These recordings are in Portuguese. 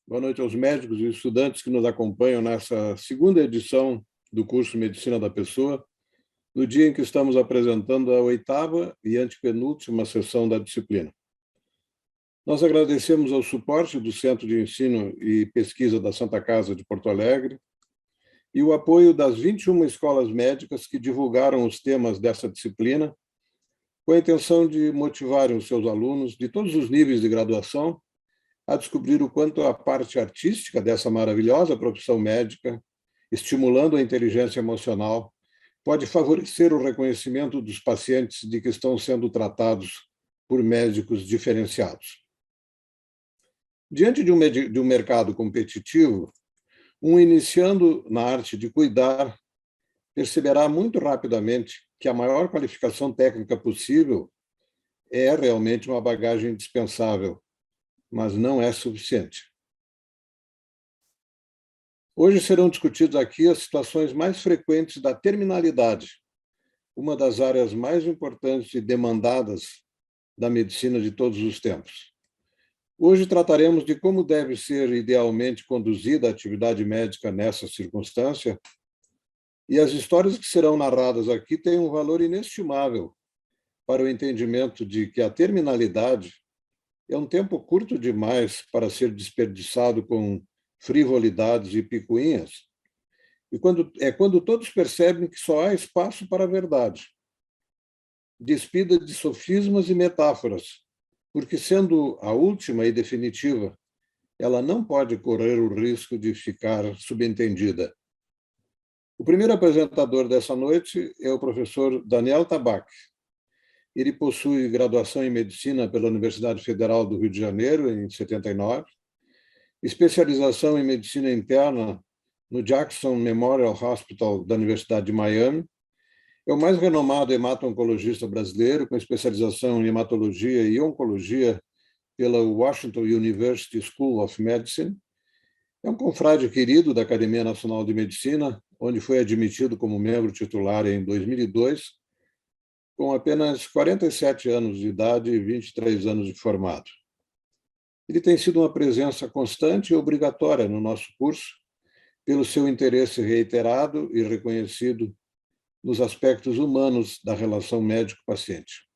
Boa noite aos médicos e estudantes que nos acompanham nessa segunda edição do curso Medicina da Pessoa, no dia em que estamos apresentando a oitava e antepenúltima sessão da disciplina. Nós agradecemos ao suporte do Centro de Ensino e Pesquisa da Santa Casa de Porto Alegre e o apoio das 21 escolas médicas que divulgaram os temas dessa disciplina, com a intenção de motivarem os seus alunos de todos os níveis de graduação a descobrir o quanto a parte artística dessa maravilhosa profissão médica, estimulando a inteligência emocional, pode favorecer o reconhecimento dos pacientes de que estão sendo tratados por médicos diferenciados. Diante de um mercado competitivo, um iniciando na arte de cuidar perceberá muito rapidamente que a maior qualificação técnica possível é realmente uma bagagem indispensável, mas não é suficiente. Hoje serão discutidas aqui as situações mais frequentes da terminalidade, uma das áreas mais importantes e demandadas da medicina de todos os tempos. Hoje trataremos de como deve ser idealmente conduzida a atividade médica nessa circunstância, e as histórias que serão narradas aqui têm um valor inestimável para o entendimento de que a terminalidade é um tempo curto demais para ser desperdiçado com frivolidades e picuinhas, e quando todos percebem que só há espaço para a verdade, despida de sofismas e metáforas, porque, sendo a última e definitiva, ela não pode correr o risco de ficar subentendida. O primeiro apresentador dessa noite é o professor Daniel Tabac. Ele possui graduação em Medicina pela Universidade Federal do Rio de Janeiro, em 79, especialização em Medicina Interna no Jackson Memorial Hospital da Universidade de Miami. É o mais renomado hemato-oncologista brasileiro, com especialização em hematologia e oncologia pela Washington University School of Medicine. É um confrade querido da Academia Nacional de Medicina, onde foi admitido como membro titular em 2002, com apenas 47 anos de idade e 23 anos de formado. Ele tem sido uma presença constante e obrigatória no nosso curso, pelo seu interesse reiterado e reconhecido nos aspectos humanos da relação médico-paciente.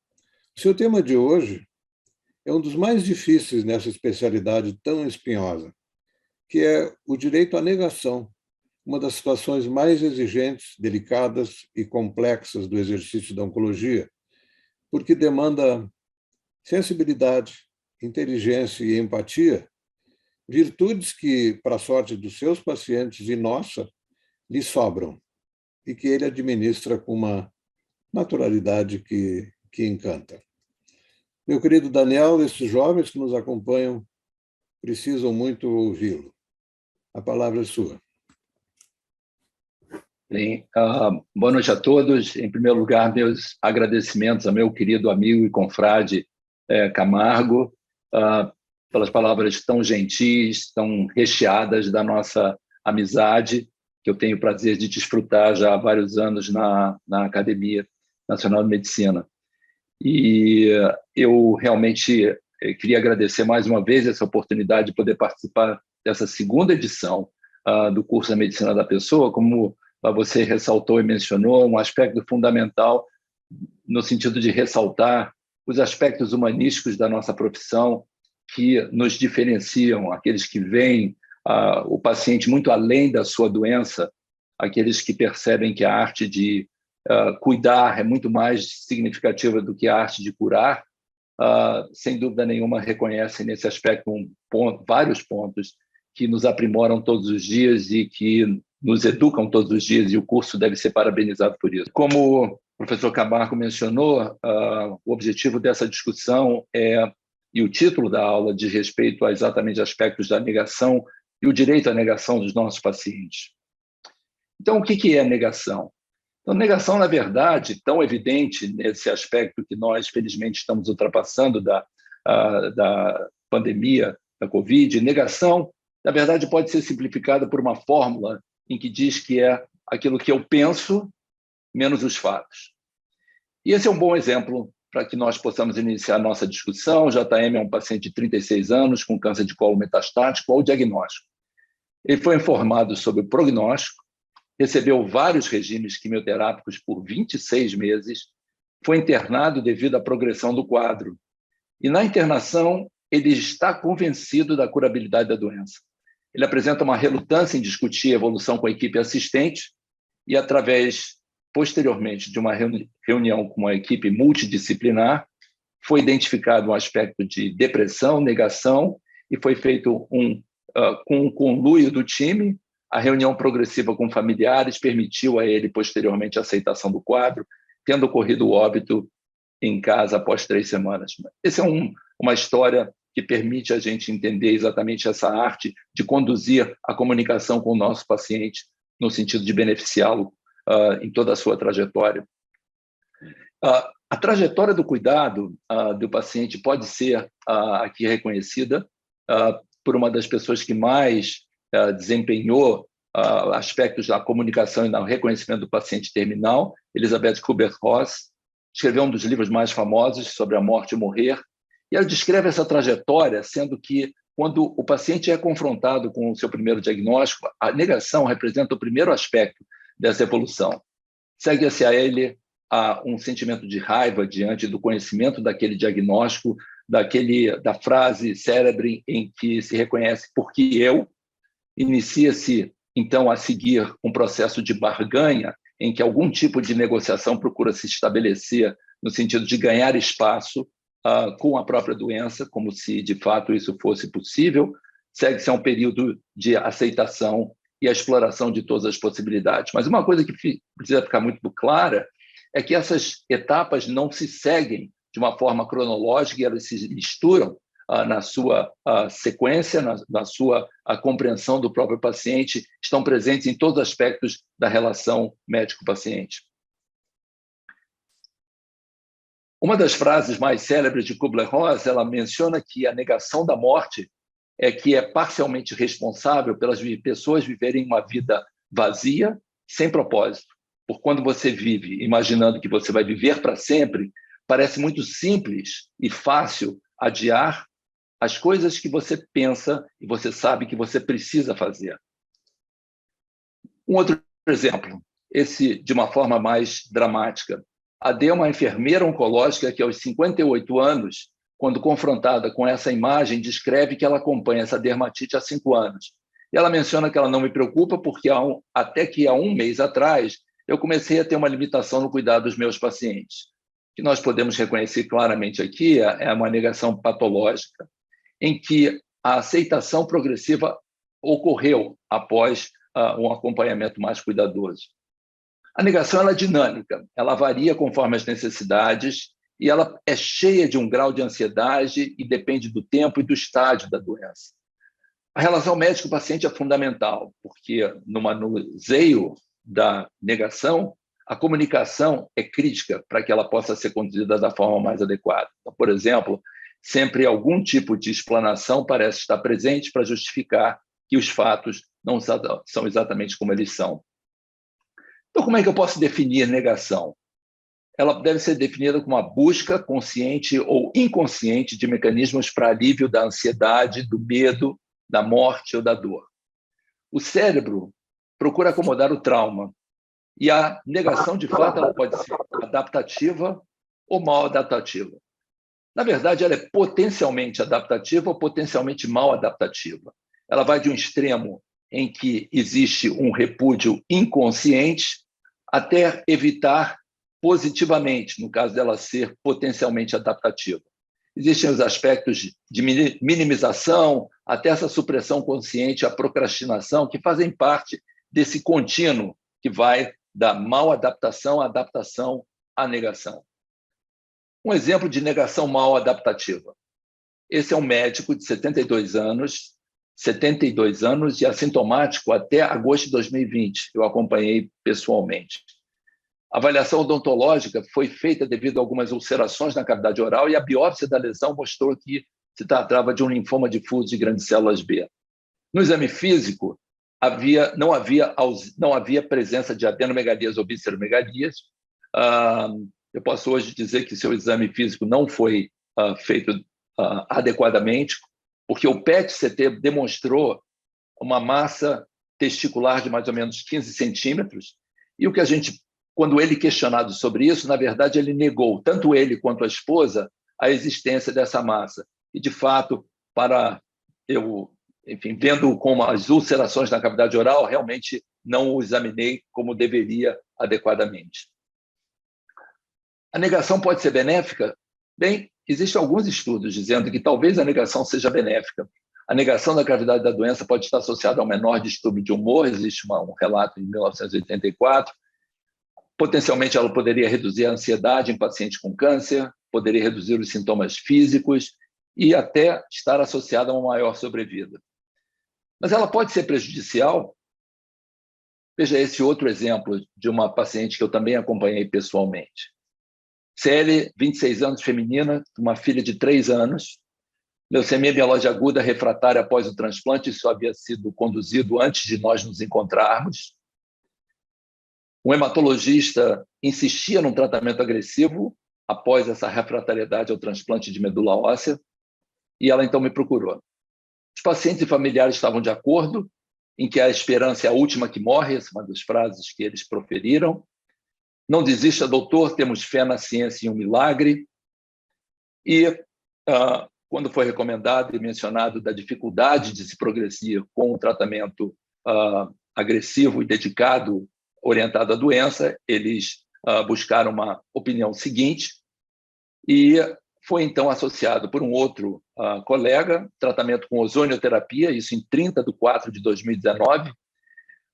O seu tema de hoje é um dos mais difíceis nessa especialidade tão espinhosa, que é o direito à negação, uma das situações mais exigentes, delicadas e complexas do exercício da oncologia, porque demanda sensibilidade, inteligência e empatia, virtudes que, para a sorte dos seus pacientes e nossa, lhe sobram, e que ele administra com uma naturalidade que encanta. Meu querido Daniel, esses jovens que nos acompanham precisam muito ouvi-lo. A palavra é sua. Bem, boa noite a todos. Em primeiro lugar, meus agradecimentos ao meu querido amigo e confrade Camargo, pelas palavras tão gentis, tão recheadas da nossa amizade, que eu tenho o prazer de desfrutar já há vários anos na Academia Nacional de Medicina. E eu realmente queria agradecer mais uma vez essa oportunidade de poder participar dessa segunda edição do curso da Medicina da Pessoa. Como você ressaltou e mencionou, um aspecto fundamental no sentido de ressaltar os aspectos humanísticos da nossa profissão que nos diferenciam, aqueles que veem o paciente muito além da sua doença, aqueles que percebem que a arte de cuidar é muito mais significativa do que a arte de curar, sem dúvida nenhuma reconhecem nesse aspecto vários pontos que nos aprimoram todos os dias e que nos educam todos os dias, e o curso deve ser parabenizado por isso. Como o professor Camargo mencionou, o objetivo dessa discussão e o título da aula diz respeito a exatamente aspectos da negação e o direito à negação dos nossos pacientes. Então, o que é negação? Então, negação, na verdade, tão evidente nesse aspecto que nós, felizmente, estamos ultrapassando da pandemia da Covid, negação, na verdade, pode ser simplificada por uma fórmula em que diz que é aquilo que eu penso menos os fatos. E esse é um bom exemplo para que nós possamos iniciar a nossa discussão. O JM é um paciente de 36 anos com câncer de colo metastático. Qual o diagnóstico? Ele foi informado sobre o prognóstico, recebeu vários regimes quimioterápicos por 26 meses, foi internado devido à progressão do quadro. E na internação, ele está convencido da curabilidade da doença. Ele apresenta uma relutância em discutir a evolução com a equipe assistente e, através, posteriormente, de uma reunião com uma equipe multidisciplinar, foi identificado um aspecto de depressão, negação, e foi feito com um conluio do time. A reunião progressiva com familiares permitiu a ele, posteriormente, a aceitação do quadro, tendo ocorrido o óbito em casa após 3 semanas. Essa é uma história que permite a gente entender exatamente essa arte de conduzir a comunicação com o nosso paciente no sentido de beneficiá-lo em toda a sua trajetória. A trajetória do cuidado do paciente pode ser aqui reconhecida por uma das pessoas que mais desempenhou aspectos da comunicação e do reconhecimento do paciente terminal, Elizabeth Kubler-Ross, escreveu um dos livros mais famosos sobre a morte e morrer, e ela descreve essa trajetória, sendo que, quando o paciente é confrontado com o seu primeiro diagnóstico, a negação representa o primeiro aspecto dessa evolução. Segue-se a ele um sentimento de raiva diante do conhecimento daquele diagnóstico, da frase célebre em que se reconhece porque eu. Inicia-se, então, a seguir um processo de barganha, em que algum tipo de negociação procura se estabelecer no sentido de ganhar espaço com a própria doença, como se, de fato, isso fosse possível. Segue-se a um período de aceitação e a exploração de todas as possibilidades. Mas uma coisa que precisa ficar muito clara é que essas etapas não se seguem de uma forma cronológica, e elas se misturam na sua sequência, na sua compreensão do próprio paciente, estão presentes em todos os aspectos da relação médico-paciente. Uma das frases mais célebres de Kubler-Ross, ela menciona que a negação da morte que é parcialmente responsável pelas pessoas viverem uma vida vazia, sem propósito. Porque quando você vive imaginando que você vai viver para sempre, parece muito simples e fácil adiar as coisas que você pensa e você sabe que você precisa fazer. Um outro exemplo, esse de uma forma mais dramática. A Dê é uma enfermeira oncológica que, aos 58 anos, quando confrontada com essa imagem, descreve que ela acompanha essa dermatite há 5 anos. E ela menciona que ela não me preocupa porque até que há 1 mês atrás eu comecei a ter uma limitação no cuidado dos meus pacientes. O que nós podemos reconhecer claramente aqui é uma negação patológica, em que a aceitação progressiva ocorreu após um acompanhamento mais cuidadoso. A negação ela é dinâmica, ela varia conforme as necessidades e ela é cheia de um grau de ansiedade e depende do tempo e do estágio da doença. A relação médico-paciente é fundamental, porque no manuseio da negação, a comunicação é crítica para que ela possa ser conduzida da forma mais adequada. Então, por exemplo, sempre algum tipo de explanação parece estar presente para justificar que os fatos não são exatamente como eles são. Então, como é que eu posso definir negação? Ela deve ser definida como uma busca consciente ou inconsciente de mecanismos para alívio da ansiedade, do medo, da morte ou da dor. O cérebro procura acomodar o trauma, e a negação, de fato, ela pode ser adaptativa ou mal adaptativa. Na verdade, ela é potencialmente adaptativa ou potencialmente mal adaptativa. Ela vai de um extremo em que existe um repúdio inconsciente até evitar positivamente, no caso dela ser potencialmente adaptativa. Existem os aspectos de minimização, até essa supressão consciente, a procrastinação, que fazem parte desse contínuo que vai da mal adaptação à adaptação à negação. Um exemplo de negação mal adaptativa. Esse é um médico de 72 anos e assintomático até agosto de 2020. Eu acompanhei pessoalmente. A avaliação odontológica foi feita devido a algumas ulcerações na cavidade oral e a biópsia da lesão mostrou que se tratava de um linfoma difuso de grandes células B. No exame físico, não havia presença de adenomegalias ou visceromegalias, eu posso hoje dizer que seu exame físico não foi feito adequadamente, porque o PET-CT demonstrou uma massa testicular de mais ou menos 15 centímetros, e o que a gente, quando ele questionado sobre isso, na verdade ele negou, tanto ele quanto a esposa, a existência dessa massa. E, de fato, enfim, vendo como as ulcerações na cavidade oral, realmente não o examinei como deveria adequadamente. A negação pode ser benéfica? Bem, existem alguns estudos dizendo que talvez a negação seja benéfica. A negação da gravidade da doença pode estar associada a um menor distúrbio de humor, existe um relato em 1984. Potencialmente, ela poderia reduzir a ansiedade em pacientes com câncer, poderia reduzir os sintomas físicos e até estar associada a uma maior sobrevida. Mas ela pode ser prejudicial? Veja esse outro exemplo de uma paciente que eu também acompanhei pessoalmente. CL, 26 anos, feminina, uma filha de 3 anos, leucemia mieloide aguda refratária após o transplante, isso havia sido conduzido antes de nós nos encontrarmos. Um hematologista insistia num tratamento agressivo após essa refratariedade ao transplante de medula óssea, e ela então me procurou. Os pacientes e familiares estavam de acordo em que a esperança é a última que morre, essa é uma das frases que eles proferiram. Não desista, doutor, temos fé na ciência e um milagre. E quando foi recomendado e mencionado da dificuldade de se progredir com o tratamento agressivo e dedicado, orientado à doença, eles buscaram uma opinião seguinte e foi então associado por um outro colega, tratamento com ozonioterapia, isso em 30 de 4 de 2019.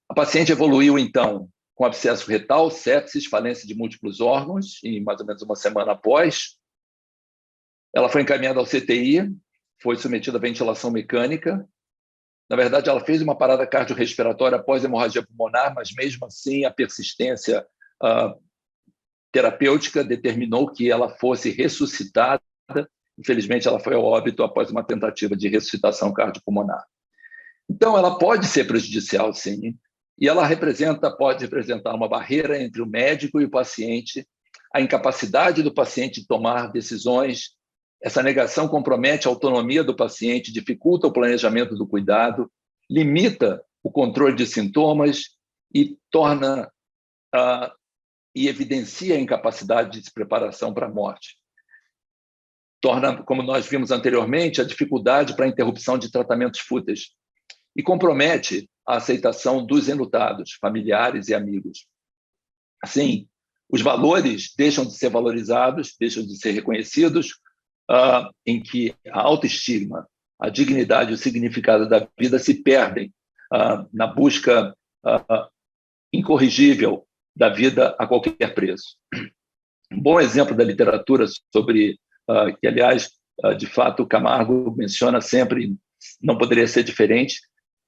A paciente evoluiu então com abscesso retal, sepsis, falência de múltiplos órgãos, e mais ou menos uma semana após. Ela foi encaminhada ao CTI, foi submetida à ventilação mecânica. Na verdade, ela fez uma parada cardiorrespiratória após hemorragia pulmonar, mas mesmo assim a persistência terapêutica determinou que ela fosse ressuscitada. Infelizmente, ela foi ao óbito após uma tentativa de ressuscitação cardiopulmonar. Então, ela pode ser prejudicial, sim, e ela pode representar uma barreira entre o médico e o paciente, a incapacidade do paciente de tomar decisões. Essa negação compromete a autonomia do paciente, dificulta o planejamento do cuidado, limita o controle de sintomas e torna e evidencia a incapacidade de preparação para a morte. Torna, como nós vimos anteriormente, a dificuldade para a interrupção de tratamentos fúteis e compromete a aceitação dos enlutados, familiares e amigos. Assim, os valores deixam de ser valorizados, deixam de ser reconhecidos, em que a autoestima, a dignidade e o significado da vida se perdem na busca incorrigível da vida a qualquer preço. Um bom exemplo da literatura sobre, que, aliás, de fato, Camargo menciona sempre, não poderia ser diferente,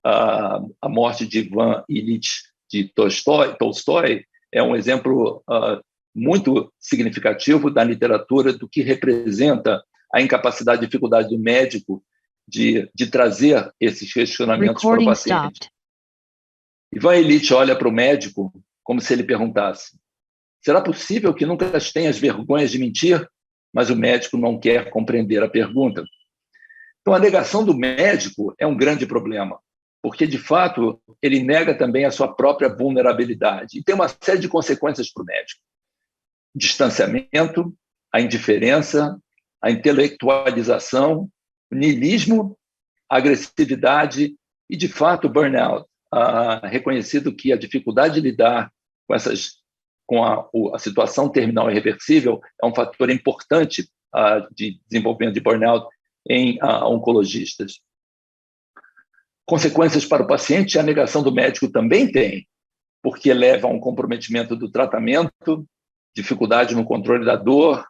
a morte de Ivan Ilyich de Tolstói é um exemplo muito significativo da literatura do que representa a incapacidade e dificuldade do médico de trazer esses questionamentos para o paciente. Ivan Ilyich olha para o médico como se ele perguntasse: será possível que nunca tenhas vergonhas de mentir? Mas o médico não quer compreender a pergunta. Então, a negação do médico é um grande problema, porque, de fato, ele nega também a sua própria vulnerabilidade. E tem uma série de consequências para o médico. Distanciamento, a indiferença, a intelectualização, o niilismo, a agressividade e, de fato, o burnout. Reconhecido que a dificuldade de lidar com a situação terminal irreversível é um fator importante de desenvolvimento de burnout em oncologistas. Consequências para o paciente, a negação do médico também tem, porque leva a um comprometimento do tratamento, dificuldade no controle da dor,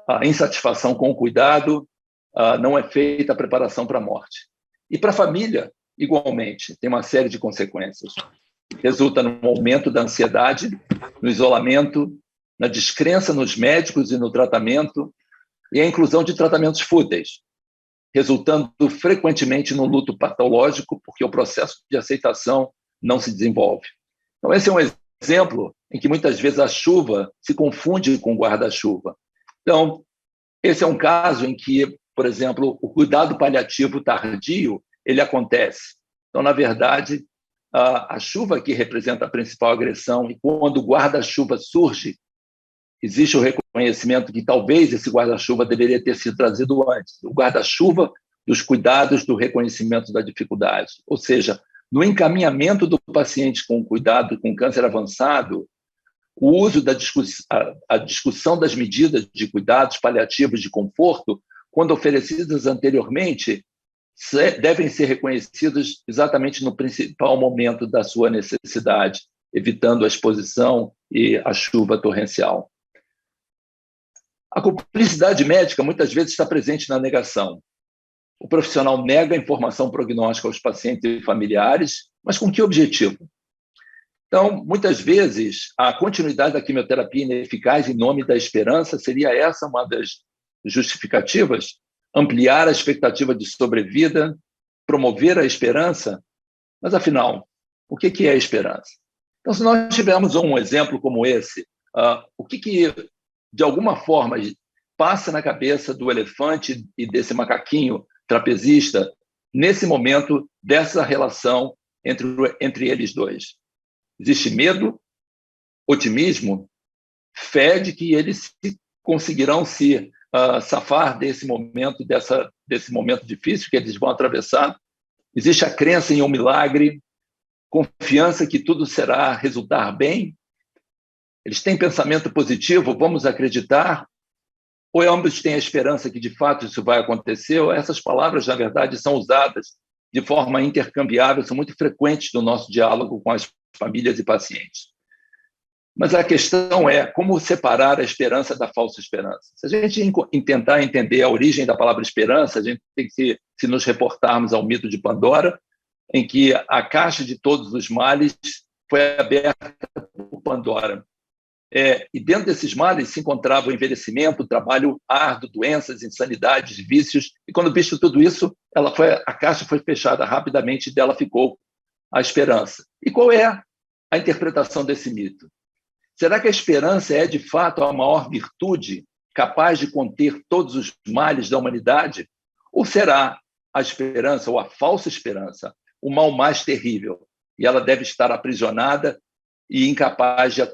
a insatisfação com o cuidado, não é feita a preparação para a morte. E para a família, igualmente, tem uma série de consequências. Resulta no aumento da ansiedade, no isolamento, na descrença nos médicos e no tratamento, e a inclusão de tratamentos fúteis, resultando frequentemente no luto patológico, porque o processo de aceitação não se desenvolve. Então, esse é um exemplo em que muitas vezes a chuva se confunde com o guarda-chuva. Então, esse é um caso em que, por exemplo, o cuidado paliativo tardio ele acontece. Então, na verdade, a chuva que representa a principal agressão, e quando o guarda-chuva surge, existe o reconhecimento que talvez esse guarda-chuva deveria ter sido trazido antes. O guarda-chuva dos cuidados do reconhecimento da dificuldade. Ou seja, no encaminhamento do paciente com cuidado com câncer avançado, o uso da discussão das medidas de cuidados paliativos de conforto, quando oferecidas anteriormente, devem ser reconhecidos exatamente no principal momento da sua necessidade, evitando a exposição e a chuva torrencial. A cumplicidade médica muitas vezes está presente na negação. O profissional nega a informação prognóstica aos pacientes e familiares, mas com que objetivo? Então, muitas vezes, a continuidade da quimioterapia ineficaz em nome da esperança seria essa uma das justificativas? Ampliar a expectativa de sobrevida, promover a esperança? Mas, afinal, o que é a esperança? Então, se nós tivermos um exemplo como esse, o que, de alguma forma, passa na cabeça do elefante e desse macaquinho trapezista nesse momento dessa relação entre eles dois? Existe medo, otimismo, fé de que eles conseguirão se safar desse momento difícil que eles vão atravessar. Existe a crença em um milagre, confiança que tudo resultar bem. Eles têm pensamento positivo, vamos acreditar, ou ambos têm a esperança que de fato isso vai acontecer, ou essas palavras, na verdade, são usadas de forma intercambiável, são muito frequentes no nosso diálogo com as famílias e pacientes. Mas a questão é como separar a esperança da falsa esperança. Se a gente tentar entender a origem da palavra esperança, a gente tem que se nos reportarmos ao mito de Pandora, em que a caixa de todos os males foi aberta por Pandora. E dentro desses males se encontrava o envelhecimento, o trabalho árduo, doenças, insanidades, vícios. E quando visto tudo isso, a caixa foi fechada rapidamente e dela ficou a esperança. E qual é a interpretação desse mito? Será que a esperança é, de fato, a maior virtude capaz de conter todos os males da humanidade? Ou será a esperança, ou a falsa esperança, o mal mais terrível? E ela deve estar aprisionada e incapaz de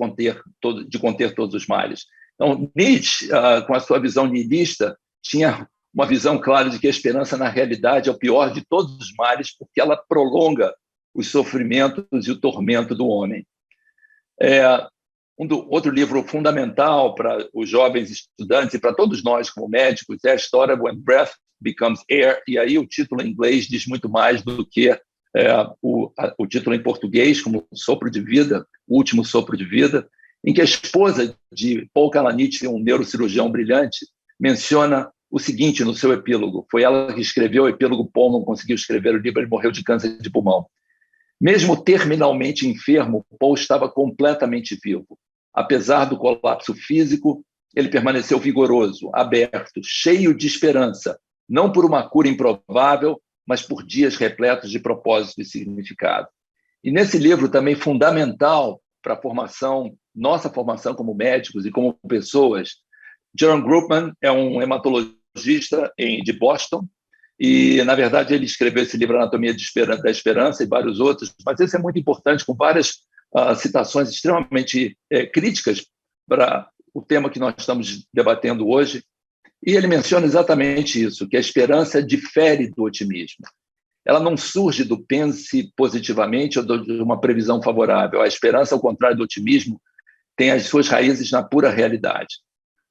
conter todos os males. Então, Nietzsche, com a sua visão nihilista, tinha uma visão clara de que a esperança, na realidade, é o pior de todos os males, porque ela prolonga os sofrimentos e o tormento do homem. Outro livro fundamental para os jovens estudantes e para todos nós como médicos é a história When Breath Becomes Air, e aí o título em inglês diz muito mais do que o título em português, como Sopro de Vida, O Último Sopro de Vida, em que a esposa de Paul Kalanick, um neurocirurgião brilhante, menciona o seguinte no seu epílogo. Foi ela que escreveu o epílogo, Paul não conseguiu escrever o livro, ele morreu de câncer de pulmão. Mesmo terminalmente enfermo, Paul estava completamente vivo. Apesar do colapso físico, ele permaneceu vigoroso, aberto, cheio de esperança, não por uma cura improvável, mas por dias repletos de propósito e significado. E nesse livro também fundamental para a nossa formação como médicos e como pessoas, John Groopman é um hematologista de Boston, e, na verdade, ele escreveu esse livro Anatomia da Esperança e vários outros, mas esse é muito importante, com várias citações extremamente críticas para o tema que nós estamos debatendo hoje. E ele menciona exatamente isso, que a esperança difere do otimismo. Ela não surge do pense positivamente ou de uma previsão favorável. A esperança, ao contrário do otimismo, tem as suas raízes na pura realidade.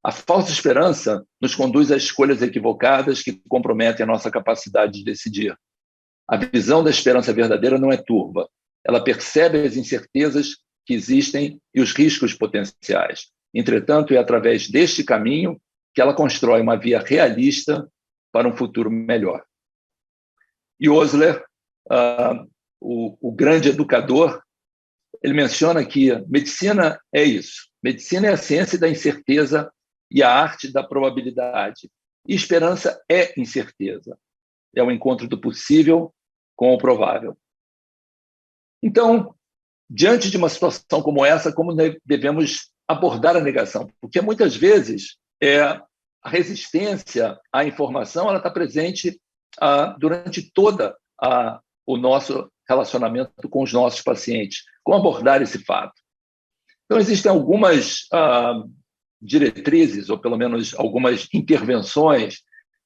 A falsa esperança nos conduz a escolhas equivocadas que comprometem a nossa capacidade de decidir. A visão da esperança verdadeira não é turva. Ela percebe as incertezas que existem e os riscos potenciais. Entretanto, é através deste caminho que ela constrói uma via realista para um futuro melhor. E Osler, o grande educador, ele menciona que medicina é isso. Medicina é a ciência da incerteza e a arte da probabilidade. E esperança é incerteza. É o encontro do possível com o provável. Então, diante de uma situação como essa, como devemos abordar a negação? Porque muitas vezes a resistência à informação ela está presente durante toda o nosso relacionamento com os nossos pacientes. Como abordar esse fato? Então, existem algumas diretrizes, ou pelo menos algumas intervenções,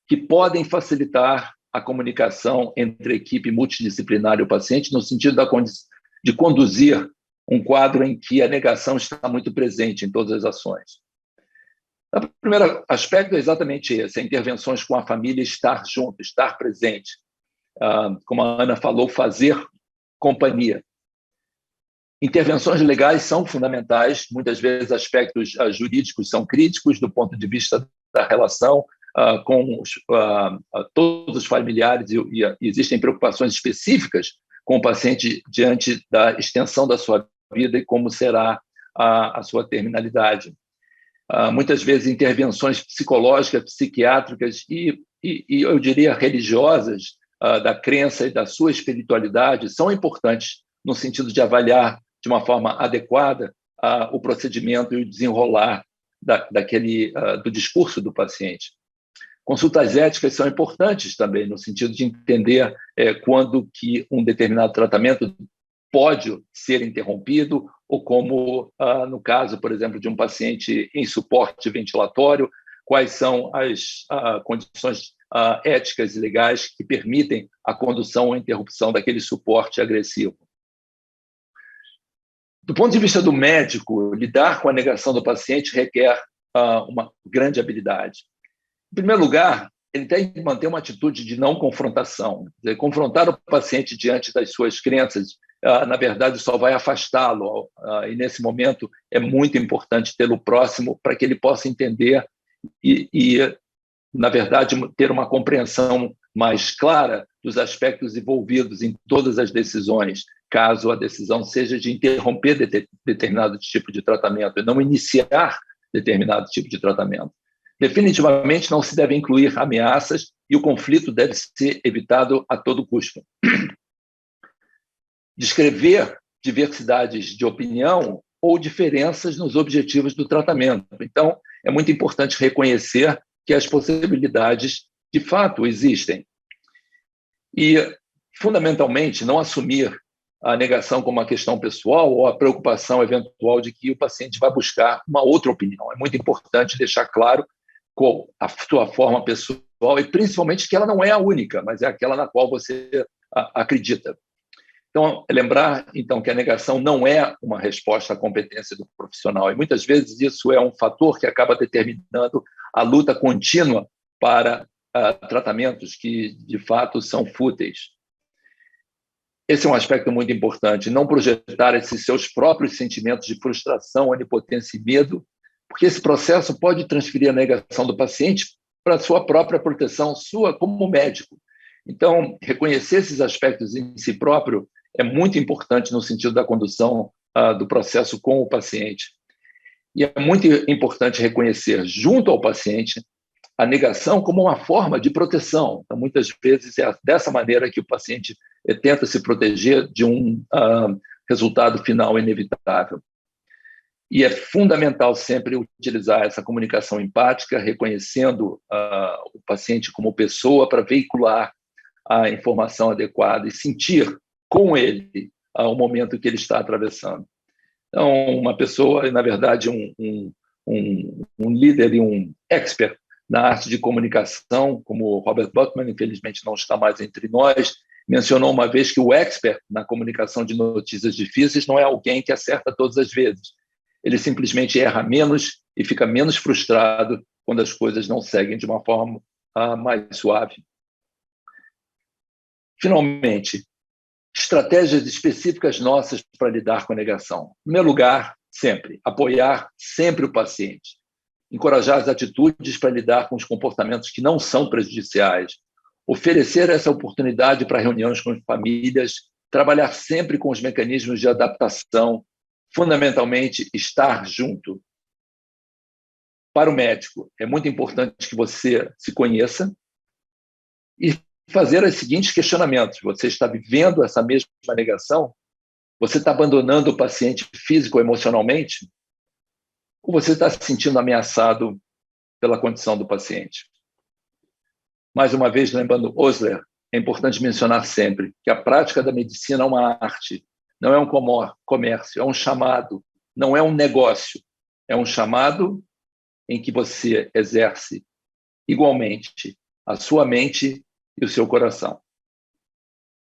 que podem facilitar a comunicação entre a equipe multidisciplinar e o paciente, no sentido de conduzir um quadro em que a negação está muito presente em todas as ações. O primeiro aspecto é exatamente esse, intervenções com a família, estar junto, estar presente. Como a Ana falou, fazer companhia. Intervenções legais são fundamentais, muitas vezes aspectos jurídicos são críticos do ponto de vista da relação com todos os familiares e existem preocupações específicas com o paciente diante da extensão da sua vida e como será a sua terminalidade. Muitas vezes intervenções psicológicas, psiquiátricas e eu diria religiosas da crença e da sua espiritualidade são importantes no sentido de avaliar de uma forma adequada o procedimento e o desenrolar do discurso do paciente. Consultas éticas são importantes também no sentido de entender quando que um determinado tratamento pode ser interrompido ou como, no caso, por exemplo, de um paciente em suporte ventilatório, quais são as condições éticas e legais que permitem a condução ou interrupção daquele suporte agressivo. Do ponto de vista do médico, lidar com a negação do paciente requer uma grande habilidade. Em primeiro lugar, ele tem que manter uma atitude de não confrontação. Confrontar o paciente diante das suas crenças, na verdade, só vai afastá-lo. E, nesse momento, é muito importante tê-lo próximo para que ele possa entender e, na verdade, ter uma compreensão mais clara dos aspectos envolvidos em todas as decisões, caso a decisão seja de interromper determinado tipo de tratamento e não iniciar determinado tipo de tratamento. Definitivamente não se deve incluir ameaças e o conflito deve ser evitado a todo custo. Descrever diversidades de opinião ou diferenças nos objetivos do tratamento. Então, é muito importante reconhecer que as possibilidades, de fato, existem. E, fundamentalmente, não assumir a negação como uma questão pessoal ou a preocupação eventual de que o paciente vai buscar uma outra opinião. É muito importante deixar claro com a sua forma pessoal e, principalmente, que ela não é a única, mas é aquela na qual você acredita. Então, lembrar, então, que a negação não é uma resposta à competência do profissional. E, muitas vezes, isso é um fator que acaba determinando a luta contínua para tratamentos que, de fato, são fúteis. Esse é um aspecto muito importante, não projetar esses seus próprios sentimentos de frustração, onipotência e medo, porque esse processo pode transferir a negação do paciente para a sua própria proteção, sua como médico. Então, reconhecer esses aspectos em si próprio é muito importante no sentido da condução do processo com o paciente. E é muito importante reconhecer, junto ao paciente, a negação como uma forma de proteção. Então, muitas vezes é dessa maneira que o paciente tenta se proteger de um resultado final inevitável. E é fundamental sempre utilizar essa comunicação empática, reconhecendo o paciente como pessoa para veicular a informação adequada e sentir com ele o momento que ele está atravessando. Então, uma pessoa, na verdade, um líder e um expert na arte de comunicação, como Robert Buckman, infelizmente não está mais entre nós, mencionou uma vez que o expert na comunicação de notícias difíceis não é alguém que acerta todas as vezes. Ele simplesmente erra menos e fica menos frustrado quando as coisas não seguem de uma forma mais suave. Finalmente, estratégias específicas nossas para lidar com a negação. Em primeiro lugar, sempre, apoiar sempre o paciente. Encorajar as atitudes para lidar com os comportamentos que não são prejudiciais. Oferecer essa oportunidade para reuniões com as famílias. Trabalhar sempre com os mecanismos de adaptação. Fundamentalmente, estar junto. Para o médico, é muito importante que você se conheça e fazer os seguintes questionamentos. Você está vivendo essa mesma negação? Você está abandonando o paciente físico ou emocionalmente? Ou você está se sentindo ameaçado pela condição do paciente? Mais uma vez, lembrando Osler, é importante mencionar sempre que a prática da medicina é uma arte, não é um comércio, é um chamado, não é um negócio. É um chamado em que você exerce igualmente a sua mente e o seu coração.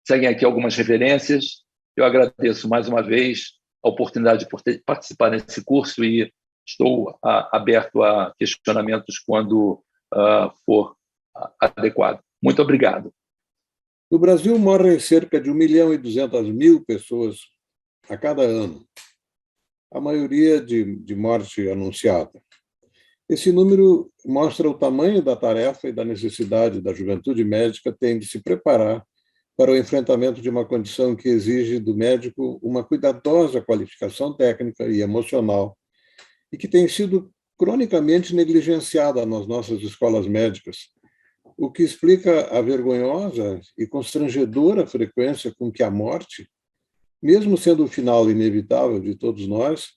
Seguem aqui algumas referências. Eu agradeço mais uma vez a oportunidade de participar desse curso e estou aberto a questionamentos quando for adequado. Muito obrigado. No Brasil, morrem cerca de 1.200.000 pessoas a cada ano, a maioria de morte anunciada. Esse número mostra o tamanho da tarefa e da necessidade da juventude médica tem de se preparar para o enfrentamento de uma condição que exige do médico uma cuidadosa qualificação técnica e emocional e que tem sido cronicamente negligenciada nas nossas escolas médicas, o que explica a vergonhosa e constrangedora frequência com que a morte, mesmo sendo o final inevitável de todos nós,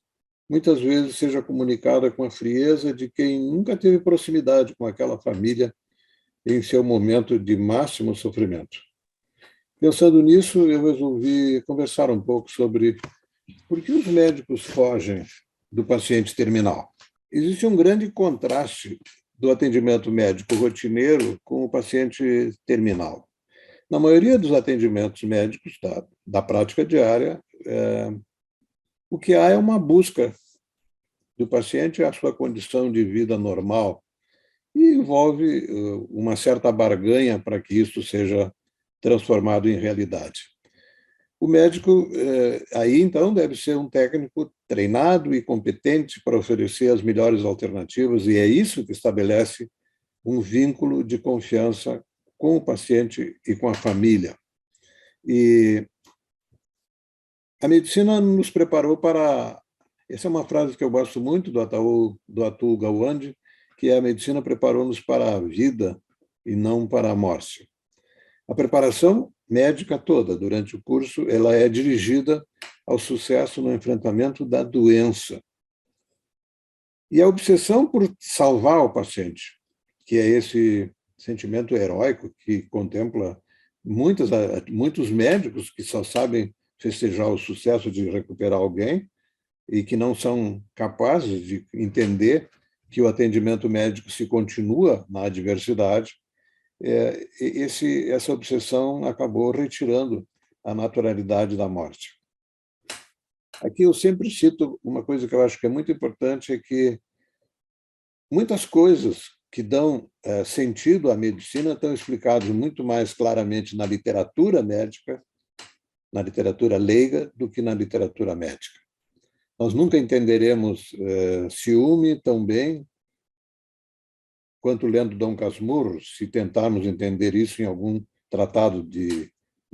muitas vezes seja comunicada com a frieza de quem nunca teve proximidade com aquela família em seu momento de máximo sofrimento. Pensando nisso, eu resolvi conversar um pouco sobre por que os médicos fogem do paciente terminal. Existe um grande contraste do atendimento médico rotineiro com o paciente terminal. Na maioria dos atendimentos médicos da prática diária, o que há é uma busca do paciente à sua condição de vida normal e envolve uma certa barganha para que isso seja transformado em realidade. O médico, aí, então, deve ser um técnico treinado e competente para oferecer as melhores alternativas, e é isso que estabelece um vínculo de confiança com o paciente e com a família. E a medicina nos preparou para... Essa é uma frase que eu gosto muito do Atul Gawande, que é: a medicina preparou-nos para a vida e não para a morte. A preparação médica toda, durante o curso, ela é dirigida ao sucesso no enfrentamento da doença. E a obsessão por salvar o paciente, que é esse sentimento heróico que contempla muitos médicos que só sabem festejar o sucesso de recuperar alguém e que não são capazes de entender que o atendimento médico se continua na adversidade. Essa obsessão acabou retirando a naturalidade da morte. Aqui eu sempre cito uma coisa que eu acho que é muito importante, é que muitas coisas que dão sentido à medicina estão explicadas muito mais claramente na literatura médica, na literatura leiga, do que na literatura médica. Nós nunca entenderemos ciúme tão bem quanto lendo Dom Casmurro, se tentarmos entender isso em algum tratado de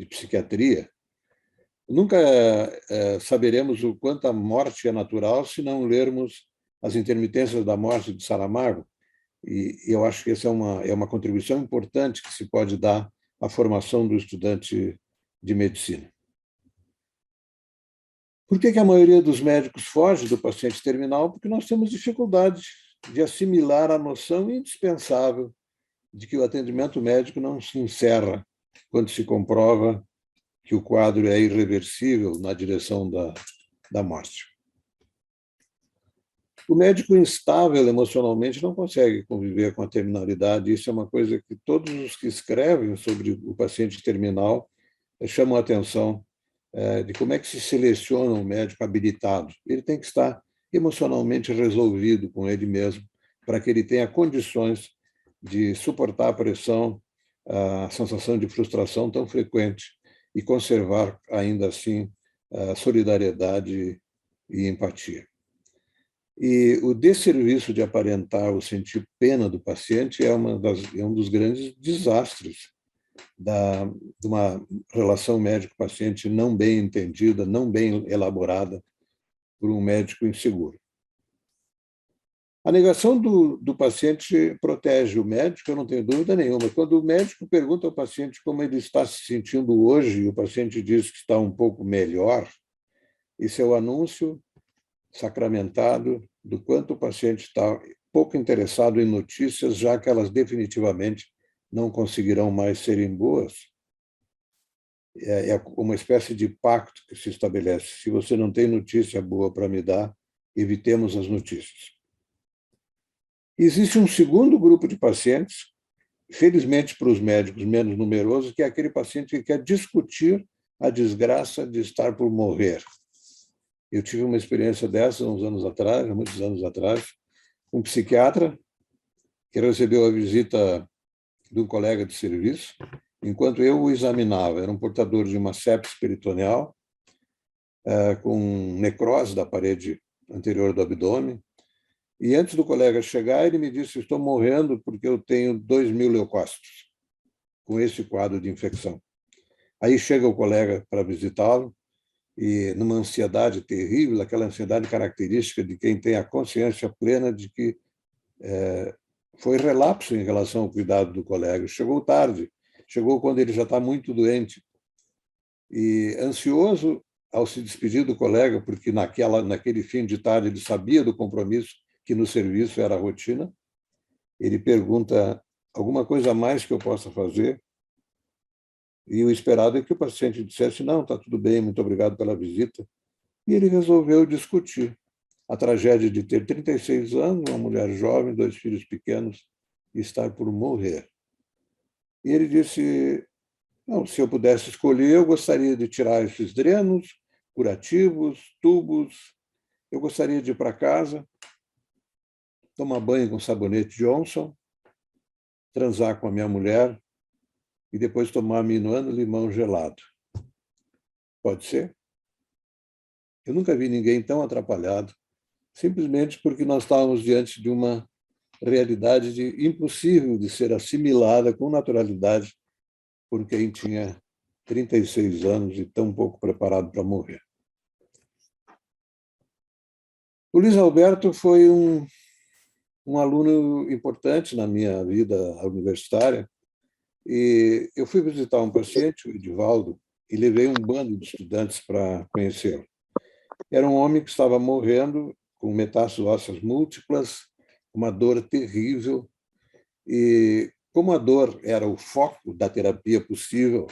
psiquiatria. Nunca saberemos o quanto a morte é natural se não lermos As Intermitências da Morte de Saramago. E eu acho que essa é uma contribuição importante que se pode dar à formação do estudante de medicina. Por que a maioria dos médicos foge do paciente terminal? Porque nós temos dificuldade de assimilar a noção indispensável de que o atendimento médico não se encerra quando se comprova que o quadro é irreversível na direção da morte. O médico instável emocionalmente não consegue conviver com a terminalidade. Isso é uma coisa que todos os que escrevem sobre o paciente terminal chamam a atenção de como é que se seleciona um médico habilitado. Ele tem que estar emocionalmente resolvido com ele mesmo, para que ele tenha condições de suportar a pressão, a sensação de frustração tão frequente e conservar, ainda assim, a solidariedade e empatia. E o desserviço de aparentar ou sentir pena do paciente é um dos grandes desastres de uma relação médico-paciente não bem entendida, não bem elaborada por um médico inseguro. A negação do paciente protege o médico, eu não tenho dúvida nenhuma. Quando o médico pergunta ao paciente como ele está se sentindo hoje e o paciente diz que está um pouco melhor, Esse é o anúncio sacramentado do quanto o paciente está pouco interessado em notícias, já que elas definitivamente não conseguirão mais serem boas. É uma espécie de pacto que se estabelece. Se você não tem notícia boa para me dar, evitemos as notícias. Existe um segundo grupo de pacientes, felizmente para os médicos menos numeroso, que é aquele paciente que quer discutir a desgraça de estar por morrer. Eu tive uma experiência dessa uns anos atrás, muitos anos atrás, um psiquiatra que recebeu a visita de um colega de serviço, enquanto eu o examinava. Era um portador de uma sepse peritoneal, com necrose da parede anterior do abdômen. E antes do colega chegar, ele me disse: estou morrendo porque eu tenho 2.000 leucócitos, com esse quadro de infecção. Aí chega o colega para visitá-lo, e numa ansiedade terrível, aquela ansiedade característica de quem tem a consciência plena de que foi relapso em relação ao cuidado do colega. Chegou tarde, chegou quando ele já está muito doente. E ansioso ao se despedir do colega, porque naquele fim de tarde ele sabia do compromisso que no serviço era a rotina, ele pergunta: alguma coisa a mais que eu possa fazer? E o esperado é que o paciente dissesse: não, está tudo bem, muito obrigado pela visita. E ele resolveu discutir a tragédia de ter 36 anos, uma mulher jovem, 2 filhos pequenos, e estar por morrer. E ele disse: não, se eu pudesse escolher, eu gostaria de tirar esses drenos, curativos, tubos, eu gostaria de ir para casa, tomar banho com sabonete Johnson, transar com a minha mulher e depois tomar minuano limão gelado. Pode ser? Eu nunca vi ninguém tão atrapalhado, simplesmente porque nós estávamos diante de uma realidade impossível de ser assimilada com naturalidade por quem tinha 36 anos e tão pouco preparado para morrer. O Luiz Alberto foi um aluno importante na minha vida universitária, e eu fui visitar um paciente, o Edivaldo, e levei um bando de estudantes para conhecê-lo. Era um homem que estava morrendo com metástases ósseas múltiplas, uma dor terrível, e como a dor era o foco da terapia possível,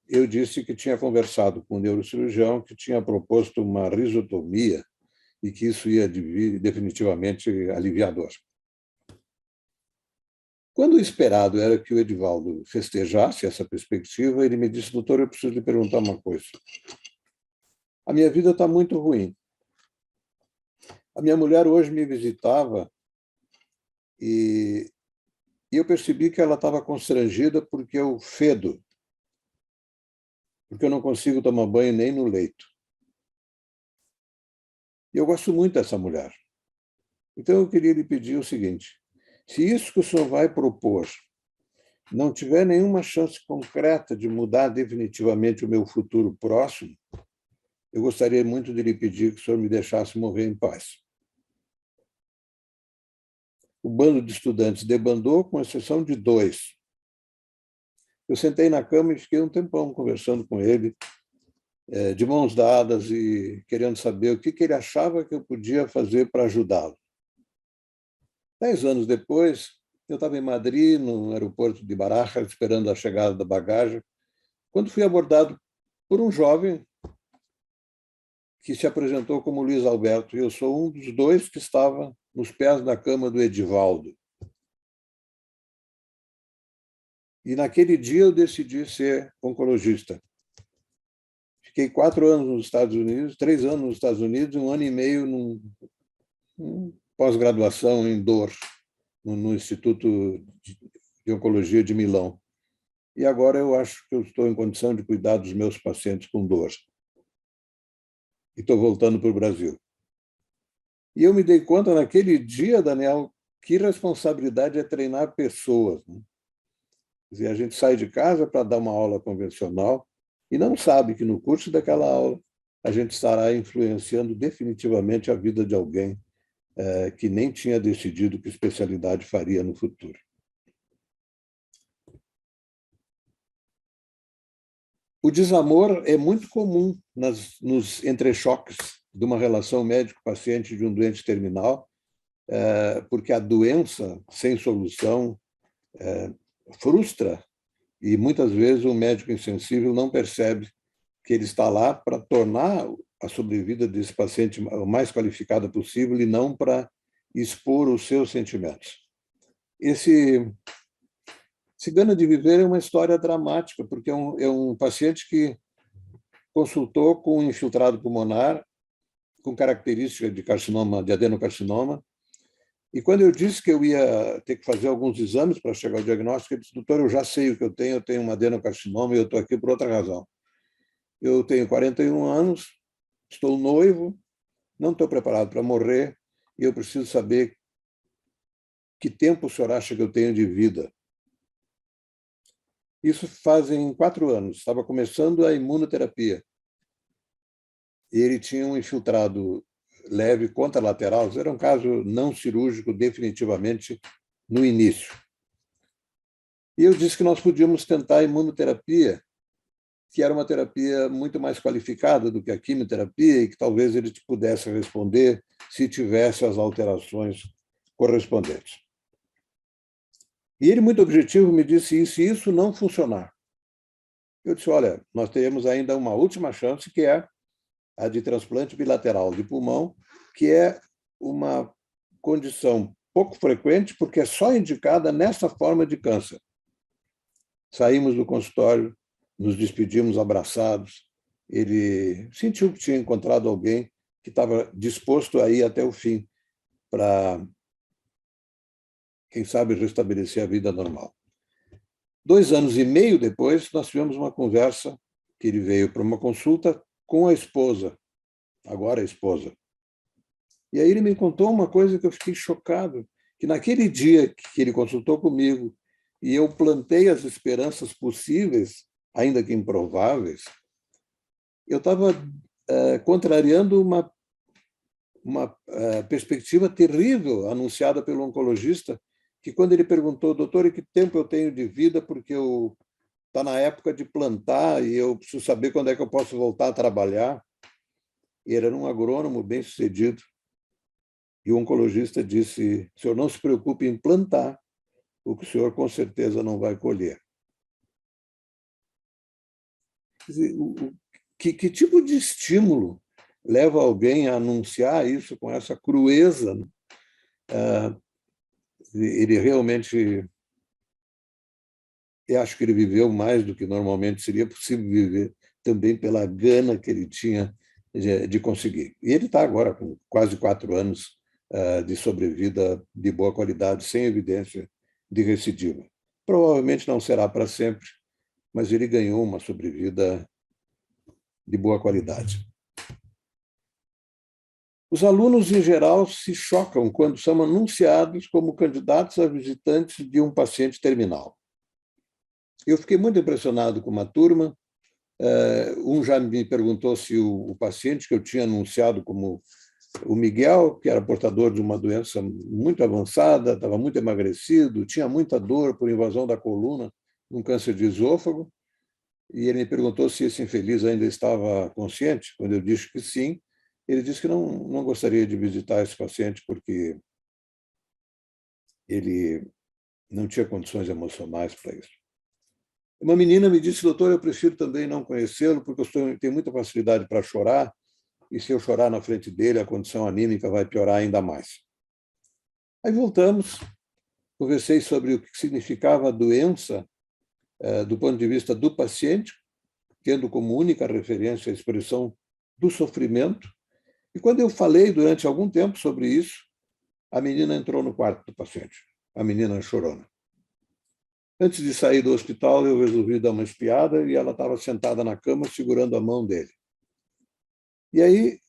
eu disse que tinha conversado com o neurocirurgião, que tinha proposto uma risotomia e que isso ia vir definitivamente aliviador. Quando o esperado era que o Edivaldo festejasse essa perspectiva, ele me disse: doutor, eu preciso lhe perguntar uma coisa. A minha vida está muito ruim. A minha mulher hoje me visitava e eu percebi que ela estava constrangida porque eu fedo, porque eu não consigo tomar banho nem no leito. E eu gosto muito dessa mulher. Então, eu queria lhe pedir o seguinte: se isso que o senhor vai propor não tiver nenhuma chance concreta de mudar definitivamente o meu futuro próximo, eu gostaria muito de lhe pedir que o senhor me deixasse morrer em paz. O bando de estudantes debandou, com exceção de 2. Eu sentei na cama e fiquei um tempão conversando com ele, de mãos dadas e querendo saber o que ele achava que eu podia fazer para ajudá-lo. 10 anos depois, eu estava em Madrid, no aeroporto de Barajas, esperando a chegada da bagagem, quando fui abordado por um jovem que se apresentou como Luiz Alberto. Eu sou um dos 2 que estava nos pés da cama do Edivaldo. E naquele dia eu decidi ser oncologista. Fiquei 4 anos nos Estados Unidos, 3 anos nos Estados Unidos, 1 ano e meio num pós-graduação em dor, no Instituto de Oncologia de Milão. E agora eu acho que eu estou em condição de cuidar dos meus pacientes com dor. E estou voltando para o Brasil. E eu me dei conta naquele dia, Daniel, que responsabilidade é treinar pessoas. Né? Quer dizer, a gente sai de casa para dar uma aula convencional e não sabe que no curso daquela aula a gente estará influenciando definitivamente a vida de alguém que nem tinha decidido que especialidade faria no futuro. O desamor é muito comum nos entrechoques de uma relação médico-paciente de um doente terminal, porque a doença sem solução frustra e muitas vezes o médico insensível não percebe que ele está lá para tornar a sobrevida desse paciente o mais qualificada possível e não para expor os seus sentimentos. Esse Cigana de Viver é uma história dramática, porque é um paciente que consultou com um infiltrado pulmonar com característica de carcinoma, de adenocarcinoma, e quando eu disse que eu ia ter que fazer alguns exames para chegar ao diagnóstico, ele disse: doutor, eu já sei o que eu tenho um adenocarcinoma e eu estou aqui por outra razão. Eu tenho 41 anos, estou noivo, não estou preparado para morrer e eu preciso saber que tempo o senhor acha que eu tenho de vida. Isso fazem 4 anos, estava começando a imunoterapia. E ele tinha um infiltrado leve contralateral, era um caso não cirúrgico definitivamente no início. E eu disse que nós podíamos tentar a imunoterapia, que era uma terapia muito mais qualificada do que a quimioterapia e que talvez ele pudesse responder se tivesse as alterações correspondentes. E ele, muito objetivo, me disse: e se isso não funcionar? Eu disse: olha, nós teremos ainda uma última chance, que é a de transplante bilateral de pulmão, que é uma condição pouco frequente, porque é só indicada nessa forma de câncer. Saímos do consultório, nos despedimos abraçados. Ele sentiu que tinha encontrado alguém que estava disposto a ir até o fim para, quem sabe, restabelecer a vida normal. 2 anos e meio depois, nós tivemos uma conversa, que ele veio para uma consulta com a esposa, agora a esposa. E aí ele me contou uma coisa que eu fiquei chocado, que naquele dia que ele consultou comigo e eu plantei as esperanças possíveis, ainda que improváveis, eu estava contrariando uma perspectiva terrível anunciada pelo oncologista, que quando ele perguntou: doutor, e que tempo eu tenho de vida, porque está na época de plantar e eu preciso saber quando é que eu posso voltar a trabalhar. E ele era um agrônomo bem-sucedido. E o oncologista disse: o senhor não se preocupe em plantar, o que o senhor com certeza não vai colher. Quer dizer, que tipo de estímulo leva alguém a anunciar isso com essa crueza? Ele realmente... Eu acho que ele viveu mais do que normalmente seria possível viver, também pela gana que ele tinha de conseguir. E ele está agora com quase 4 anos de sobrevida de boa qualidade, sem evidência de recidiva. Provavelmente não será para sempre, mas ele ganhou uma sobrevida de boa qualidade. Os alunos, em geral, se chocam quando são anunciados como candidatos a visitantes de um paciente terminal. Eu fiquei muito impressionado com uma turma. Um já me perguntou se o paciente que eu tinha anunciado como o Miguel, que era portador de uma doença muito avançada, estava muito emagrecido, tinha muita dor por invasão da coluna, um câncer de esôfago, e ele me perguntou se esse infeliz ainda estava consciente. Quando eu disse que sim, ele disse que não gostaria de visitar esse paciente porque ele não tinha condições emocionais para isso. Uma menina me disse: doutor, eu prefiro também não conhecê-lo, porque eu tenho muita facilidade para chorar, e se eu chorar na frente dele, a condição anímica vai piorar ainda mais. Aí voltamos, conversei sobre o que significava a doença do ponto de vista do paciente, tendo como única referência a expressão do sofrimento. E quando eu falei durante algum tempo sobre isso, a menina entrou no quarto do paciente, a menina chorona. Antes de sair do hospital, eu resolvi dar uma espiada e ela estava sentada na cama, segurando a mão dele. E aí,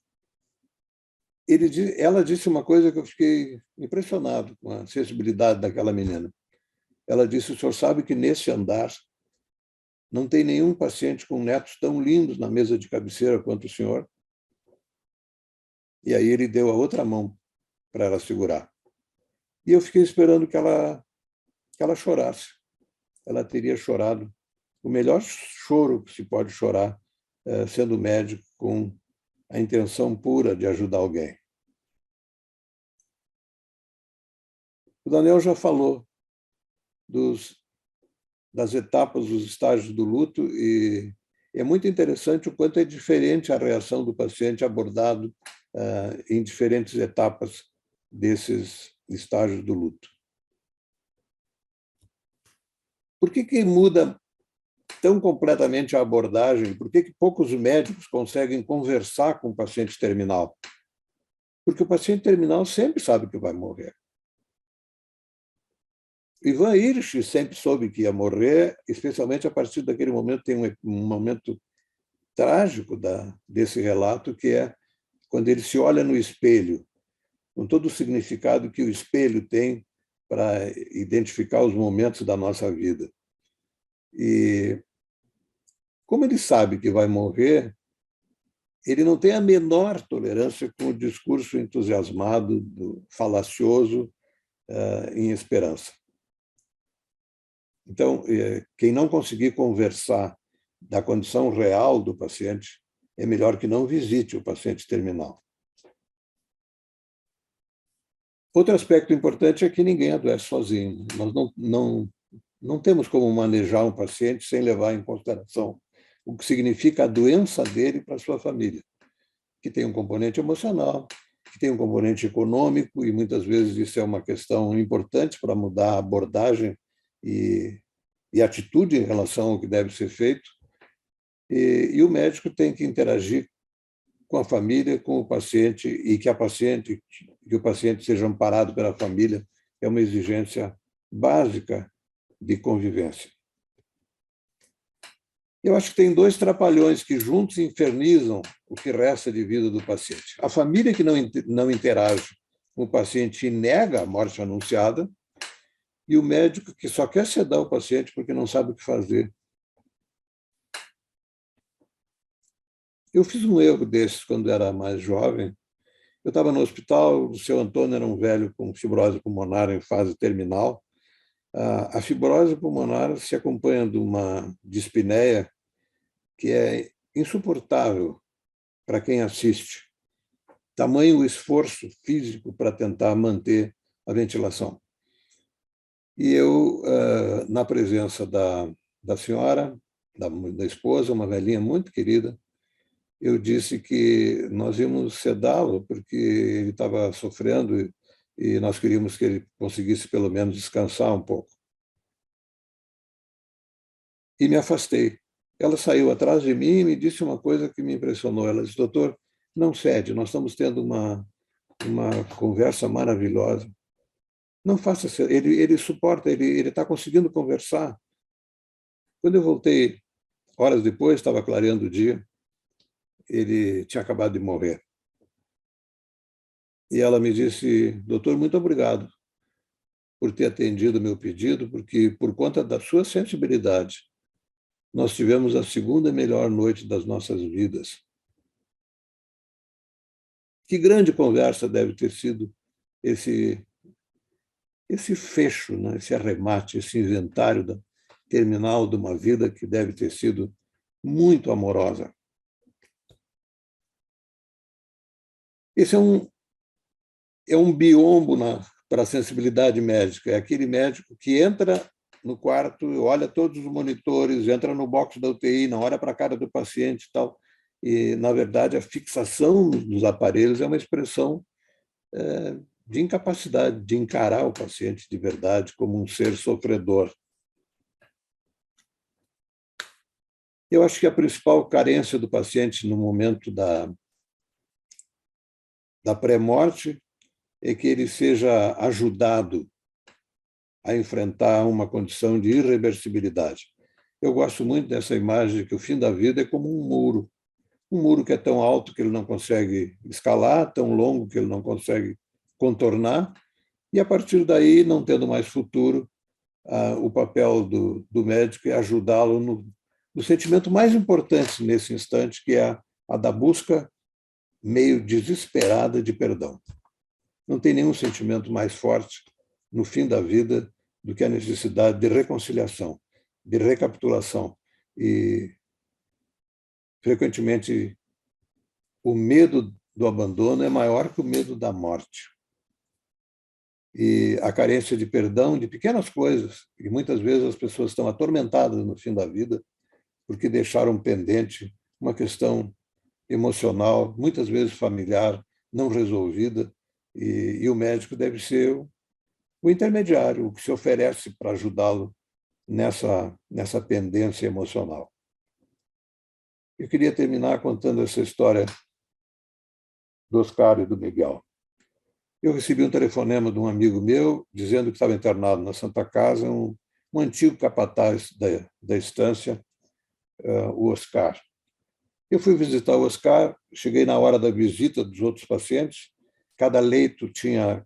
ela disse uma coisa que eu fiquei impressionado com a sensibilidade daquela menina. Ela disse: o senhor sabe que nesse andar não tem nenhum paciente com netos tão lindos na mesa de cabeceira quanto o senhor? E aí ele deu a outra mão para ela segurar. E eu fiquei esperando que ela chorasse. Ela teria chorado o melhor choro que se pode chorar sendo médico com a intenção pura de ajudar alguém. O Daniel já falou das etapas, dos estágios do luto, e é muito interessante o quanto é diferente a reação do paciente abordado em diferentes etapas desses estágios do luto. Por que muda tão completamente a abordagem? Por que poucos médicos conseguem conversar com o paciente terminal? Porque o paciente terminal sempre sabe que vai morrer. Ivan Illich sempre soube que ia morrer, especialmente a partir daquele momento. Tem um momento trágico desse relato, que é quando ele se olha no espelho, com todo o significado que o espelho tem para identificar os momentos da nossa vida. E como ele sabe que vai morrer, ele não tem a menor tolerância com o discurso entusiasmado, falacioso, em esperança. Então, quem não conseguir conversar da condição real do paciente, é melhor que não visite o paciente terminal. Outro aspecto importante é que ninguém adoece sozinho. Nós não temos como manejar um paciente sem levar em consideração o que significa a doença dele para a sua família, que tem um componente emocional, que tem um componente econômico, e muitas vezes isso é uma questão importante para mudar a abordagem e atitude em relação ao que deve ser feito. E o médico tem que interagir com a família, com o paciente, e que o paciente seja amparado pela família é uma exigência básica de convivência. Eu acho que tem dois trapalhões que juntos infernizam o que resta de vida do paciente. A família que não interage com o paciente e nega a morte anunciada, e o médico que só quer sedar o paciente porque não sabe o que fazer. Eu fiz um erro desses quando era mais jovem. Eu estava no hospital, o seu Antônio era um velho com fibrose pulmonar em fase terminal. A fibrose pulmonar se acompanha de uma dispneia que é insuportável para quem assiste. Tamanho o esforço físico para tentar manter a ventilação. E eu, na presença da senhora, da esposa, uma velhinha muito querida, eu disse que nós íamos sedá-lo porque ele estava sofrendo e nós queríamos que ele conseguisse pelo menos descansar um pouco. E me afastei. Ela saiu atrás de mim e me disse uma coisa que me impressionou. Ela disse: doutor, não cede, nós estamos tendo uma conversa maravilhosa. Não faça, ele suporta, ele está conseguindo conversar. Quando eu voltei, horas depois, estava clareando o dia, ele tinha acabado de morrer. E ela me disse: doutor, muito obrigado por ter atendido o meu pedido, porque por conta da sua sensibilidade, nós tivemos a segunda melhor noite das nossas vidas. Que grande conversa deve ter sido esse fecho, né? Esse arremate, esse inventário terminal de uma vida que deve ter sido muito amorosa. Esse é um biombo para a sensibilidade médica. É aquele médico que entra no quarto, olha todos os monitores, entra no box da UTI, não olha para a cara do paciente e tal. E, na verdade, a fixação dos aparelhos é uma expressão de incapacidade de encarar o paciente de verdade como um ser sofredor. Eu acho que a principal carência do paciente no momento da pré-morte é que ele seja ajudado a enfrentar uma condição de irreversibilidade. Eu gosto muito dessa imagem de que o fim da vida é como um muro que é tão alto que ele não consegue escalar, tão longo que ele não consegue contornar, e a partir daí, não tendo mais futuro, o papel do médico é ajudá-lo no sentimento mais importante nesse instante, que é a da busca meio desesperada de perdão. Não tem nenhum sentimento mais forte no fim da vida do que a necessidade de reconciliação, de recapitulação, E, frequentemente, o medo do abandono é maior que o medo da morte. E a carência de perdão de pequenas coisas, e muitas vezes as pessoas estão atormentadas no fim da vida porque deixaram pendente uma questão emocional, muitas vezes familiar, não resolvida, e o médico deve ser o intermediário, o que se oferece para ajudá-lo nessa pendência emocional. Eu queria terminar contando essa história do Oscar e do Miguel. Eu recebi um telefonema de um amigo meu dizendo que estava internado na Santa Casa um antigo capataz da estância, o Oscar. Eu fui visitar o Oscar, cheguei na hora da visita dos outros pacientes, cada leito tinha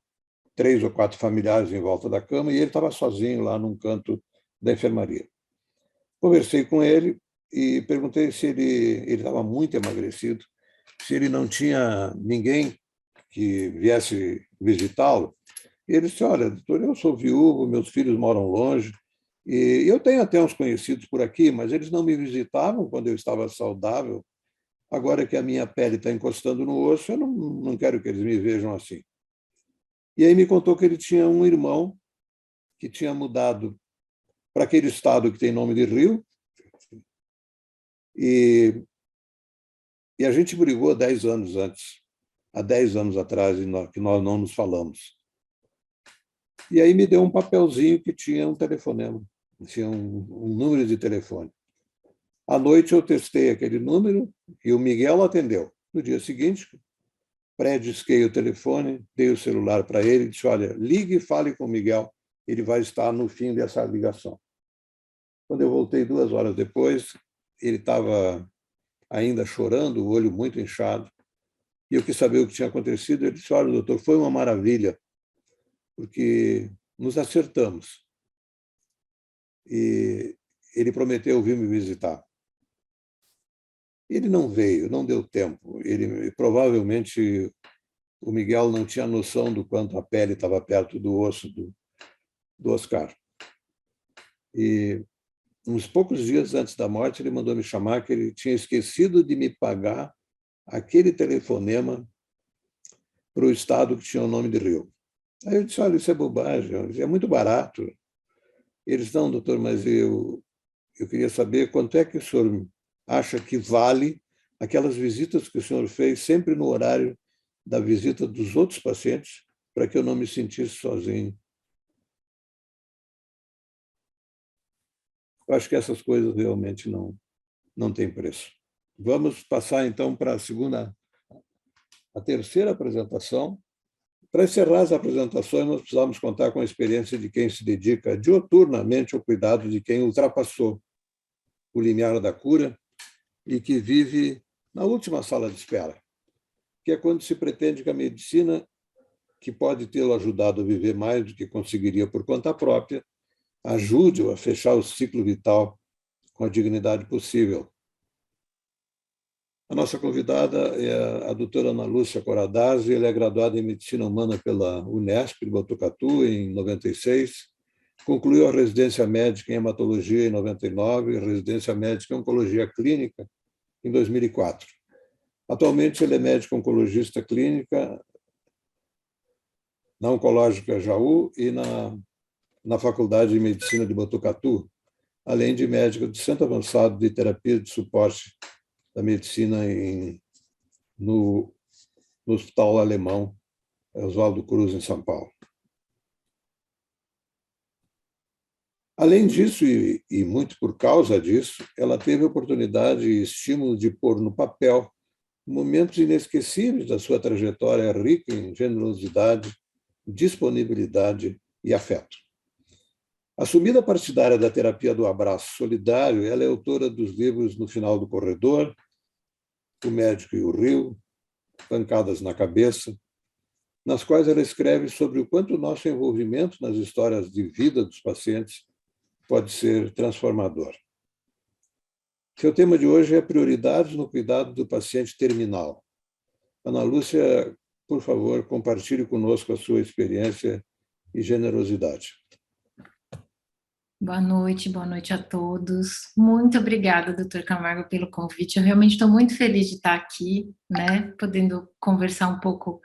3 ou 4 familiares em volta da cama e ele estava sozinho lá num canto da enfermaria. Conversei com ele e perguntei se ele estava muito emagrecido, se ele não tinha ninguém que viesse visitá-lo. E ele disse, olha, doutor, eu sou viúvo, meus filhos moram longe, e eu tenho até uns conhecidos por aqui, mas eles não me visitavam quando eu estava saudável. Agora que a minha pele está encostando no osso, eu não quero que eles me vejam assim. E aí me contou que ele tinha um irmão que tinha mudado para aquele estado que tem nome de Rio, e a gente brigou 10 anos antes, há 10 anos atrás, que nós não nos falamos. E aí me deu um papelzinho que tinha um telefonema, tinha um número de telefone. À noite eu testei aquele número e o Miguel atendeu. No dia seguinte, pré-disquei o telefone, dei o celular para ele e disse, olha, ligue e fale com o Miguel, ele vai estar no fim dessa ligação. Quando eu voltei 2 horas depois, ele estava ainda chorando, o olho muito inchado, e eu quis saber o que tinha acontecido. Ele disse, olha, doutor, foi uma maravilha, porque nos acertamos. E ele prometeu vir me visitar. Ele não veio, não deu tempo. Provavelmente o Miguel não tinha noção do quanto a pele estava perto do osso do Oscar. E uns poucos dias antes da morte, ele mandou me chamar que ele tinha esquecido de me pagar aquele telefonema para o estado que tinha o nome de Rio. Aí eu disse, olha, isso é bobagem, é muito barato. Eles, não, doutor, mas eu queria saber quanto é que o senhor acha que vale aquelas visitas que o senhor fez sempre no horário da visita dos outros pacientes, para que eu não me sentisse sozinho. Eu acho que essas coisas realmente não têm preço. Vamos passar, então, para a terceira apresentação. Para encerrar as apresentações, nós precisamos contar com a experiência de quem se dedica diuturnamente ao cuidado de quem ultrapassou o limiar da cura e que vive na última sala de espera, que é quando se pretende que a medicina, que pode tê-lo ajudado a viver mais do que conseguiria por conta própria, ajude-o a fechar o ciclo vital com a dignidade possível. A nossa convidada é a doutora Ana Lúcia Coradazzi, ela é graduada em Medicina Humana pela Unesp de Botucatu, em 96, concluiu a residência médica em hematologia em 99 e residência médica em oncologia clínica em 2004. Atualmente, ele é médico oncologista clínica na Oncológica Jaú e na Faculdade de Medicina de Botucatu, além de médico de Centro Avançado de Terapia de Suporte da Medicina no Hospital Alemão Oswaldo Cruz, em São Paulo. Além disso, e muito por causa disso, ela teve a oportunidade e estímulo de pôr no papel momentos inesquecíveis da sua trajetória rica em generosidade, disponibilidade e afeto. Assumida partidária da terapia do abraço solidário, ela é autora dos livros No Final do Corredor, O Médico e o Rio, Pancadas na Cabeça, nas quais ela escreve sobre o quanto o nosso envolvimento nas histórias de vida dos pacientes pode ser transformador. Seu tema de hoje é prioridades no cuidado do paciente terminal. Ana Lúcia, por favor, compartilhe conosco a sua experiência e generosidade. Boa noite a todos. Muito obrigada, doutor Camargo, pelo convite. Eu realmente estou muito feliz de estar aqui, né, podendo conversar um pouco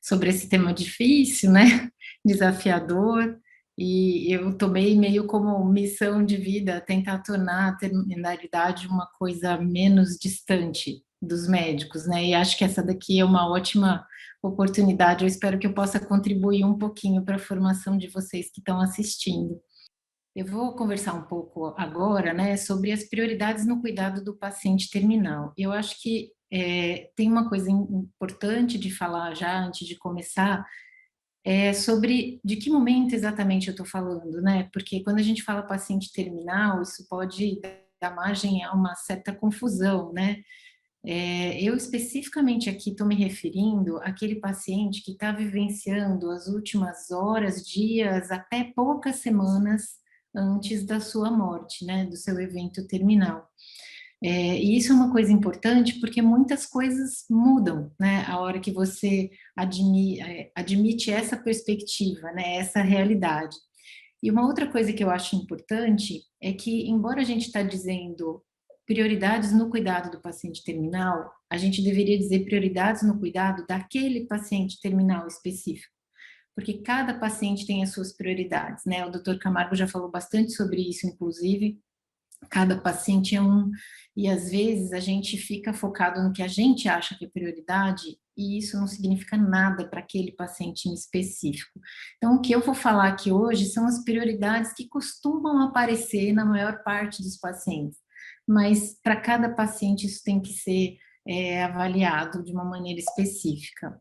sobre esse tema difícil, né, desafiador, e eu tomei meio como missão de vida tentar tornar a terminalidade uma coisa menos distante dos médicos, né, e acho que essa daqui é uma ótima oportunidade. Eu espero que eu possa contribuir um pouquinho para a formação de vocês que estão assistindo. Eu vou conversar um pouco agora, né, sobre as prioridades no cuidado do paciente terminal. Eu acho que tem uma coisa importante de falar já antes de começar, sobre de que momento exatamente eu estou falando, né? Porque quando a gente fala paciente terminal, isso pode dar margem a uma certa confusão, né? Eu especificamente aqui estou me referindo àquele paciente que está vivenciando as últimas horas, dias, até poucas semanas antes da sua morte, né, do seu evento terminal. E isso é uma coisa importante porque muitas coisas mudam, né, a hora que você admite essa perspectiva, né, essa realidade. E uma outra coisa que eu acho importante é que, embora a gente está dizendo prioridades no cuidado do paciente terminal, a gente deveria dizer prioridades no cuidado daquele paciente terminal específico, porque cada paciente tem as suas prioridades, né? O Dr. Camargo já falou bastante sobre isso, inclusive, cada paciente é um, e às vezes a gente fica focado no que a gente acha que é prioridade, e isso não significa nada para aquele paciente em específico. Então, o que eu vou falar aqui hoje são as prioridades que costumam aparecer na maior parte dos pacientes, mas para cada paciente isso tem que ser avaliado de uma maneira específica.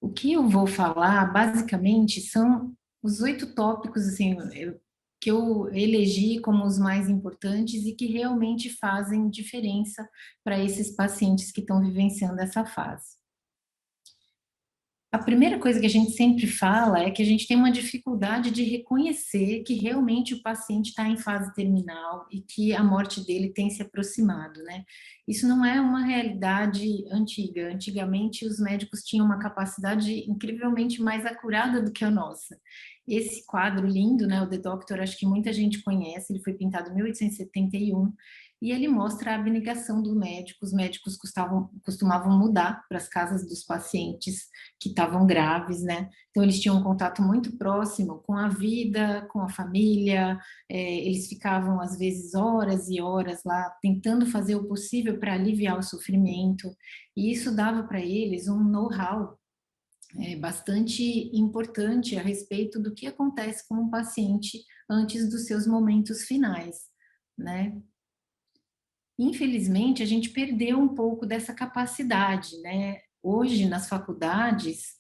O que eu vou falar, basicamente, são os 8 tópicos, assim, que eu elegi como os mais importantes e que realmente fazem diferença para esses pacientes que estão vivenciando essa fase. A primeira coisa que a gente sempre fala é que a gente tem uma dificuldade de reconhecer que realmente o paciente está em fase terminal e que a morte dele tem se aproximado, né? Isso não é uma realidade antiga. Antigamente, os médicos tinham uma capacidade incrivelmente mais acurada do que a nossa. Esse quadro lindo, né, o The Doctor, acho que muita gente conhece, ele foi pintado em 1871, e ele mostra a abnegação do médico. Os médicos costumavam mudar para as casas dos pacientes que estavam graves, né? Então, eles tinham um contato muito próximo com a vida, com a família, eles ficavam, às vezes, horas e horas lá, tentando fazer o possível para aliviar o sofrimento, e isso dava para eles um know-how bastante importante a respeito do que acontece com o paciente antes dos seus momentos finais, né? Infelizmente, a gente perdeu um pouco dessa capacidade, né? Hoje, nas faculdades,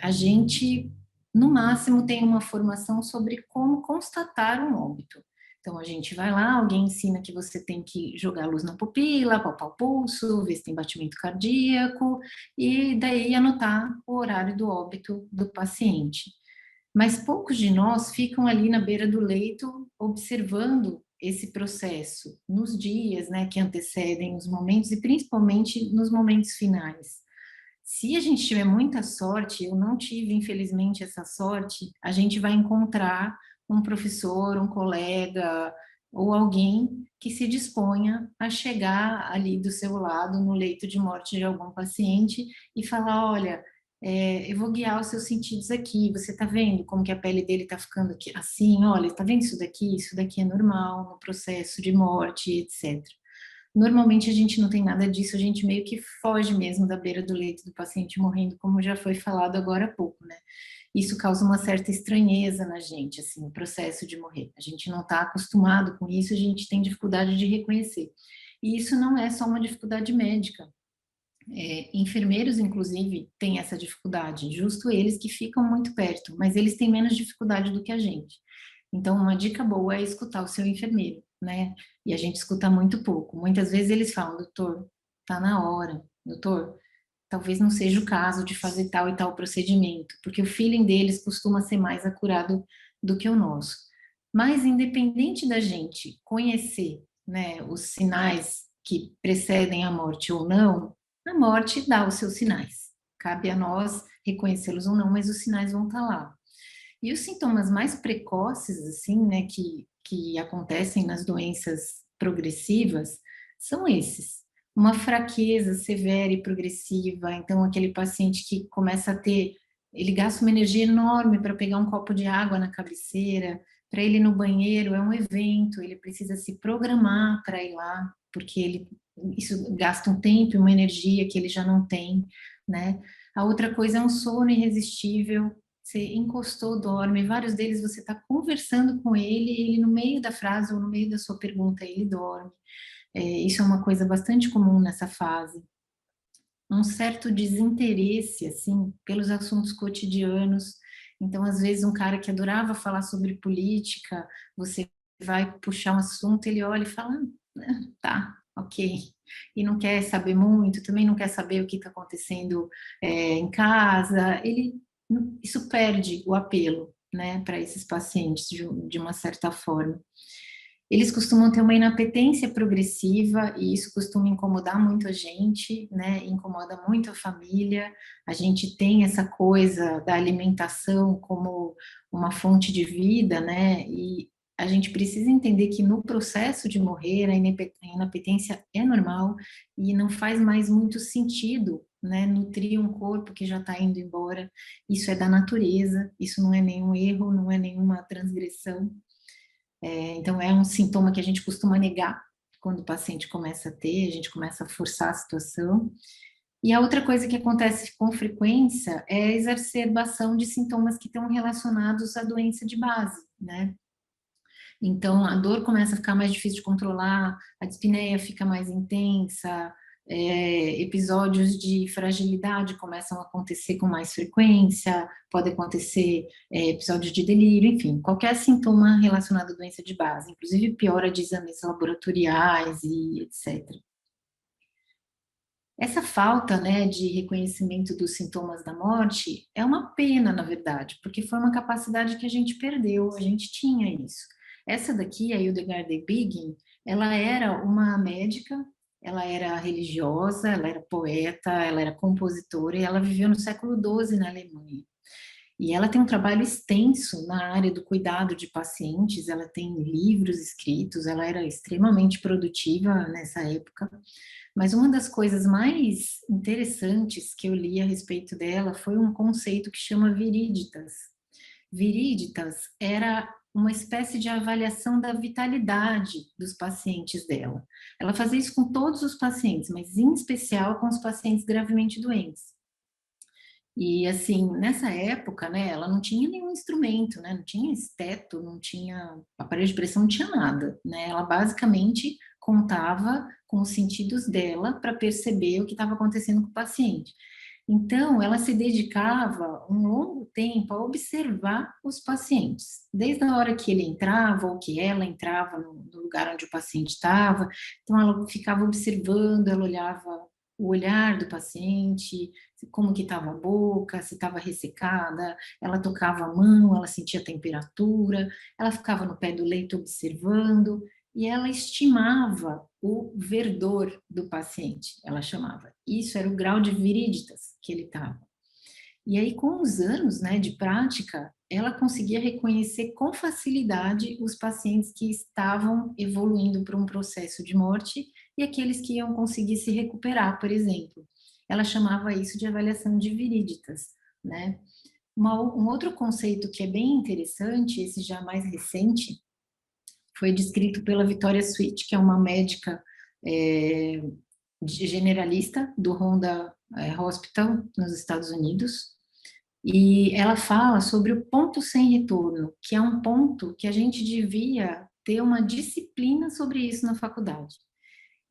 a gente, no máximo, tem uma formação sobre como constatar um óbito. Então, a gente vai lá, alguém ensina que você tem que jogar a luz na pupila, palpar o pulso, ver se tem batimento cardíaco, e daí anotar o horário do óbito do paciente. Mas poucos de nós ficam ali na beira do leito observando esse processo nos dias, né, que antecedem os momentos e principalmente nos momentos finais. Se a gente tiver muita sorte, eu não tive, infelizmente, essa sorte, a gente vai encontrar um professor, um colega ou alguém que se disponha a chegar ali do seu lado no leito de morte de algum paciente e falar, olha, eu vou guiar os seus sentidos aqui, você está vendo como que a pele dele está ficando aqui assim, olha, está vendo isso daqui é normal no processo de morte, etc. Normalmente a gente não tem nada disso, a gente meio que foge mesmo da beira do leito do paciente morrendo, como já foi falado agora há pouco, né? Isso causa uma certa estranheza na gente, assim, o processo de morrer. A gente não está acostumado com isso, a gente tem dificuldade de reconhecer. E isso não é só uma dificuldade médica. Enfermeiros, inclusive, têm essa dificuldade, justo eles que ficam muito perto, mas eles têm menos dificuldade do que a gente. Então, uma dica boa é escutar o seu enfermeiro, né? E a gente escuta muito pouco. Muitas vezes eles falam, doutor, tá na hora, doutor, talvez não seja o caso de fazer tal e tal procedimento, porque o feeling deles costuma ser mais acurado do que o nosso. Mas, independente da gente conhecer, né, os sinais que precedem a morte ou não, a morte dá os seus sinais. Cabe a nós reconhecê-los ou não, mas os sinais vão estar lá. E os sintomas mais precoces, assim, né, que acontecem nas doenças progressivas, são esses. Uma fraqueza severa e progressiva, então aquele paciente que começa a ter, ele gasta uma energia enorme para pegar um copo de água na cabeceira, para ele ir no banheiro é um evento, ele precisa se programar para ir lá, porque isso gasta um tempo e uma energia que ele já não tem, né? A outra coisa é um sono irresistível, você encostou, dorme, vários deles você está conversando com ele, e ele no meio da frase ou no meio da sua pergunta, ele dorme. Isso é uma coisa bastante comum nessa fase. Um certo desinteresse, assim, pelos assuntos cotidianos. Então, às vezes, um cara que adorava falar sobre política, você vai puxar um assunto, ele olha e fala, tá, ok. E não quer saber muito, também não quer saber o que está acontecendo em casa. Isso perde o apelo, né, para esses pacientes, de uma certa forma. Eles costumam ter uma inapetência progressiva e isso costuma incomodar muito a gente, né? Incomoda muito a família. A gente tem essa coisa da alimentação como uma fonte de vida, né? E a gente precisa entender que no processo de morrer, a inapetência é normal e não faz mais muito sentido, né? Nutrir um corpo que já está indo embora. Isso é da natureza, isso não é nenhum erro, não é nenhuma transgressão. Então, é um sintoma que a gente costuma negar quando o paciente começa a ter, a gente começa a forçar a situação. E a outra coisa que acontece com frequência é a exacerbação de sintomas que estão relacionados à doença de base, né? Então, a dor começa a ficar mais difícil de controlar, a dispneia fica mais intensa, episódios de fragilidade começam a acontecer com mais frequência, pode acontecer episódios de delírio, enfim, qualquer sintoma relacionado à doença de base, inclusive piora de exames laboratoriais e etc. Essa falta, né, de reconhecimento dos sintomas da morte é uma pena, na verdade, porque foi uma capacidade que a gente perdeu, a gente tinha isso. Essa daqui, a Hildegard de Bingen, ela era uma médica, ela era religiosa, ela era poeta, ela era compositora e ela viveu no século XII na Alemanha. E ela tem um trabalho extenso na área do cuidado de pacientes, ela tem livros escritos, ela era extremamente produtiva nessa época. Mas uma das coisas mais interessantes que eu li a respeito dela foi um conceito que chama viriditas. Viriditas era uma espécie de avaliação da vitalidade dos pacientes dela. Ela fazia isso com todos os pacientes, mas em especial com os pacientes gravemente doentes. E, assim, nessa época, né, ela não tinha nenhum instrumento, né, não tinha esteto, não tinha aparelho de pressão, não tinha nada, né, ela basicamente contava com os sentidos dela para perceber o que estava acontecendo com o paciente. Então, ela se dedicava um longo tempo a observar os pacientes, desde a hora que ele entrava ou que ela entrava no lugar onde o paciente estava. Então, ela ficava observando, ela olhava o olhar do paciente, como que estava a boca, se estava ressecada, ela tocava a mão, ela sentia a temperatura, ela ficava no pé do leito observando, e ela estimava o verdor do paciente, ela chamava. Isso era o grau de viriditas que ele estava. E aí, com os anos, né, de prática, ela conseguia reconhecer com facilidade os pacientes que estavam evoluindo para um processo de morte e aqueles que iam conseguir se recuperar, por exemplo. Ela chamava isso de avaliação de viriditas, né? Um outro conceito que é bem interessante, esse já mais recente, foi descrito pela Victoria Sweet, que é uma médica generalista do Honda Hospital, nos Estados Unidos, e ela fala sobre o ponto sem retorno, que é um ponto que a gente devia ter uma disciplina sobre isso na faculdade.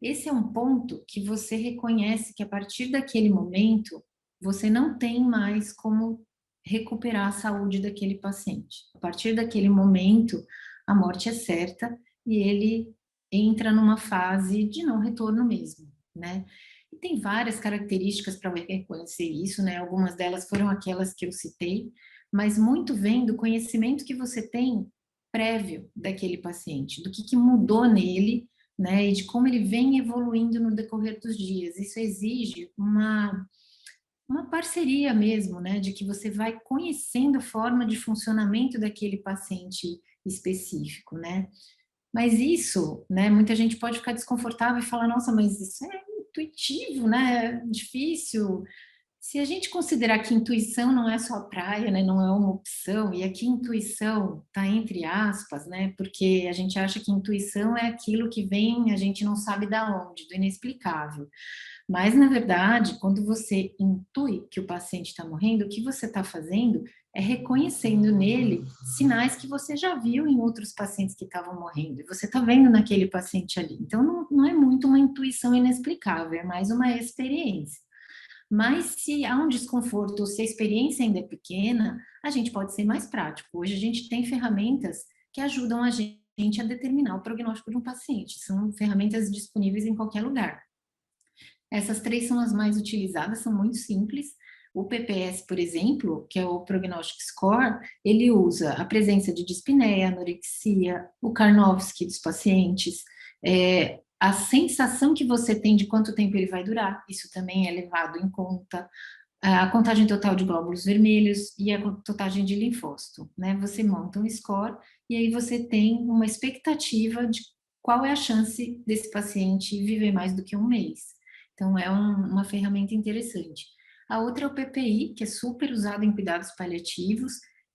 Esse é um ponto que você reconhece que a partir daquele momento você não tem mais como recuperar a saúde daquele paciente. A partir daquele momento, a morte é certa e ele entra numa fase de não retorno mesmo, né? E tem várias características para reconhecer isso, né? Algumas delas foram aquelas que eu citei, mas muito vem do conhecimento que você tem prévio daquele paciente, do que mudou nele, né? E de como ele vem evoluindo no decorrer dos dias. Isso exige uma uma parceria mesmo, né, de que você vai conhecendo a forma de funcionamento daquele paciente específico, né? Mas isso, né, muita gente pode ficar desconfortável e falar, nossa, mas isso é intuitivo, né? É difícil. Se a gente considerar que intuição não é só praia, né, não é uma opção, e aqui intuição está entre aspas, né, porque a gente acha que intuição é aquilo que vem, a gente não sabe da onde, do inexplicável. Mas, na verdade, quando você intui que o paciente está morrendo, o que você está fazendo é reconhecendo nele sinais que você já viu em outros pacientes que estavam morrendo, e você está vendo naquele paciente ali. Então, não é muito uma intuição inexplicável, é mais uma experiência. Mas se há um desconforto, ou se a experiência ainda é pequena, a gente pode ser mais prático. Hoje a gente tem ferramentas que ajudam a gente a determinar o prognóstico de um paciente. São ferramentas disponíveis em qualquer lugar. Essas 3 são as mais utilizadas, são muito simples. O PPS, por exemplo, que é o Prognostic Score, ele usa a presença de dispneia, anorexia, o Karnofsky dos pacientes, a sensação que você tem de quanto tempo ele vai durar, isso também é levado em conta, a contagem total de glóbulos vermelhos e a contagem de linfócito, né? Você monta um score e aí você tem uma expectativa de qual é a chance desse paciente viver mais do que um mês. Então, é uma ferramenta interessante. A outra é o PPI, que é super usado em cuidados paliativos,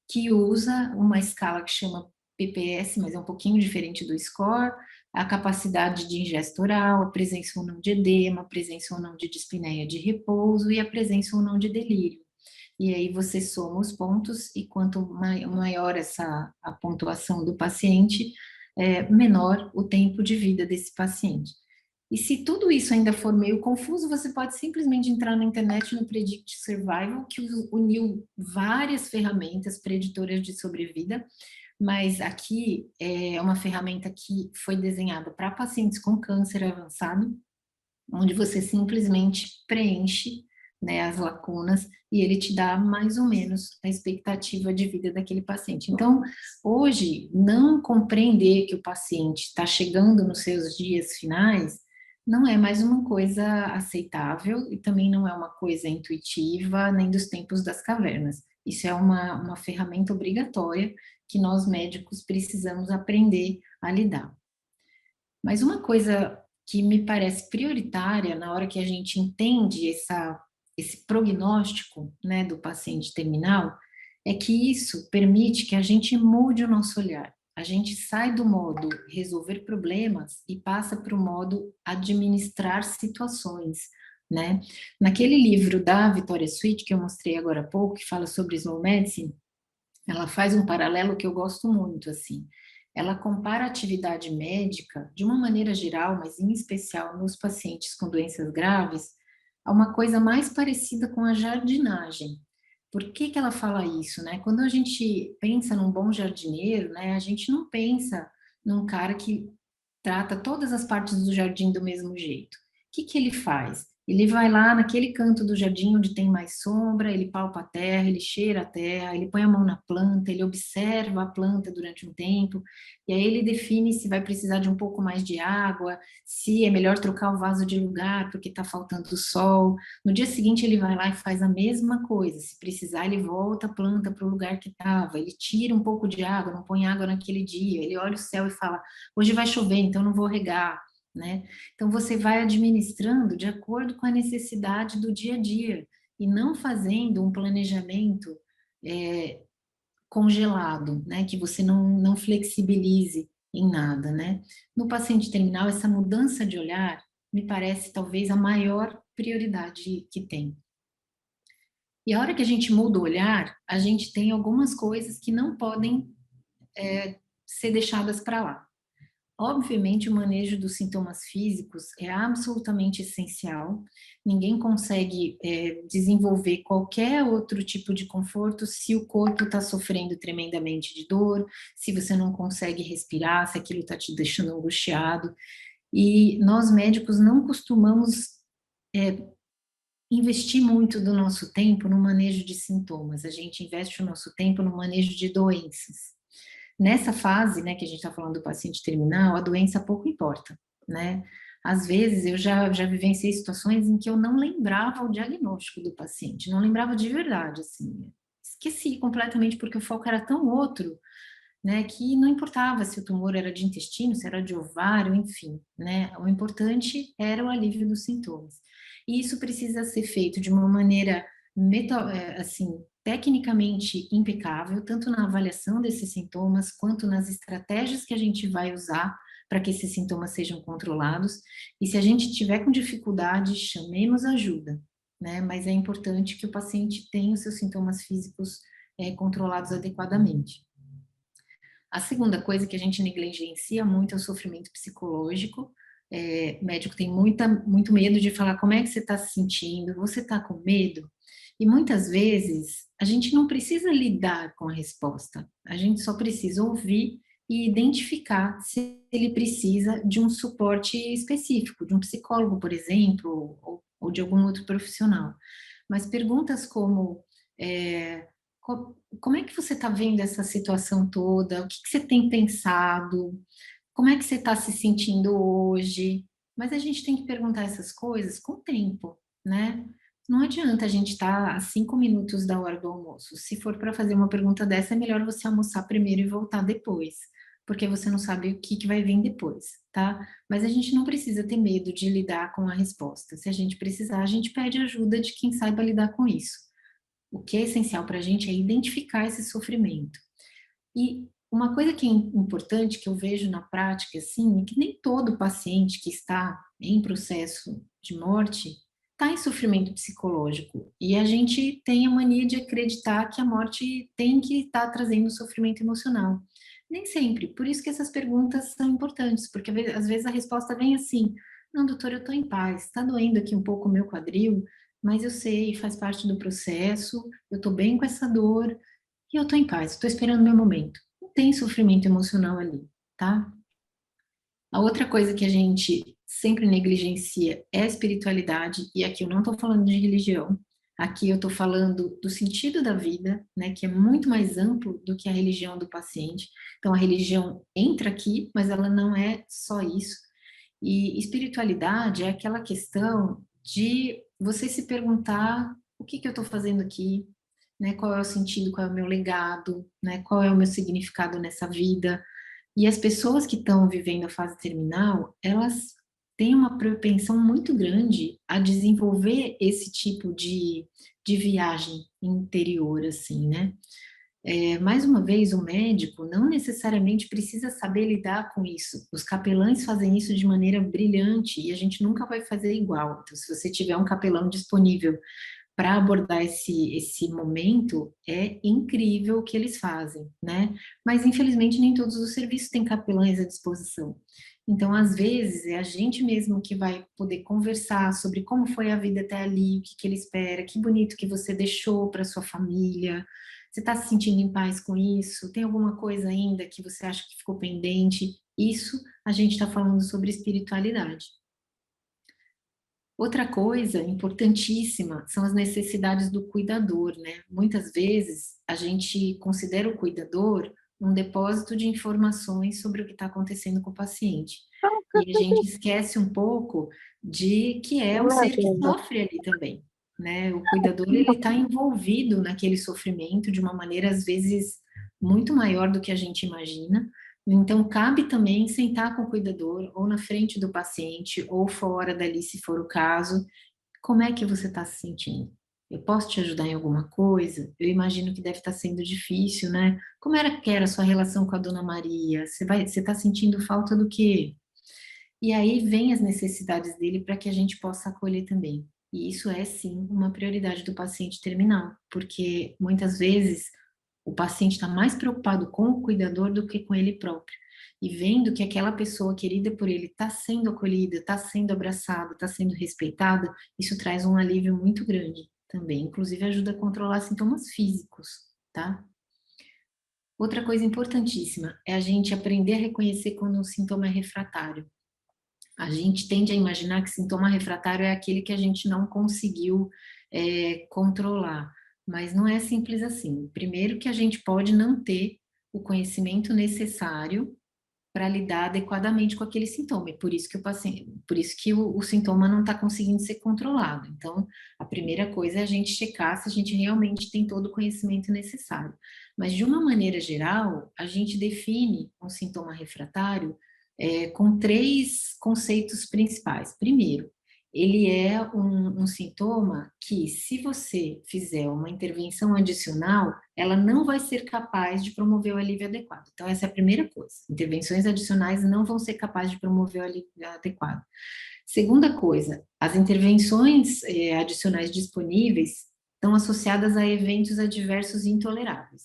que usa uma escala que chama PPS, mas é um pouquinho diferente do score, a capacidade de ingesta oral, a presença ou não de edema, a presença ou não de dispneia de repouso e a presença ou não de delírio. E aí você soma os pontos e quanto maior a pontuação do paciente, menor o tempo de vida desse paciente. E se tudo isso ainda for meio confuso, você pode simplesmente entrar na internet no Predict Survival, que uniu várias ferramentas preditoras de sobrevida, mas aqui é uma ferramenta que foi desenhada para pacientes com câncer avançado, onde você simplesmente preenche, né, as lacunas e ele te dá mais ou menos a expectativa de vida daquele paciente. Então, hoje, não compreender que o paciente está chegando nos seus dias finais não é mais uma coisa aceitável e também não é uma coisa intuitiva nem dos tempos das cavernas. Isso é uma ferramenta obrigatória que nós médicos precisamos aprender a lidar. Mas uma coisa que me parece prioritária na hora que a gente entende esse prognóstico, né, do paciente terminal, é que isso permite que a gente mude o nosso olhar. A gente sai do modo resolver problemas e passa para o modo administrar situações, né? Naquele livro da Victoria Sweet, que eu mostrei agora há pouco, que fala sobre slow medicine, ela faz um paralelo que eu gosto muito, assim. Ela compara a atividade médica, de uma maneira geral, mas em especial nos pacientes com doenças graves, a uma coisa mais parecida com a jardinagem. Por que que ela fala isso, né? Quando a gente pensa num bom jardineiro, né, a gente não pensa num cara que trata todas as partes do jardim do mesmo jeito. O que que ele faz? Ele vai lá naquele canto do jardim onde tem mais sombra, ele palpa a terra, ele cheira a terra, ele põe a mão na planta, ele observa a planta durante um tempo, e aí ele define se vai precisar de um pouco mais de água, se é melhor trocar o vaso de lugar porque está faltando sol. No dia seguinte ele vai lá e faz a mesma coisa, se precisar ele volta a planta para o lugar que estava, ele tira um pouco de água, não põe água naquele dia, ele olha o céu e fala, hoje vai chover, então não vou regar, né? Então você vai administrando de acordo com a necessidade do dia a dia e não fazendo um planejamento congelado, né? Que você não flexibilize em nada, né? No paciente terminal, essa mudança de olhar me parece talvez a maior prioridade que tem. E a hora que a gente muda o olhar, a gente tem algumas coisas que não podem ser deixadas para lá. Obviamente, o manejo dos sintomas físicos é absolutamente essencial. Ninguém consegue desenvolver qualquer outro tipo de conforto se o corpo está sofrendo tremendamente de dor, se você não consegue respirar, se aquilo está te deixando angustiado. E nós médicos não costumamos investir muito do nosso tempo no manejo de sintomas. A gente investe o nosso tempo no manejo de doenças. Nessa fase, né, que a gente está falando do paciente terminal, a doença pouco importa, né? Às vezes, eu já vivenciei situações em que eu não lembrava o diagnóstico do paciente, não lembrava de verdade, assim. Esqueci completamente, porque o foco era tão outro, né, que não importava se o tumor era de intestino, se era de ovário, enfim, né, o importante era o alívio dos sintomas. E isso precisa ser feito de uma maneira, assim, tecnicamente impecável, tanto na avaliação desses sintomas, quanto nas estratégias que a gente vai usar para que esses sintomas sejam controlados. E se a gente tiver com dificuldade, chamemos ajuda, né, mas é importante que o paciente tenha os seus sintomas físicos controlados adequadamente. A segunda coisa que a gente negligencia muito é o sofrimento psicológico. Médico tem muito medo de falar como é que você está se sentindo, você está com medo? E muitas vezes a gente não precisa lidar com a resposta, a gente só precisa ouvir e identificar se ele precisa de um suporte específico, de um psicólogo, por exemplo, ou de algum outro profissional. Mas perguntas como como é que você está vendo essa situação toda? O que você tem pensado? Como é que você está se sentindo hoje? Mas a gente tem que perguntar essas coisas com tempo, né? Não adianta a gente estar a 5 minutos da hora do almoço. Se for para fazer uma pergunta dessa, é melhor você almoçar primeiro e voltar depois, porque você não sabe o que vai vir depois, tá? Mas a gente não precisa ter medo de lidar com a resposta. Se a gente precisar, a gente pede ajuda de quem saiba lidar com isso. O que é essencial para a gente é identificar esse sofrimento. E uma coisa que é importante, que eu vejo na prática, assim, é que nem todo paciente que está em processo de morte está em sofrimento psicológico. E a gente tem a mania de acreditar que a morte tem que estar trazendo sofrimento emocional. Nem sempre. Por isso que essas perguntas são importantes, porque às vezes a resposta vem assim: não, doutor, eu estou em paz, está doendo aqui um pouco o meu quadril, mas eu sei, faz parte do processo, eu estou bem com essa dor e eu estou em paz, estou esperando o meu momento. Não tem sofrimento emocional ali, tá? A outra coisa que a gente sempre negligencia é a espiritualidade, e aqui eu não estou falando de religião, aqui eu estou falando do sentido da vida, né, que é muito mais amplo do que a religião do paciente. Então a religião entra aqui, mas ela não é só isso. E espiritualidade é aquela questão de você se perguntar o que eu estou fazendo aqui, né? Qual é o sentido, qual é o meu legado, né? Qual é o meu significado nessa vida. E as pessoas que estão vivendo a fase terminal, elas têm uma propensão muito grande a desenvolver esse tipo de viagem interior, assim, né? Mais uma vez, o médico não necessariamente precisa saber lidar com isso. Os capelães fazem isso de maneira brilhante e a gente nunca vai fazer igual. Então, se você tiver um capelão disponível para abordar esse momento, é incrível o que eles fazem, né? Mas, infelizmente, nem todos os serviços têm capelães à disposição. Então, às vezes, é a gente mesmo que vai poder conversar sobre como foi a vida até ali, o que ele espera, que bonito que você deixou para sua família. Você está se sentindo em paz com isso? Tem alguma coisa ainda que você acha que ficou pendente? Isso a gente está falando sobre espiritualidade. Outra coisa importantíssima são as necessidades do cuidador, né? Muitas vezes a gente considera o cuidador um depósito de informações sobre o que está acontecendo com o paciente. E a gente esquece um pouco de que é um ser que sofre ali também, né? O cuidador, ele está envolvido naquele sofrimento de uma maneira, às vezes, muito maior do que a gente imagina. Então, cabe também sentar com o cuidador, ou na frente do paciente, ou fora dali, se for o caso. Como é que você está se sentindo? Eu posso te ajudar em alguma coisa? Eu imagino que deve estar sendo difícil, né? Como era que era a sua relação com a Dona Maria? Você está sentindo falta do quê? E aí vem as necessidades dele para que a gente possa acolher também. E isso é sim uma prioridade do paciente terminal, porque muitas vezes o paciente está mais preocupado com o cuidador do que com ele próprio. E vendo que aquela pessoa querida por ele está sendo acolhida, está sendo abraçada, está sendo respeitada, isso traz um alívio muito grande também. Inclusive ajuda a controlar sintomas físicos, tá? Outra coisa importantíssima é a gente aprender a reconhecer quando um sintoma é refratário. A gente tende a imaginar que sintoma refratário é aquele que a gente não conseguiu controlar, mas não é simples assim. Primeiro que a gente pode não ter o conhecimento necessário para lidar adequadamente com aquele sintoma. E por isso que o paciente, por isso que o sintoma não está conseguindo ser controlado. Então, a primeira coisa é a gente checar se a gente realmente tem todo o conhecimento necessário. Mas, de uma maneira geral, a gente define um sintoma refratário com 3 conceitos principais. Primeiro, ele é um sintoma que, se você fizer uma intervenção adicional, ela não vai ser capaz de promover o alívio adequado. Então, essa é a primeira coisa. Intervenções adicionais não vão ser capazes de promover o alívio adequado. Segunda coisa, as intervenções adicionais disponíveis estão associadas a eventos adversos intoleráveis.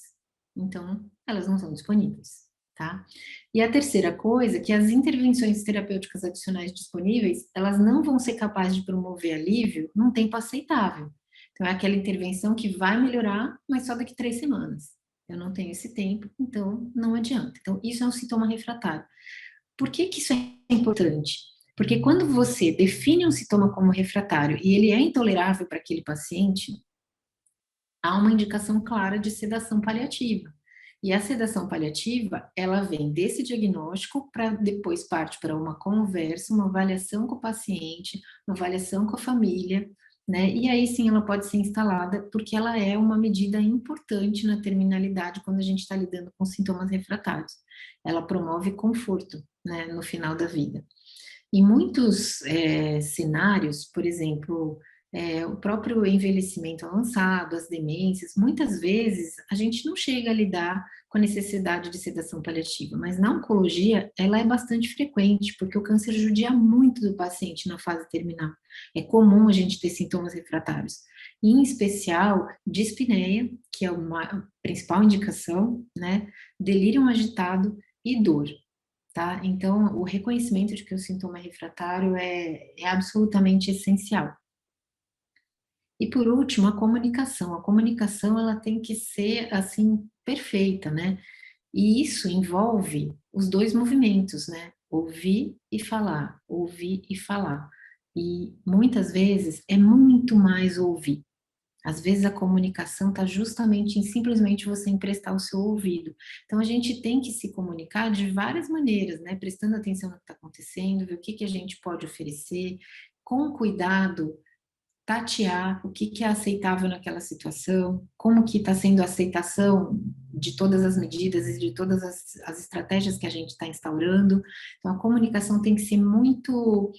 Então, elas não são disponíveis, tá? E a terceira coisa, que as intervenções terapêuticas adicionais disponíveis, elas não vão ser capazes de promover alívio num tempo aceitável. Então, é aquela intervenção que vai melhorar, mas só daqui 3 semanas. Eu não tenho esse tempo, então não adianta. Então, isso é um sintoma refratário. Por que que isso é importante? Porque quando você define um sintoma como refratário e ele é intolerável para aquele paciente, há uma indicação clara de sedação paliativa. E a sedação paliativa, ela vem desse diagnóstico para depois parte para uma conversa, uma avaliação com o paciente, uma avaliação com a família, né? E aí sim ela pode ser instalada, porque ela é uma medida importante na terminalidade quando a gente está lidando com sintomas refratários. Ela promove conforto, né, no final da vida. Em muitos cenários, por exemplo, o próprio envelhecimento avançado, as demências, muitas vezes a gente não chega a lidar com a necessidade de sedação paliativa, mas na oncologia ela é bastante frequente, porque o câncer judia muito do paciente na fase terminal. É comum a gente ter sintomas refratários, e, em especial dispneia, que é a principal indicação, né, delírio agitado e dor. Tá? Então, o reconhecimento de que o sintoma é refratário é absolutamente essencial. E, por último, a comunicação. A comunicação, ela tem que ser, assim, perfeita, né? E isso envolve os 2 movimentos, né? Ouvir e falar, ouvir e falar. E, muitas vezes, é muito mais ouvir. Às vezes a comunicação está justamente em simplesmente você emprestar o seu ouvido. Então a gente tem que se comunicar de várias maneiras, né? Prestando atenção no que está acontecendo, ver o que a gente pode oferecer, com cuidado, tatear o que é aceitável naquela situação, como que está sendo a aceitação de todas as medidas e de todas as estratégias que a gente está instaurando. Então a comunicação tem que ser muito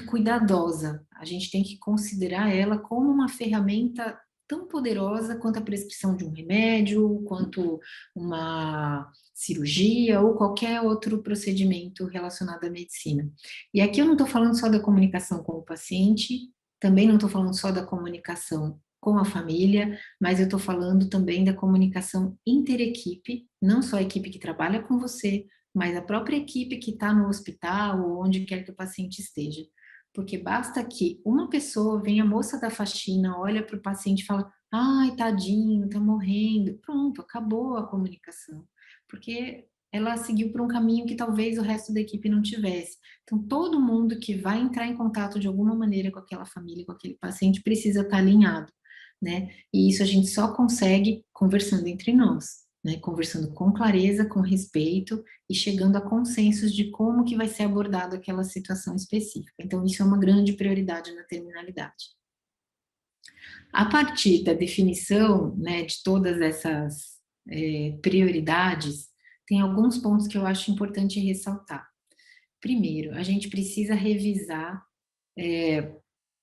cuidadosa. A gente tem que considerar ela como uma ferramenta tão poderosa quanto a prescrição de um remédio, quanto uma cirurgia ou qualquer outro procedimento relacionado à medicina. E aqui eu não estou falando só da comunicação com o paciente, também não estou falando só da comunicação com a família, mas eu estou falando também da comunicação interequipe, não só a equipe que trabalha com você, mas a própria equipe que está no hospital ou onde quer que o paciente esteja. Porque basta que uma pessoa, venha a moça da faxina, olha para o paciente e fala: ai, tadinho, tá morrendo. Pronto, acabou a comunicação. Porque ela seguiu por um caminho que talvez o resto da equipe não tivesse. Então, todo mundo que vai entrar em contato de alguma maneira com aquela família, com aquele paciente, precisa estar alinhado, né? E isso a gente só consegue conversando entre nós, né? Conversando com clareza, com respeito e chegando a consensos de como que vai ser abordada aquela situação específica. Então, isso é uma grande prioridade na terminalidade. A partir da definição, né, de todas essas prioridades, tem alguns pontos que eu acho importante ressaltar. Primeiro, a gente precisa revisar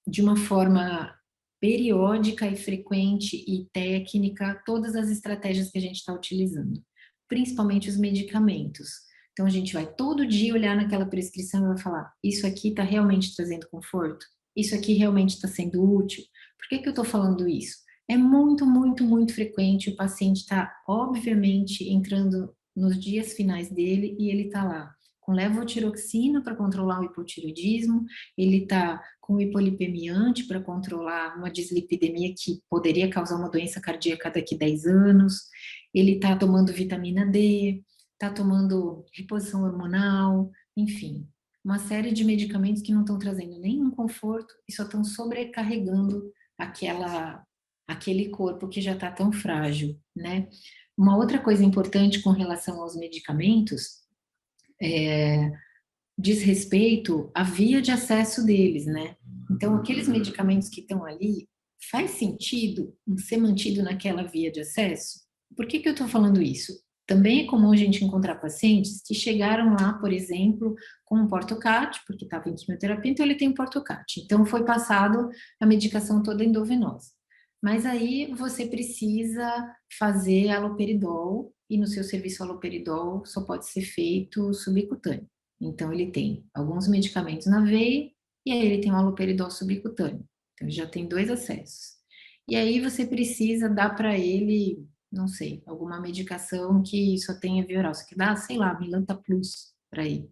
de uma forma periódica e frequente e técnica todas as estratégias que a gente está utilizando, principalmente os medicamentos. Então, a gente vai todo dia olhar naquela prescrição e vai falar: isso aqui está realmente trazendo conforto? Isso aqui realmente está sendo útil? Por que eu estou falando isso? É muito, muito, muito frequente o paciente está, obviamente, entrando nos dias finais dele e ele está lá com levotiroxina para controlar o hipotireoidismo, ele está com hipolipemiante para controlar uma dislipidemia que poderia causar uma doença cardíaca daqui a 10 anos, ele está tomando vitamina D, está tomando reposição hormonal, enfim, uma série de medicamentos que não estão trazendo nenhum conforto e só estão sobrecarregando aquele corpo que já está tão frágil, né? Uma outra coisa importante com relação aos medicamentos diz respeito à via de acesso deles, né? Então, aqueles medicamentos que estão ali, faz sentido ser mantido naquela via de acesso? Por que eu estou falando isso? Também é comum a gente encontrar pacientes que chegaram lá, por exemplo, com um portocat, porque estava em quimioterapia, então ele tem um portocat. Então, foi passado a medicação toda endovenosa. Mas aí você precisa fazer haloperidol, e no seu serviço haloperidol só pode ser feito subcutâneo. Então, ele tem alguns medicamentos na veia, e aí ele tem o haloperidol subcutâneo. Então, ele já tem 2 acessos. E aí você precisa dar para ele, não sei, alguma medicação que só tenha via oral. Você quer dar, sei lá, Milanta Plus para ele.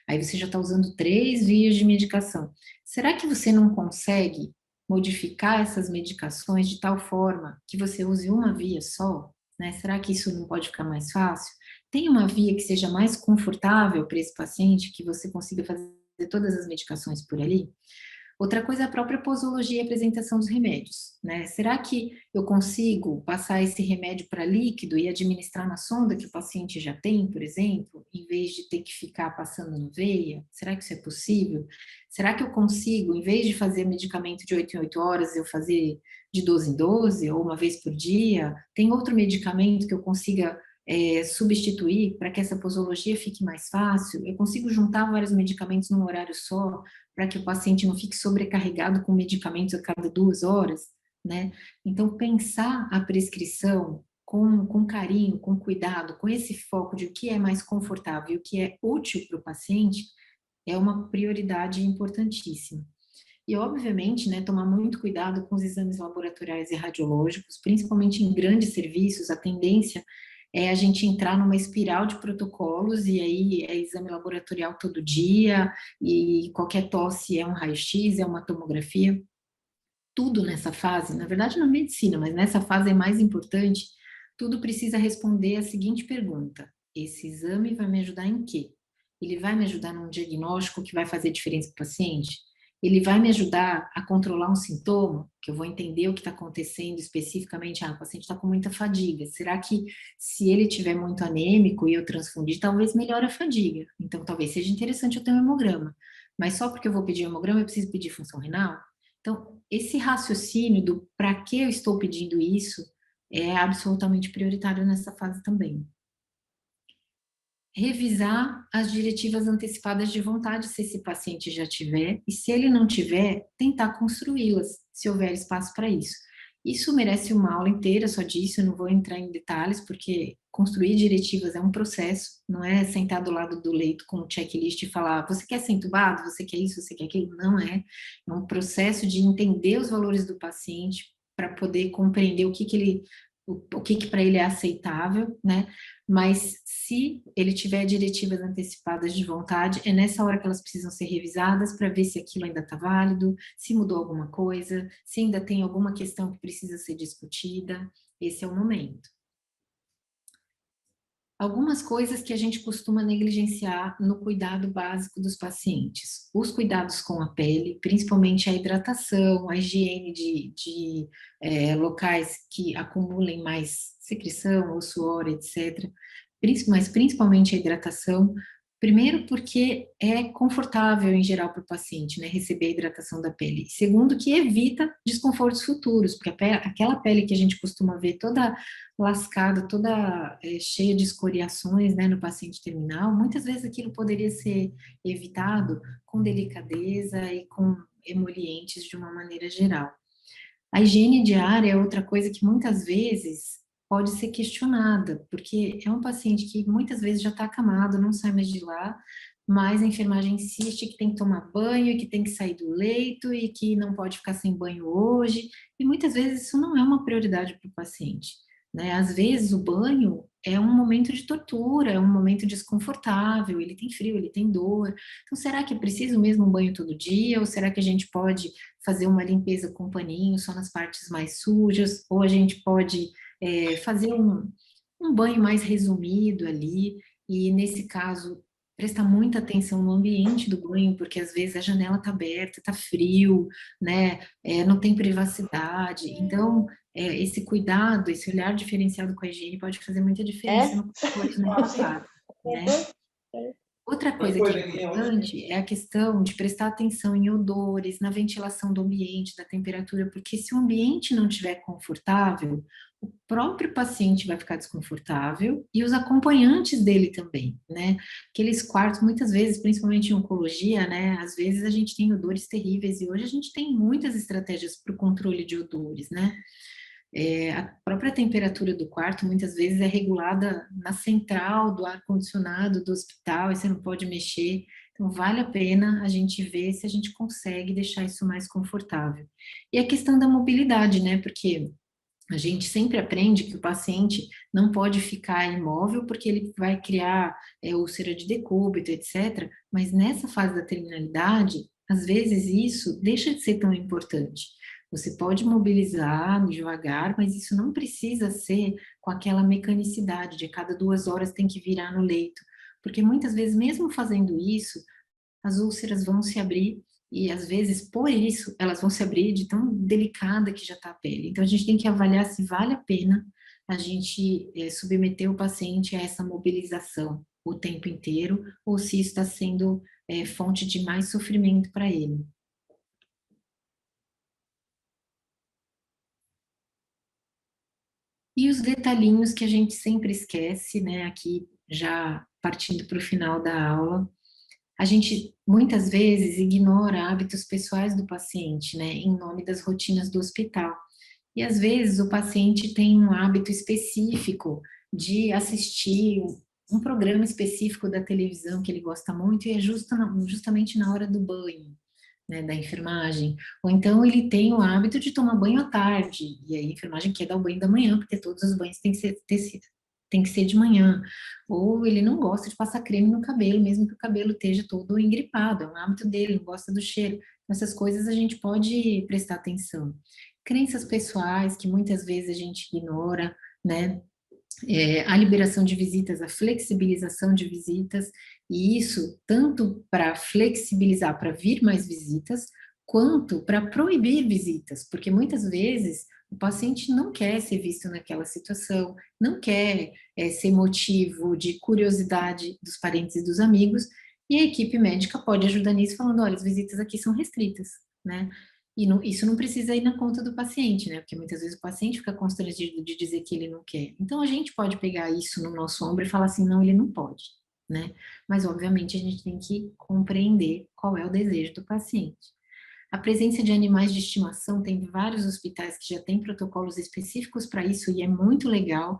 Aí você já está usando 3 vias de medicação. Será que você não consegue modificar essas medicações de tal forma que você use uma via só? Né? Será que isso não pode ficar mais fácil? Tem uma via que seja mais confortável para esse paciente, que você consiga fazer todas as medicações por ali? Outra coisa é a própria posologia e apresentação dos remédios, né? Será que eu consigo passar esse remédio para líquido e administrar na sonda que o paciente já tem, por exemplo, em vez de ter que ficar passando na veia? Será que isso é possível? Será que eu consigo, em vez de fazer medicamento de 8 em 8 horas, eu fazer de 12 em 12 ou uma vez por dia? Tem outro medicamento que eu consiga substituir para que essa posologia fique mais fácil? Eu consigo juntar vários medicamentos num horário só, para que o paciente não fique sobrecarregado com medicamentos a cada 2 horas, né? Então, pensar a prescrição com carinho, com cuidado, com esse foco de o que é mais confortável e o que é útil para o paciente, é uma prioridade importantíssima. E, obviamente, né, tomar muito cuidado com os exames laboratoriais e radiológicos, principalmente em grandes serviços, a tendência é a gente entrar numa espiral de protocolos, e aí é exame laboratorial todo dia, e qualquer tosse é um raio-x, é uma tomografia. Tudo nessa fase, na verdade na medicina, mas nessa fase é mais importante, tudo precisa responder a seguinte pergunta: esse exame vai me ajudar em quê? Ele vai me ajudar num diagnóstico que vai fazer diferença para o paciente? Ele vai me ajudar a controlar um sintoma, que eu vou entender o que está acontecendo especificamente? O paciente está com muita fadiga. Será que se ele tiver muito anêmico e eu transfundir, talvez melhore a fadiga? Então, talvez seja interessante eu ter um hemograma. Mas só porque eu vou pedir um hemograma, eu preciso pedir função renal? Então, esse raciocínio do para que eu estou pedindo isso é absolutamente prioritário nessa fase também. Revisar as diretivas antecipadas de vontade, se esse paciente já tiver, e se ele não tiver, tentar construí-las, se houver espaço para isso. Isso merece uma aula inteira só disso, eu não vou entrar em detalhes, porque construir diretivas é um processo, não é sentar do lado do leito com um checklist e falar, você quer ser entubado, você quer isso, você quer aquilo, não é. É um processo de entender os valores do paciente para poder compreender o que para ele é aceitável, né? Mas se ele tiver diretivas antecipadas de vontade, é nessa hora que elas precisam ser revisadas para ver se aquilo ainda está válido, se mudou alguma coisa, se ainda tem alguma questão que precisa ser discutida. Esse é o momento. Algumas coisas que a gente costuma negligenciar no cuidado básico dos pacientes. Os cuidados com a pele, principalmente a hidratação, a higiene de locais que acumulem mais secreção ou suor, etc. Mas principalmente a hidratação. Primeiro, porque é confortável em geral para o paciente, né, receber a hidratação da pele. Segundo, que evita desconfortos futuros, porque aquela pele que a gente costuma ver toda lascada, toda cheia de escoriações, né, no paciente terminal, muitas vezes aquilo poderia ser evitado com delicadeza e com emolientes de uma maneira geral. A higiene diária é outra coisa que muitas vezes pode ser questionada, porque é um paciente que muitas vezes já está acamado, não sai mais de lá, mas a enfermagem insiste que tem que tomar banho, que tem que sair do leito e que não pode ficar sem banho hoje, e muitas vezes isso não é uma prioridade para o paciente, né? Às vezes o banho é um momento de tortura, é um momento desconfortável, ele tem frio, ele tem dor, então será que é preciso mesmo um banho todo dia, ou será que a gente pode fazer uma limpeza com paninho só nas partes mais sujas, ou a gente pode fazer um banho mais resumido ali, e nesse caso, prestar muita atenção no ambiente do banho, porque às vezes a janela está aberta, está frio, né, não tem privacidade, então esse cuidado, esse olhar diferenciado com a higiene pode fazer muita diferença no conforto necessário, né? Outra coisa que é importante é a questão de prestar atenção em odores, na ventilação do ambiente, da temperatura, porque se o ambiente não estiver confortável, o próprio paciente vai ficar desconfortável e os acompanhantes dele também, né? Aqueles quartos, muitas vezes, principalmente em oncologia, né? Às vezes a gente tem odores terríveis e hoje a gente tem muitas estratégias para o controle de odores, né? A própria temperatura do quarto muitas vezes é regulada na central do ar-condicionado do hospital e você não pode mexer. Então, vale a pena a gente ver se a gente consegue deixar isso mais confortável. E a questão da mobilidade, né? Porque a gente sempre aprende que o paciente não pode ficar imóvel porque ele vai criar úlcera de decúbito, etc. Mas nessa fase da terminalidade, às vezes isso deixa de ser tão importante. Você pode mobilizar devagar, mas isso não precisa ser com aquela mecanicidade de a cada 2 horas tem que virar no leito. Porque muitas vezes, mesmo fazendo isso, as úlceras vão se abrir e às vezes, por isso, elas vão se abrir de tão delicada que já está a pele. Então, a gente tem que avaliar se vale a pena a gente submeter o paciente a essa mobilização o tempo inteiro ou se isso está sendo fonte de mais sofrimento para ele. E os detalhinhos que a gente sempre esquece, né, aqui já partindo para o final da aula, a gente muitas vezes ignora hábitos pessoais do paciente, né, em nome das rotinas do hospital. E às vezes o paciente tem um hábito específico de assistir um programa específico da televisão que ele gosta muito e é justamente na hora do banho, né, da enfermagem. Ou então ele tem o hábito de tomar banho à tarde, e aí a enfermagem quer dar o banho da manhã, porque todos os banhos tem que ser de manhã. Ou ele não gosta de passar creme no cabelo, mesmo que o cabelo esteja todo engripado, é um hábito dele, não gosta do cheiro. Essas coisas a gente pode prestar atenção. Crenças pessoais que muitas vezes a gente ignora, né? A liberação de visitas, a flexibilização de visitas, e isso tanto para flexibilizar, para vir mais visitas, quanto para proibir visitas, porque muitas vezes o paciente não quer ser visto naquela situação, não quer ser motivo de curiosidade dos parentes e dos amigos, e a equipe médica pode ajudar nisso, falando, olha, as visitas aqui são restritas, né? E não, isso não precisa ir na conta do paciente, né? Porque muitas vezes o paciente fica constrangido de dizer que ele não quer. Então a gente pode pegar isso no nosso ombro e falar assim, não, ele não pode, né? Mas obviamente a gente tem que compreender qual é o desejo do paciente. A presença de animais de estimação, tem vários hospitais que já têm protocolos específicos para isso e é muito legal,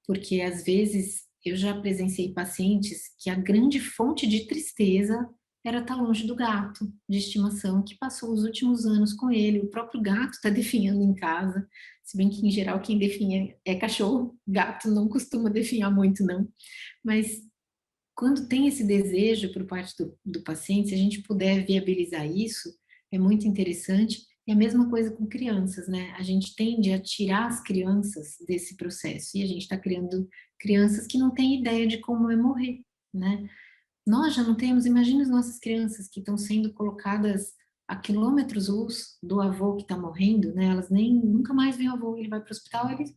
porque às vezes eu já presenciei pacientes que a grande fonte de tristeza era estar longe do gato de estimação que passou os últimos anos com ele. O próprio gato está definhando em casa, se bem que em geral quem definha é cachorro, gato não costuma definhar muito não, mas quando tem esse desejo por parte do paciente, se a gente puder viabilizar isso, é muito interessante. E a mesma coisa com crianças, né? A gente tende a tirar as crianças desse processo e a gente está criando crianças que não têm ideia de como é morrer, né? Nós já não temos, imagina as nossas crianças que estão sendo colocadas a quilômetros-luz do avô que está morrendo, né? Elas nem nunca mais veem o avô, ele vai para o hospital, ele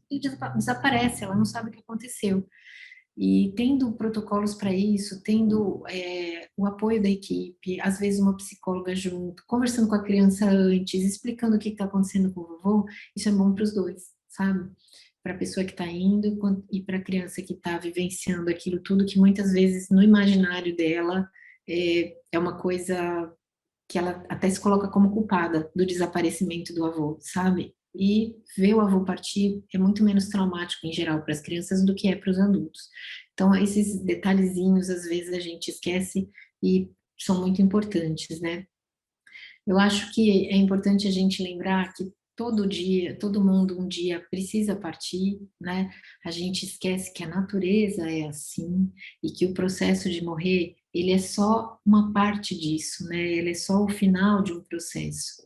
desaparece, ela não sabe o que aconteceu. E tendo protocolos para isso, tendo o apoio da equipe, às vezes uma psicóloga junto, conversando com a criança antes, explicando o que está acontecendo com o vovô, isso é bom para os dois, sabe? Para a pessoa que está indo e para a criança que está vivenciando aquilo tudo, que muitas vezes no imaginário dela é uma coisa que ela até se coloca como culpada do desaparecimento do avô, sabe? E ver o avô partir é muito menos traumático em geral para as crianças do que é para os adultos. Então, esses detalhezinhos, às vezes, a gente esquece e são muito importantes, né? Eu acho que é importante a gente lembrar que todo dia, todo mundo um dia precisa partir, né? A gente esquece que a natureza é assim e que o processo de morrer, ele é só uma parte disso, né? Ele é só o final de um processo.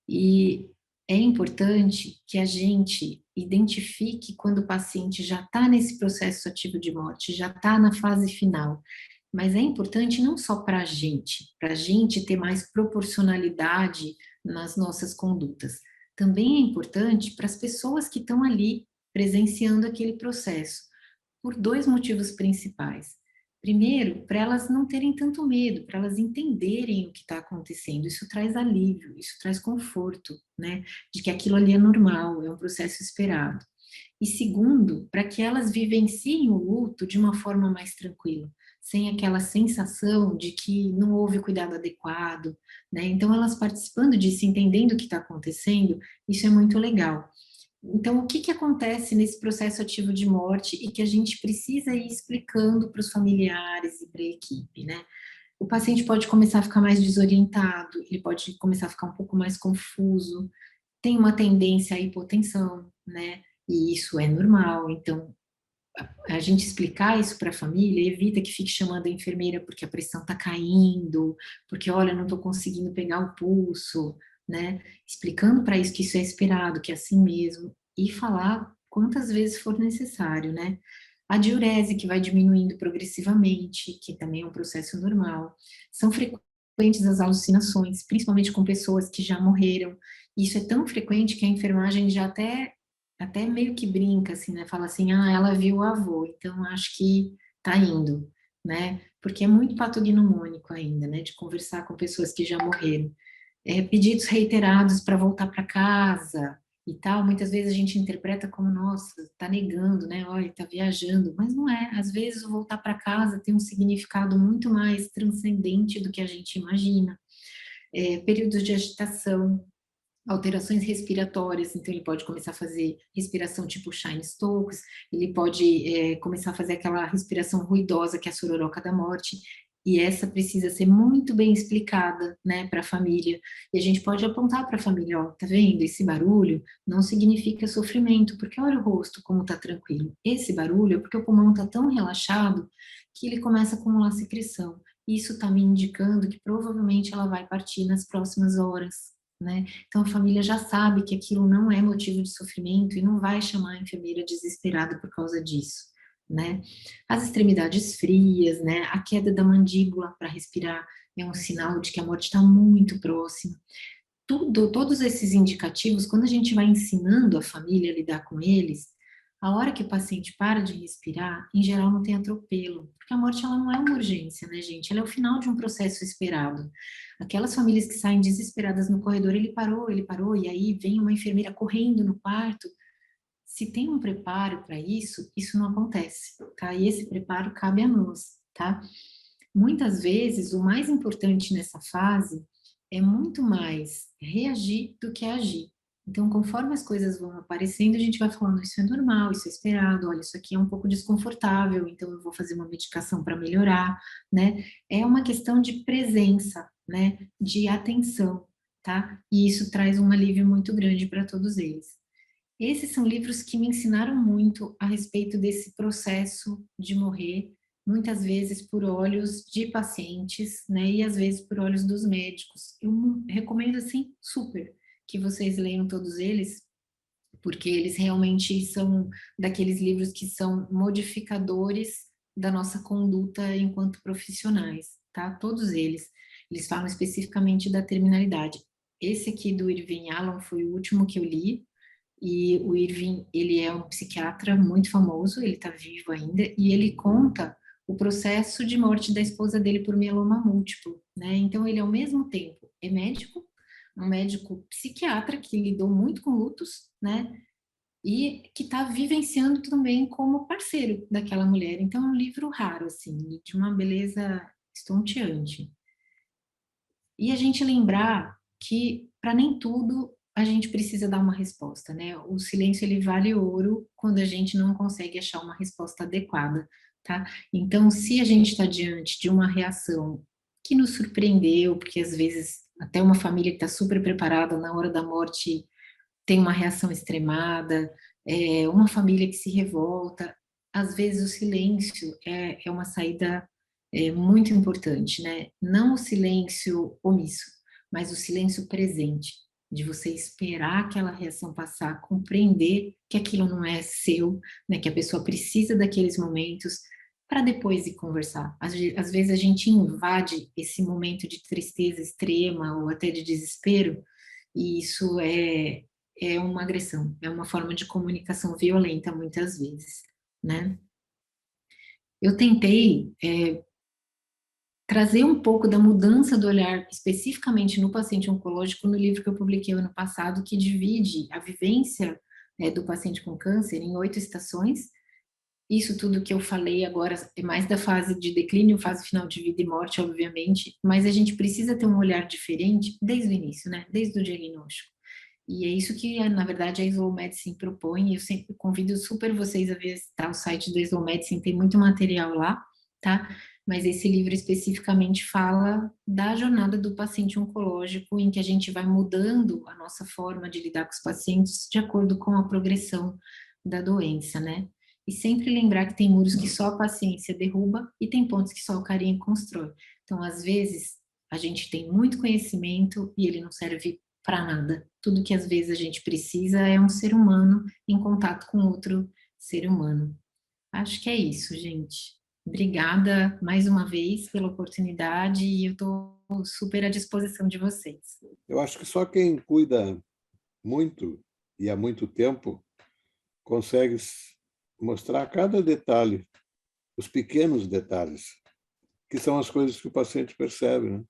E é importante que a gente identifique quando o paciente já está nesse processo ativo de morte, já está na fase final. Mas é importante não só para a gente ter mais proporcionalidade nas nossas condutas. Também é importante para as pessoas que estão ali presenciando aquele processo, por dois motivos principais. Primeiro, para elas não terem tanto medo, para elas entenderem o que está acontecendo. Isso traz alívio, isso traz conforto, né? De que aquilo ali é normal, é um processo esperado. E segundo, para que elas vivenciem o luto de uma forma mais tranquila, sem aquela sensação de que não houve cuidado adequado, né? Então, elas participando disso, entendendo o que está acontecendo, isso é muito legal. Então, o que acontece nesse processo ativo de morte e que a gente precisa ir explicando para os familiares e para a equipe, né? O paciente pode começar a ficar mais desorientado, ele pode começar a ficar um pouco mais confuso, tem uma tendência à hipotensão, né? E isso é normal. Então, a gente explicar isso para a família evita que fique chamando a enfermeira porque a pressão está caindo, porque, olha, não estou conseguindo pegar o pulso, né? Explicando para isso que isso é esperado, que é assim mesmo, e falar quantas vezes for necessário, né? A diurese, que vai diminuindo progressivamente, que também é um processo normal. São frequentes as alucinações, principalmente com pessoas que já morreram. Isso é tão frequente que a enfermagem já até meio que brinca, assim, né? Fala assim, ah, ela viu o avô, então acho que tá indo, né? Porque é muito patognomônico ainda, né? De conversar com pessoas que já morreram. Pedidos reiterados para voltar para casa e tal, muitas vezes a gente interpreta como, nossa, tá negando, né? Olha, tá viajando, mas não é. Às vezes o voltar para casa tem um significado muito mais transcendente do que a gente imagina. Períodos de agitação, alterações respiratórias, então ele pode começar a fazer respiração tipo Shine Stokes, ele pode começar a fazer aquela respiração ruidosa que é a sororoca da morte, e essa precisa ser muito bem explicada, né, para a família, e a gente pode apontar para a família, ó, tá vendo, esse barulho não significa sofrimento, porque olha o rosto como tá tranquilo, esse barulho é porque o pulmão tá tão relaxado que ele começa a acumular secreção, isso tá me indicando que provavelmente ela vai partir nas próximas horas, né? Então a família já sabe que aquilo não é motivo de sofrimento e não vai chamar a enfermeira desesperada por causa disso, né? As extremidades frias, né? A queda da mandíbula para respirar é um sinal de que a morte está muito próxima. Todos esses indicativos, quando a gente vai ensinando a família a lidar com eles, a hora que o paciente para de respirar, em geral não tem atropelo, porque a morte ela não é uma urgência, né, gente? Ela é o final de um processo esperado. Aquelas famílias que saem desesperadas no corredor, ele parou, e aí vem uma enfermeira correndo no quarto. Se tem um preparo para isso, isso não acontece, tá? E esse preparo cabe a nós, tá? Muitas vezes, o mais importante nessa fase é muito mais reagir do que agir. Então, conforme as coisas vão aparecendo, a gente vai falando, isso é normal, isso é esperado, olha, isso aqui é um pouco desconfortável, então eu vou fazer uma medicação para melhorar, né? É uma questão de presença, né? De atenção, tá? E isso traz um alívio muito grande para todos eles. Esses são livros que me ensinaram muito a respeito desse processo de morrer, muitas vezes por olhos de pacientes, né, e às vezes por olhos dos médicos. Eu recomendo, assim, super que vocês leiam todos eles, porque eles realmente são daqueles livros que são modificadores da nossa conduta enquanto profissionais, tá? Todos eles. Eles falam especificamente da terminalidade. Esse aqui do Irving Yalom foi o último que eu li, e o Irving, ele é um psiquiatra muito famoso, ele está vivo ainda, e ele conta o processo de morte da esposa dele por mieloma múltiplo, né? Então, ele, ao mesmo tempo, é médico, um médico psiquiatra que lidou muito com lutos, né? E que está vivenciando também como parceiro daquela mulher. Então, é um livro raro, assim, de uma beleza estonteante. E a gente lembrar que, para nem tudo, a gente precisa dar uma resposta, né? O silêncio, ele vale ouro quando a gente não consegue achar uma resposta adequada, tá? Então, se a gente está diante de uma reação que nos surpreendeu, porque às vezes até uma família que está super preparada na hora da morte tem uma reação extremada, uma família que se revolta, às vezes o silêncio é uma saída muito importante, né? Não o silêncio omisso, mas o silêncio presente, de você esperar aquela reação passar, compreender que aquilo não é seu, né? Que a pessoa precisa daqueles momentos para depois ir conversar. Às vezes a gente invade esse momento de tristeza extrema ou até de desespero, e isso é uma agressão, é uma forma de comunicação violenta muitas vezes, né? eu tentei trazer um pouco da mudança do olhar especificamente no paciente oncológico no livro que eu publiquei ano passado, que divide a vivência do paciente com câncer em 8 estações. Isso tudo que eu falei agora é mais da fase de declínio, fase final de vida e morte, obviamente, mas a gente precisa ter um olhar diferente desde o início, né? Desde o diagnóstico. E é isso que, na verdade, a Slow Medicine propõe. Eu sempre convido super vocês a visitar o site da Slow Medicine, tem muito material lá, tá? Mas esse livro especificamente fala da jornada do paciente oncológico, em que a gente vai mudando a nossa forma de lidar com os pacientes de acordo com a progressão da doença, né? E sempre lembrar que tem muros que só a paciência derruba e tem pontos que só o carinho constrói. Então, às vezes, a gente tem muito conhecimento e ele não serve para nada. Tudo que às vezes a gente precisa é um ser humano em contato com outro ser humano. Acho que é isso, gente. Obrigada mais uma vez pela oportunidade e eu estou super à disposição de vocês. Eu acho que só quem cuida muito e há muito tempo consegue mostrar cada detalhe, os pequenos detalhes, que são as coisas que o paciente percebe, né?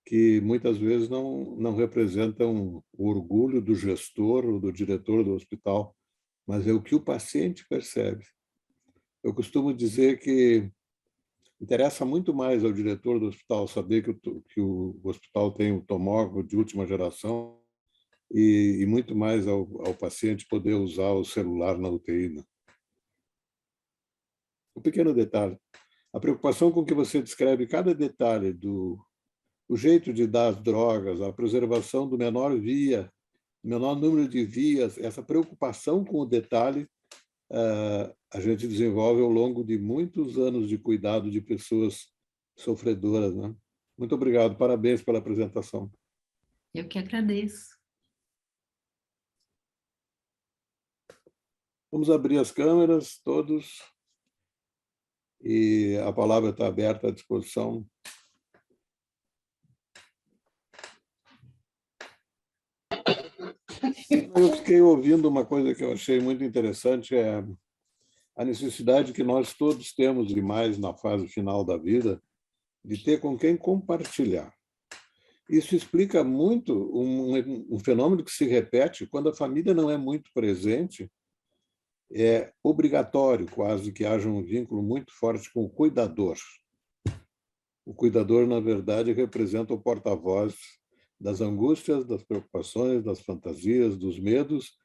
Que muitas vezes não representam o orgulho do gestor ou do diretor do hospital, mas é o que o paciente percebe. Eu costumo dizer que interessa muito mais ao diretor do hospital saber que o hospital tem um tomógrafo de última geração e muito mais ao paciente poder usar o celular na UTI. Né? Um pequeno detalhe. A preocupação com que você descreve cada detalhe o jeito de dar as drogas, a preservação do menor número de vias, essa preocupação com o detalhe, a gente desenvolve ao longo de muitos anos de cuidado de pessoas sofredoras. Né? Muito obrigado, parabéns pela apresentação. Eu que agradeço. Vamos abrir as câmeras, todos, e a palavra está aberta à disposição. Eu fiquei ouvindo uma coisa que eu achei muito interessante, é a necessidade que nós todos temos, e mais na fase final da vida, de ter com quem compartilhar. Isso explica muito um fenômeno que se repete quando a família não é muito presente. É obrigatório quase que haja um vínculo muito forte com o cuidador. O cuidador, na verdade, representa o porta-voz das angústias, das preocupações, das fantasias, dos medos,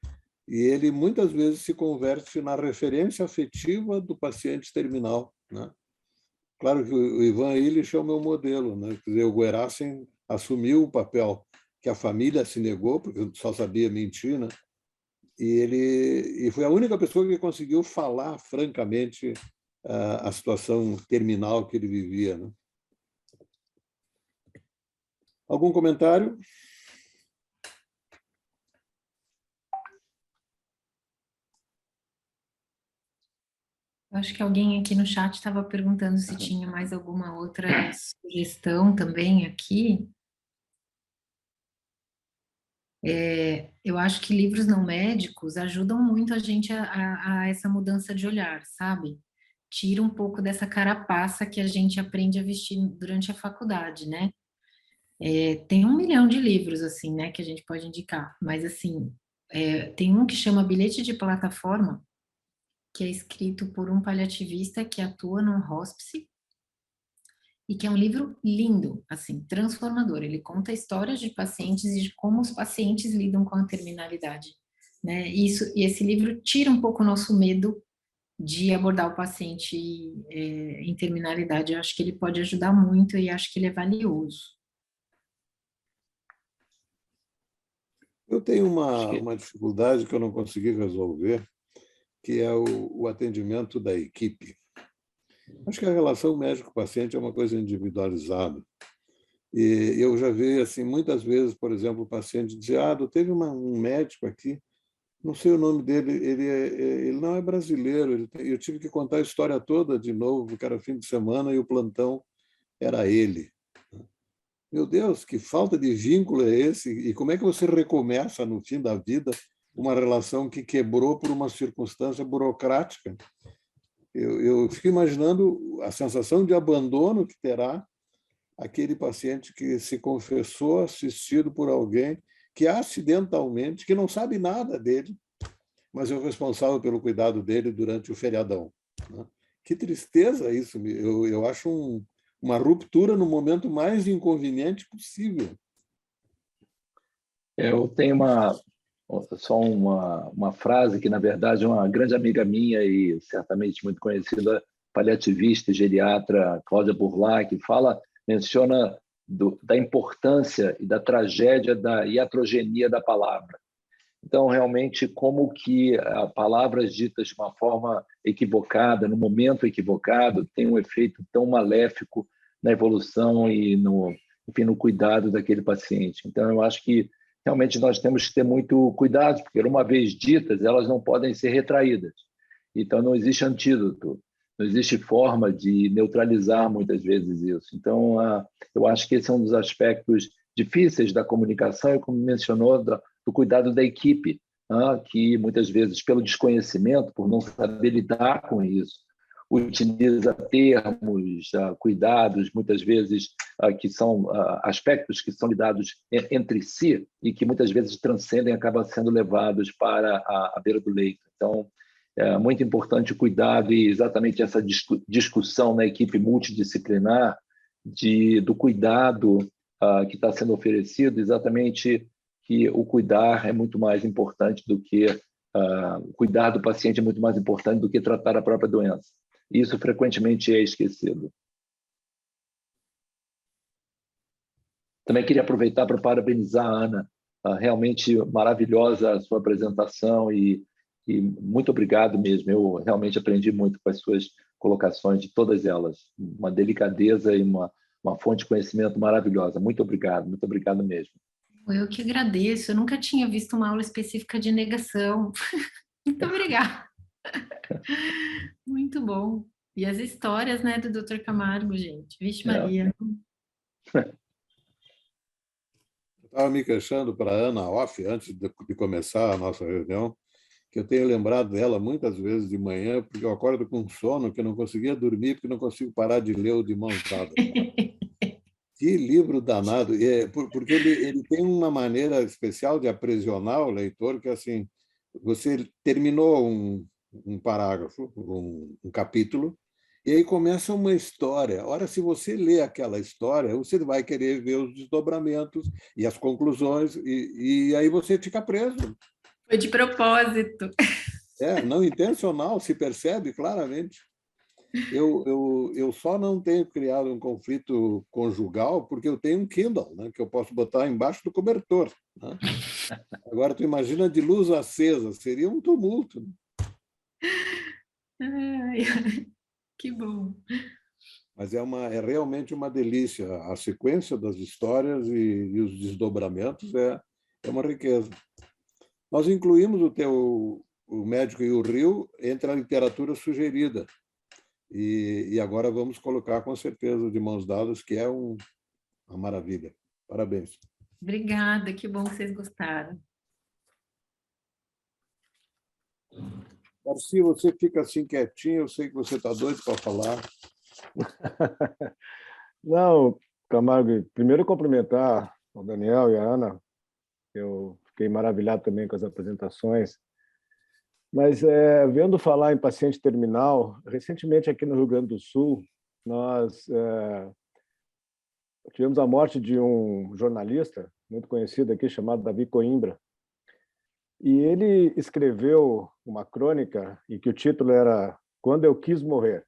e ele muitas vezes se converte na referência afetiva do paciente terminal. Né? Claro que o Ivan Illich é o meu modelo. Né? Quer dizer, o Guerassim assumiu o papel que a família se negou, porque só sabia mentir, né? E foi a única pessoa que conseguiu falar francamente a situação terminal que ele vivia. Né? Algum comentário? Acho que alguém aqui no chat estava perguntando se tinha mais alguma outra sugestão também aqui. Eu acho que livros não médicos ajudam muito a gente a essa mudança de olhar, sabe? Tira um pouco dessa carapaça que a gente aprende a vestir durante a faculdade, né? Tem 1 milhão de livros, assim, né, que a gente pode indicar, mas, assim, tem um que chama Bilhete de Plataforma, que é escrito por um paliativista que atua num hospice, e que é um livro lindo, assim, transformador. Ele conta histórias de pacientes e de como os pacientes lidam com a terminalidade, né? E esse livro tira um pouco o nosso medo de abordar o paciente em terminalidade. Eu acho que ele pode ajudar muito e acho que ele é valioso. Eu tenho uma dificuldade que eu não consegui resolver, que é o atendimento da equipe. Acho que a relação médico-paciente é uma coisa individualizada. E eu já vi assim, muitas vezes, por exemplo, o paciente dizer, teve um médico aqui, não sei o nome dele, ele não é brasileiro, eu tive que contar a história toda de novo, porque era fim de semana e o plantão era ele. Meu Deus, que falta de vínculo é esse? E como é que você recomeça, no fim da vida, uma relação que quebrou por uma circunstância burocrática? Eu fico imaginando a sensação de abandono que terá aquele paciente que se confessou assistido por alguém que acidentalmente, que não sabe nada dele, mas é o responsável pelo cuidado dele durante o feriadão, né? Que tristeza isso! Eu acho uma ruptura no momento mais inconveniente possível. Eu tenho só uma frase que, na verdade, uma grande amiga minha e certamente muito conhecida, paliativista e geriatra, Cláudia Burlac, menciona da importância e da tragédia da iatrogenia da palavra. Então, realmente, como que palavras ditas de uma forma equivocada, no momento equivocado, tem um efeito tão maléfico na evolução e enfim, no cuidado daquele paciente. Então, eu acho que realmente nós temos que ter muito cuidado, porque uma vez ditas, elas não podem ser retraídas. Então, não existe antídoto, não existe forma de neutralizar muitas vezes isso. Então, eu acho que esse é um dos aspectos difíceis da comunicação, e como mencionou, do cuidado da equipe, que muitas vezes, pelo desconhecimento, por não saber lidar com isso, utiliza termos, cuidados, muitas vezes, que são aspectos que são lidados entre si e que muitas vezes transcendem, acabam sendo levados para a beira do leito. Então, é muito importante o cuidado e exatamente essa discussão na equipe multidisciplinar do cuidado que está sendo oferecido, exatamente que o cuidar é muito mais importante do que o cuidar do paciente é muito mais importante do que tratar a própria doença. Isso frequentemente é esquecido. Também queria aproveitar para parabenizar a Ana. Realmente maravilhosa a sua apresentação e muito obrigado mesmo. Eu realmente aprendi muito com as suas colocações, de todas elas. Uma delicadeza e uma fonte de conhecimento maravilhosa. Muito obrigado mesmo. Eu que agradeço. Eu nunca tinha visto uma aula específica de negação. Muito obrigada. Muito bom. E as histórias, né, do Dr. Camargo, gente. Vixe Maria. Eu estava me queixando para a Ana off, antes de começar a nossa reunião, que eu tenho lembrado dela muitas vezes de manhã, porque eu acordo com sono, que eu não conseguia dormir, porque não consigo parar de ler o De Mãos Dadas. Que livro danado! Porque ele tem uma maneira especial de aprisionar o leitor, que assim, você terminou um parágrafo, um capítulo, e aí começa uma história. Ora, se você lê aquela história, você vai querer ver os desdobramentos e as conclusões, e aí você fica preso. Foi de propósito. Não intencional, se percebe claramente. Eu só não tenho criado um conflito conjugal porque eu tenho um Kindle, né, que eu posso botar embaixo do cobertor, né? Agora, tu imagina de luz acesa, seria um tumulto. Ai, que bom. Mas é realmente uma delícia. A sequência das histórias e os desdobramentos é uma riqueza. Nós incluímos o Médico e o Rio entre a literatura sugerida. E agora vamos colocar, com certeza, De Mãos Dadas, que é uma maravilha. Parabéns. Obrigada, que bom que vocês gostaram. Darcy, você fica assim quietinho, eu sei que você está doido para falar. Não, Camargo, primeiro cumprimentar o Daniel e a Ana. Eu fiquei maravilhado também com as apresentações. Mas, vendo falar em paciente terminal, recentemente aqui no Rio Grande do Sul, nós tivemos a morte de um jornalista muito conhecido aqui, chamado Davi Coimbra. E ele escreveu uma crônica, e que o título era Quando Eu Quis Morrer.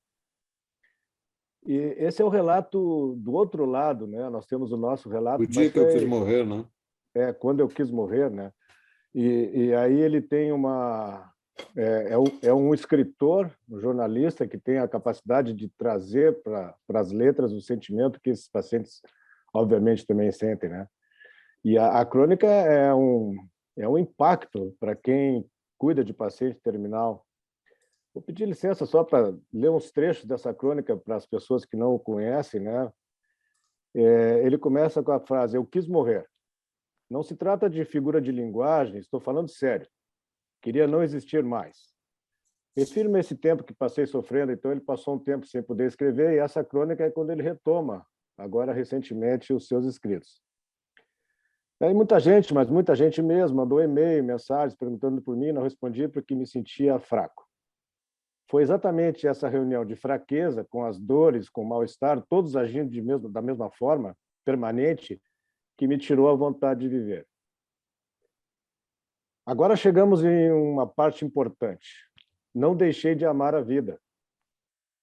E esse é o relato do outro lado, né? Nós temos o nosso relato. O dia que eu quis morrer, né? Quando eu quis morrer, né? E aí ele tem um escritor, um jornalista que tem a capacidade de trazer para as letras o sentimento que esses pacientes, obviamente, também sentem, né? E a crônica é um impacto para quem cuida de paciente terminal. Vou pedir licença só para ler uns trechos dessa crônica para as pessoas que não o conhecem, né? Ele começa com a frase: eu quis morrer. Não se trata de figura de linguagem, estou falando sério. Queria não existir mais. Refiro-me a esse tempo que passei sofrendo, então ele passou um tempo sem poder escrever, e essa crônica é quando ele retoma, agora recentemente, os seus escritos. Aí muita gente, mas muita gente mesmo, mandou e-mail, mensagens perguntando por mim, não respondi porque me sentia fraco. Foi exatamente essa reunião de fraqueza, com as dores, com o mal-estar, todos agindo da mesma forma, permanente, que me tirou a vontade de viver. Agora chegamos em uma parte importante. Não deixei de amar a vida.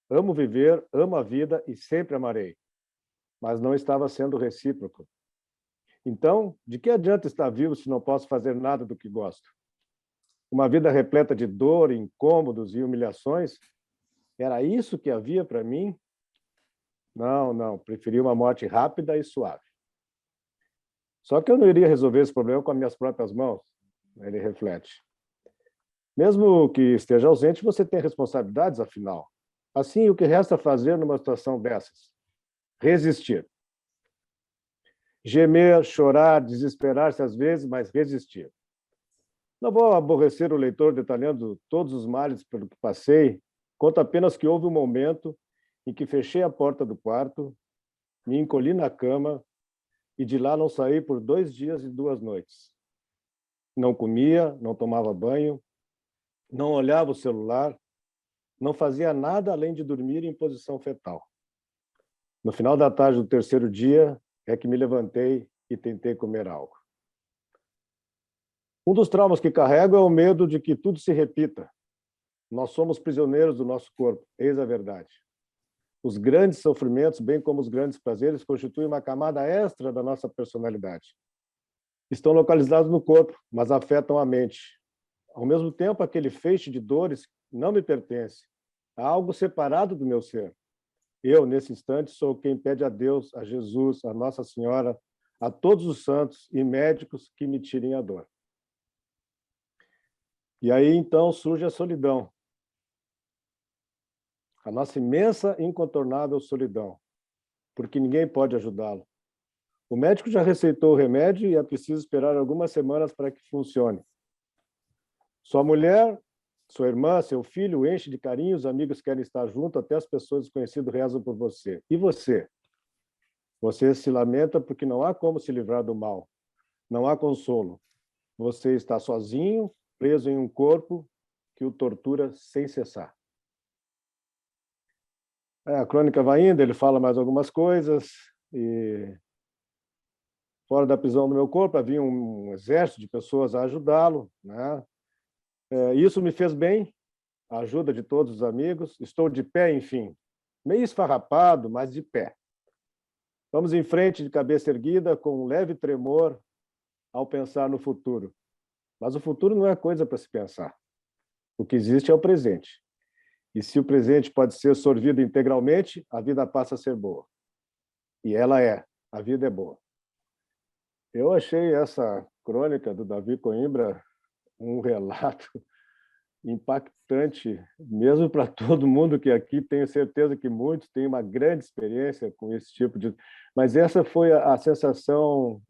Amo viver, amo a vida e sempre amarei. Mas não estava sendo recíproco. Então, de que adianta estar vivo se não posso fazer nada do que gosto? Uma vida repleta de dor, incômodos e humilhações? Era isso que havia para mim? Não, preferi uma morte rápida e suave. Só que eu não iria resolver esse problema com as minhas próprias mãos, ele reflete. Mesmo que esteja ausente, você tem responsabilidades, afinal. Assim, o que resta fazer numa situação dessas? Resistir. Gemer, chorar, desesperar-se às vezes, mas resistir. Não vou aborrecer o leitor detalhando todos os males pelo que passei, conto apenas que houve um momento em que fechei a porta do quarto, me encolhi na cama e de lá não saí por 2 dias e 2 noites. Não comia, não tomava banho, não olhava o celular, não fazia nada além de dormir em posição fetal. No final da tarde do 3º dia é que me levantei e tentei comer algo. Um dos traumas que carrego é o medo de que tudo se repita. Nós somos prisioneiros do nosso corpo, eis a verdade. Os grandes sofrimentos, bem como os grandes prazeres, constituem uma camada extra da nossa personalidade. Estão localizados no corpo, mas afetam a mente. Ao mesmo tempo, aquele feixe de dores não me pertence. Há algo separado do meu ser. Eu, nesse instante, sou quem pede a Deus, a Jesus, a Nossa Senhora, a todos os santos e médicos que me tirem a dor. E aí, então, surge a solidão. A nossa imensa, incontornável solidão, porque ninguém pode ajudá-lo. O médico já receitou o remédio e é preciso esperar algumas semanas para que funcione. Sua mulher, sua irmã, seu filho enche de carinho, os amigos querem estar junto, até as pessoas desconhecidas rezam por você. E você? Você se lamenta porque não há como se livrar do mal. Não há consolo. Você está sozinho, preso em um corpo que o tortura sem cessar. A crônica vai indo, ele fala mais algumas coisas, e fora da prisão do meu corpo havia um exército de pessoas a ajudá-lo, né? Isso me fez bem, a ajuda de todos os amigos. Estou de pé, enfim, meio esfarrapado, mas de pé. Vamos em frente, de cabeça erguida, com um leve tremor ao pensar no futuro. Mas o futuro não é coisa para se pensar. O que existe é o presente. E se o presente pode ser sorvido integralmente, a vida passa a ser boa. E ela é. A vida é boa. Eu achei essa crônica do Davi Coimbra um relato impactante, mesmo para todo mundo que aqui, tenho certeza que muitos têm uma grande experiência com esse tipo de... Mas essa foi a sensação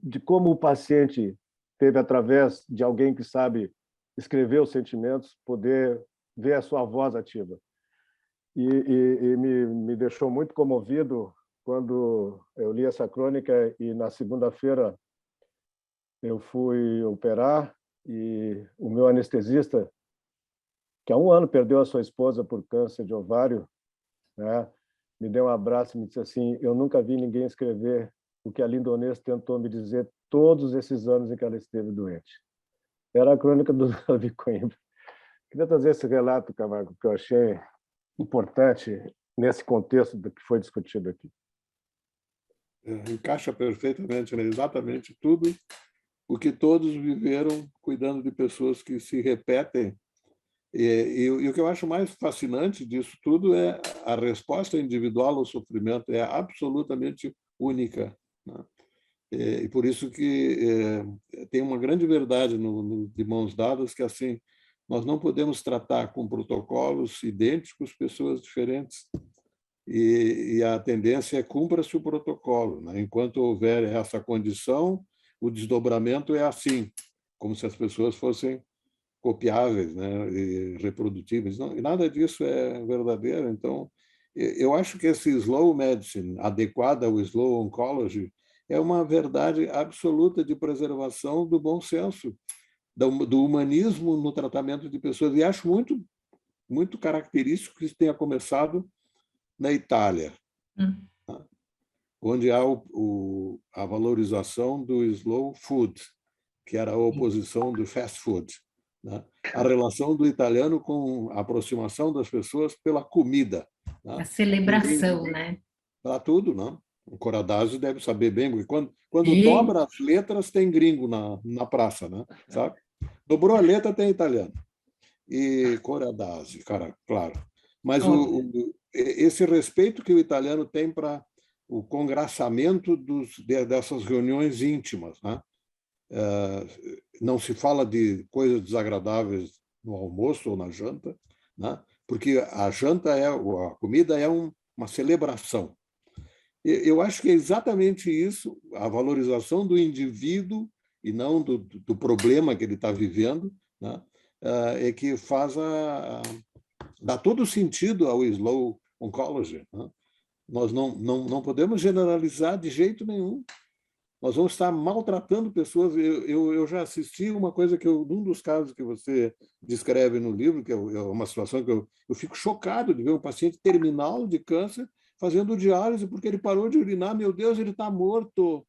de como o paciente teve, através de alguém que sabe escrever os sentimentos, poder ver a sua voz ativa. E me deixou muito comovido quando eu li essa crônica, e na segunda-feira eu fui operar, e o meu anestesista, que há 1 ano perdeu a sua esposa por câncer de ovário, né, me deu um abraço e me disse assim: eu nunca vi ninguém escrever o que a Lindonês tentou me dizer todos esses anos em que ela esteve doente. Era a crônica do Davi Coimbra. Queria trazer esse relato, Camargo, que eu achei importante nesse contexto do que foi discutido aqui. Encaixa perfeitamente, né? Exatamente tudo o que todos viveram cuidando de pessoas que se repetem. E o que eu acho mais fascinante disso tudo é a resposta individual ao sofrimento, é absolutamente única, né? E por isso que tem uma grande verdade no de Mãos Dadas, que assim, nós não podemos tratar com protocolos idênticos pessoas diferentes. E a tendência é cumpra-se o protocolo, né? Enquanto houver essa condição, o desdobramento é assim, como se as pessoas fossem copiáveis, né, e reprodutíveis. Não, e nada disso é verdadeiro. Então, eu acho que esse slow medicine, adequada ao slow oncology, é uma verdade absoluta de preservação do bom senso, do humanismo no tratamento de pessoas. E acho muito característico que isso tenha começado na Itália, onde há a valorização do slow food, que era a oposição do fast food, né? A relação do italiano com a aproximação das pessoas pela comida, né? A celebração, né? Para tudo, não? O Coradazzi deve saber bem, porque quando dobra as letras, tem gringo na praça, né? Sabe? Dobrou a letra, tem italiano. E Coradazzi, cara, claro. Mas esse respeito que o italiano tem para o congraçamento dessas reuniões íntimas, né? Não se fala de coisas desagradáveis no almoço ou na janta, né? Porque a comida é uma celebração. Eu acho que é exatamente isso, a valorização do indivíduo e não do problema que ele está vivendo, né? É que dá todo sentido ao slow oncology, né? Nós não podemos generalizar de jeito nenhum. Nós vamos estar maltratando pessoas. Eu já assisti uma coisa num dos casos que você descreve no livro, que é uma situação que eu fico chocado de ver um paciente terminal de câncer fazendo diálise porque ele parou de urinar. Meu Deus, ele está morto.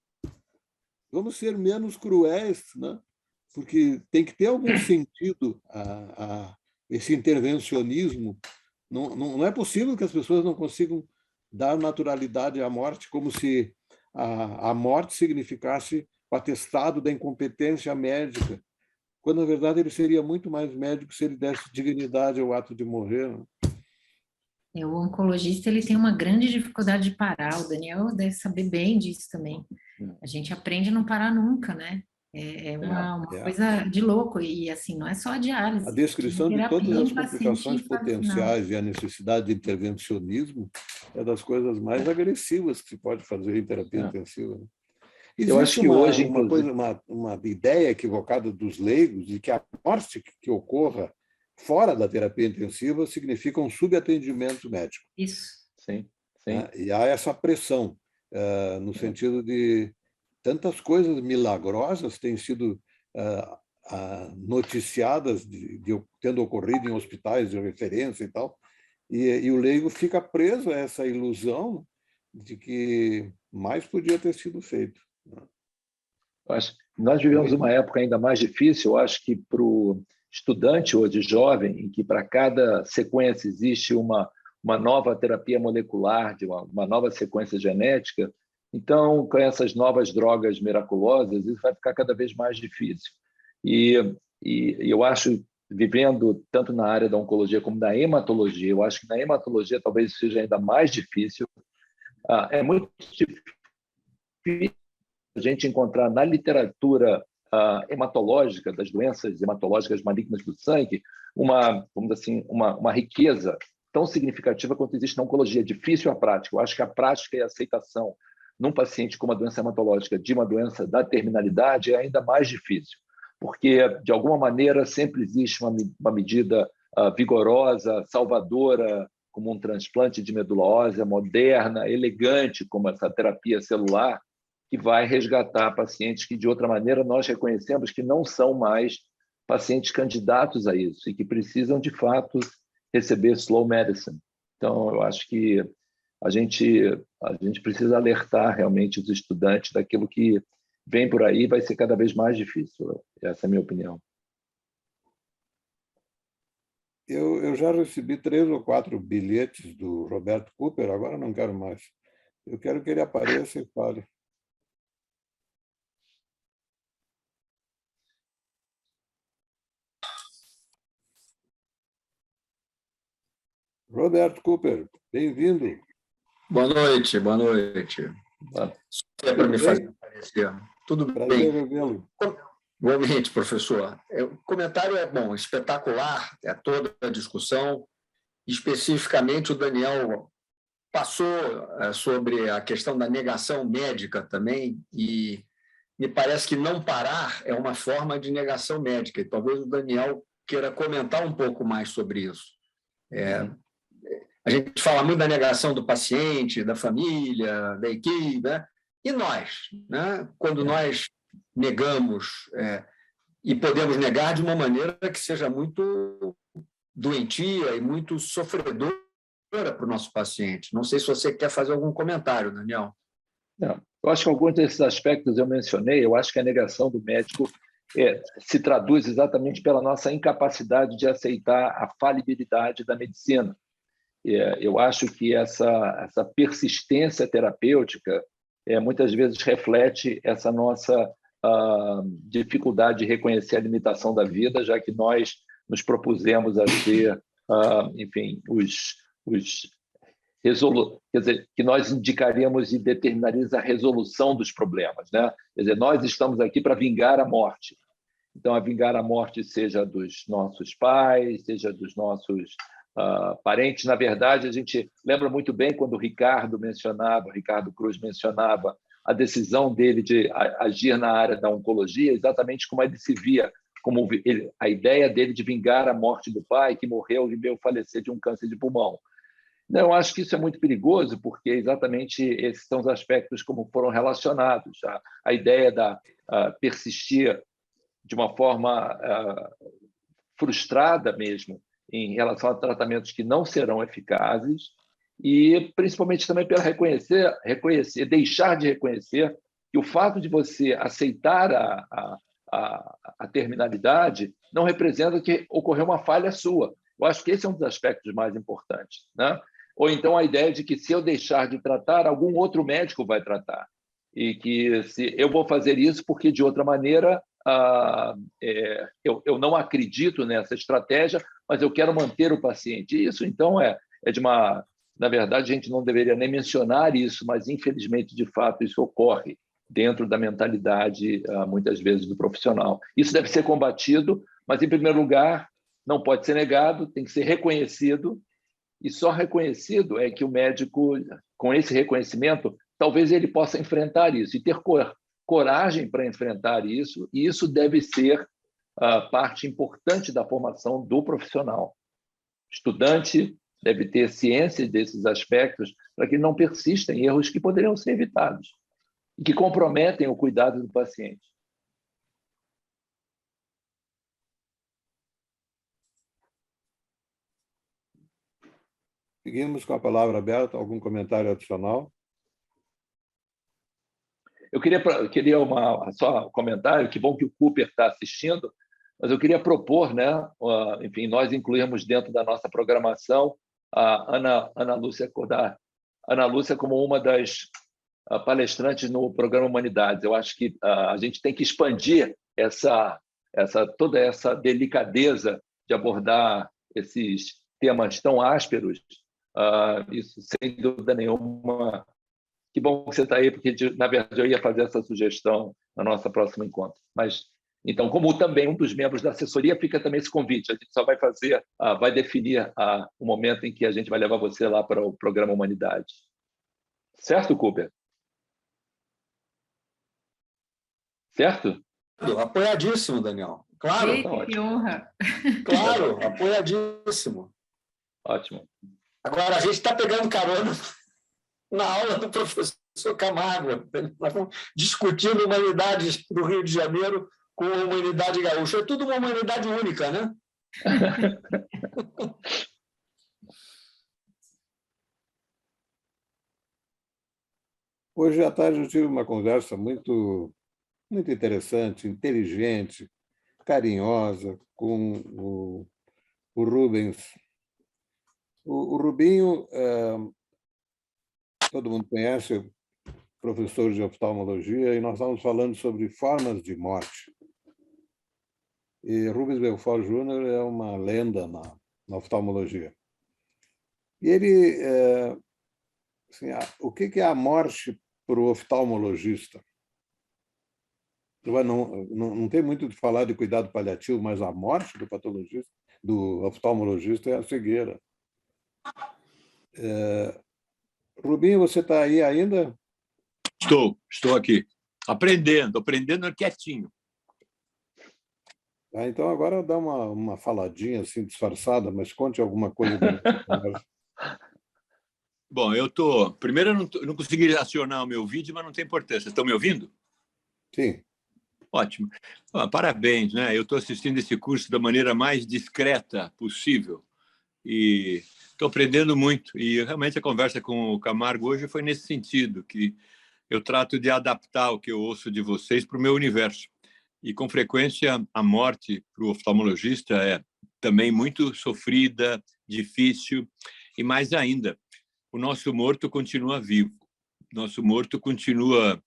Vamos ser menos cruéis, né? Porque tem que ter algum sentido esse intervencionismo. Não é possível que as pessoas não consigam dar naturalidade à morte, como se a morte significasse o atestado da incompetência médica, quando, na verdade, ele seria muito mais médico se ele desse dignidade ao ato de morrer, né? O oncologista ele tem uma grande dificuldade de parar, o Daniel deve saber bem disso também. A gente aprende a não parar nunca, né? É uma coisa de louco, e assim, não é só a diálise. A descrição de todas as complicações potenciais e a necessidade de intervencionismo é das coisas mais agressivas que se pode fazer em terapia intensiva. Eu acho que hoje, uma ideia equivocada dos leigos de que a morte que ocorra fora da terapia intensiva significa um subatendimento médico. Isso. Sim. E há essa pressão, no sentido de tantas coisas milagrosas têm sido noticiadas tendo ocorrido em hospitais de referência e tal, e o leigo fica preso a essa ilusão de que mais podia ter sido feito. Nós vivemos uma época ainda mais difícil, eu acho que para o estudante hoje jovem, em que para cada sequência existe uma nova terapia molecular, de uma nova sequência genética. Então, com essas novas drogas miraculosas, isso vai ficar cada vez mais difícil. E eu acho, vivendo tanto na área da oncologia como da hematologia, eu acho que na hematologia talvez seja ainda mais difícil. É muito difícil a gente encontrar na literatura hematológica, das doenças hematológicas malignas do sangue, vamos dizer assim, uma riqueza tão significativa quanto existe na oncologia. É difícil a prática. Eu acho que a prática e a aceitação num paciente com uma doença hematológica de uma doença da terminalidade é ainda mais difícil, porque, de alguma maneira, sempre existe uma medida vigorosa, salvadora, como um transplante de medula óssea, moderna, elegante, como essa terapia celular, que vai resgatar pacientes que, de outra maneira, nós reconhecemos que não são mais pacientes candidatos a isso e que precisam, de fato, receber slow medicine. Então, eu acho que a gente precisa alertar realmente os estudantes daquilo que vem por aí, vai ser cada vez mais difícil. Essa é a minha opinião. Eu já recebi 3 ou 4 bilhetes do Roberto Cooper, agora não quero mais. Eu quero que ele apareça e fale. Roberto Cooper, bem-vindo. Boa noite, boa noite. É para me fazer aparecer. Tudo bem. Prazer revê-lo. Igualmente, professor. O comentário é bom, espetacular, toda a discussão. Especificamente, o Daniel passou sobre a questão da negação médica também, e me parece que não parar é uma forma de negação médica, e talvez o Daniel queira comentar um pouco mais sobre isso. A gente fala muito da negação do paciente, da família, da equipe, né? E nós, né? Quando nós negamos, e podemos negar de uma maneira que seja muito doentia e muito sofredora para o nosso paciente. Não sei se você quer fazer algum comentário, Daniel. Não, eu acho que alguns desses aspectos eu mencionei. Eu acho que a negação do médico se traduz exatamente pela nossa incapacidade de aceitar a falibilidade da medicina. Eu acho que essa persistência terapêutica muitas vezes reflete essa nossa dificuldade de reconhecer a limitação da vida, já que nós nos propusemos a ser, enfim, quer dizer, que nós indicaríamos e determinaríamos a resolução dos problemas, né? Quer dizer, nós estamos aqui para vingar a morte. Então, a vingar a morte seja dos nossos pais, seja dos nossos parentes. Na verdade, a gente lembra muito bem quando o Ricardo Cruz mencionava a decisão dele de agir na área da oncologia, exatamente como ele se via, como a ideia dele de vingar a morte do pai, que morreu e veio falecer de um câncer de pulmão. Eu acho que isso é muito perigoso, porque exatamente esses são os aspectos como foram relacionados. A ideia da persistir de uma forma frustrada mesmo em relação a tratamentos que não serão eficazes, e principalmente também pela deixar de reconhecer que o fato de você aceitar a terminalidade não representa que ocorreu uma falha sua. Eu acho que esse é um dos aspectos mais importantes, né? Ou então a ideia de que se eu deixar de tratar, algum outro médico vai tratar, e que se eu vou fazer isso porque de outra maneira eu não acredito nessa estratégia, mas eu quero manter o paciente. Isso então de uma... Na verdade, a gente não deveria nem mencionar isso, mas infelizmente, de fato, isso ocorre dentro da mentalidade, muitas vezes, do profissional. Isso deve ser combatido, mas, em primeiro lugar, não pode ser negado, tem que ser reconhecido, e só reconhecido é que o médico, com esse reconhecimento, talvez ele possa enfrentar isso e ter coragem para enfrentar isso, e isso deve ser parte importante da formação do profissional. Estudante deve ter ciência desses aspectos para que não persistam em erros que poderiam ser evitados e que comprometem o cuidado do paciente. Seguimos com a palavra aberta. Algum comentário adicional? Eu queria só um comentário. Que bom que o Cooper está assistindo, mas eu queria propor, né, enfim, nós incluirmos dentro da nossa programação a Ana Lúcia como uma das palestrantes no programa Humanidades. Eu acho que a gente tem que expandir toda essa delicadeza de abordar esses temas tão ásperos. Isso, sem dúvida nenhuma. Que bom que você está aí, porque, na verdade, eu ia fazer essa sugestão no nosso próximo encontro. Mas, então, como também um dos membros da assessoria, fica também esse convite. A gente só vai fazer, vai definir o momento em que a gente vai levar você lá para o programa Humanidade. Certo, Cooper? Certo? Apoiadíssimo, Daniel. Claro. Eita, que honra. Claro, apoiadíssimo. Ótimo. Agora, a gente está pegando carona na aula do professor Camargo. Nós estamos discutindo humanidades do Rio de Janeiro com a humanidade gaúcha. É tudo uma humanidade única, né? Hoje à tarde eu tive uma conversa muito interessante, inteligente, carinhosa com o Rubens. O Rubinho, todo mundo conhece, professor de oftalmologia, e nós estávamos falando sobre formas de morte. E Rubens Belfort Júnior é uma lenda na oftalmologia. E ele, assim, o que é a morte para o oftalmologista? Não tem muito de falar de cuidado paliativo, mas a morte do patologista, do oftalmologista, é a cegueira. Rubinho, você está aí ainda? Estou aqui, aprendendo quietinho. Então, agora dá uma faladinha assim disfarçada, mas conte alguma coisa da nossa conversa. Bom, primeiro, eu não consegui acionar o meu vídeo, mas não tem importância. Estão me ouvindo? Sim. Ótimo. Parabéns, né? Eu estou assistindo esse curso da maneira mais discreta possível e estou aprendendo muito. E realmente a conversa com o Camargo hoje foi nesse sentido, que eu trato de adaptar o que eu ouço de vocês para o meu universo. E, com frequência, a morte para o oftalmologista é também muito sofrida, difícil, e mais ainda, o nosso morto continua vivo. Nosso morto continua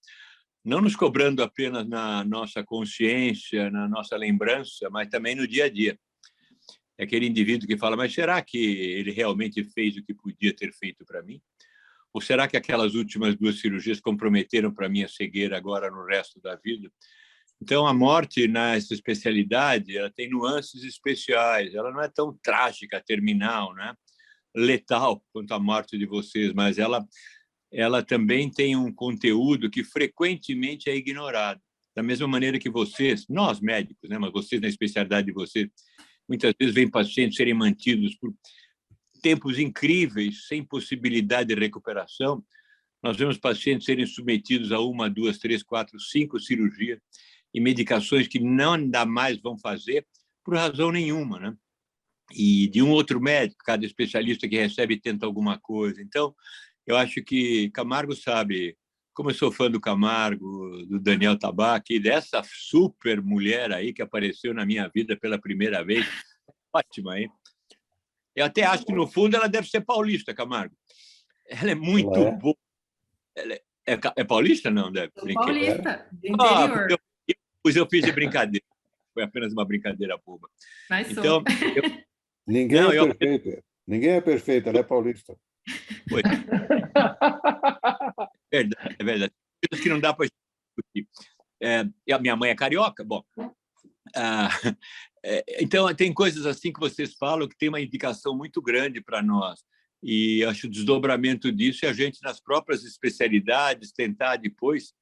não nos cobrando apenas na nossa consciência, na nossa lembrança, mas também no dia a dia. É aquele indivíduo que fala, mas será que ele realmente fez o que podia ter feito para mim? Ou será que aquelas últimas 2 cirurgias comprometeram para mim a cegueira agora no resto da vida? Então, a morte nessa especialidade, ela tem nuances especiais, ela não é tão trágica, terminal, né? Letal quanto a morte de vocês, mas ela também tem um conteúdo que frequentemente é ignorado. Da mesma maneira que vocês, nós médicos, né, mas vocês na especialidade de vocês, muitas vezes veem pacientes serem mantidos por tempos incríveis, sem possibilidade de recuperação. Nós vemos pacientes serem submetidos a 1, 2, 3, 4, 5 cirurgias e medicações que não ainda mais vão fazer por razão nenhuma, né? E de um outro médico, cada especialista que recebe tenta alguma coisa. Então, eu acho que Camargo sabe, como eu sou fã do Camargo, do Daniel Tabac, e dessa super mulher aí que apareceu na minha vida pela primeira vez, ótima, hein? Eu até acho que, no fundo, ela deve ser paulista, Camargo. Ela é muito boa. Ela é paulista? Não, deve. Paulista, do interior. Pois eu fiz de brincadeira. Foi apenas uma brincadeira boba. Mas então, Ninguém é perfeito. Ninguém é perfeito, ela é paulista. Foi. É verdade. Coisas que não dá para discutir. E a minha mãe é carioca. Bom, então, tem coisas assim que vocês falam que tem uma indicação muito grande para nós. E acho o desdobramento disso é a gente, nas próprias especialidades, tentar depois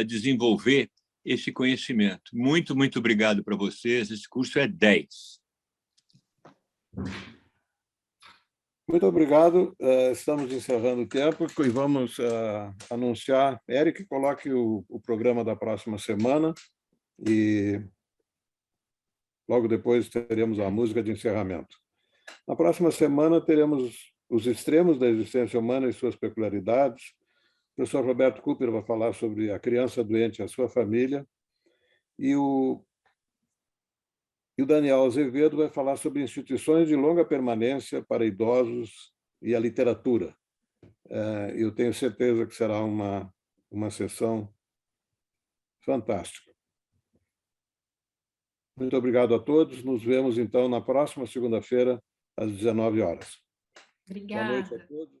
desenvolver esse conhecimento. Muito, muito obrigado para vocês. Esse curso é 10. Muito obrigado. Estamos encerrando o tempo e vamos anunciar. Eric, coloque o programa da próxima semana e logo depois teremos a música de encerramento. Na próxima semana teremos os extremos da existência humana e suas peculiaridades. O professor Roberto Cooper vai falar sobre a criança doente e a sua família. E o Daniel Azevedo vai falar sobre instituições de longa permanência para idosos e a literatura. Eu tenho certeza que será uma sessão fantástica. Muito obrigado a todos. Nos vemos, então, na próxima segunda-feira, às 19 horas. Obrigada. Boa noite a todos.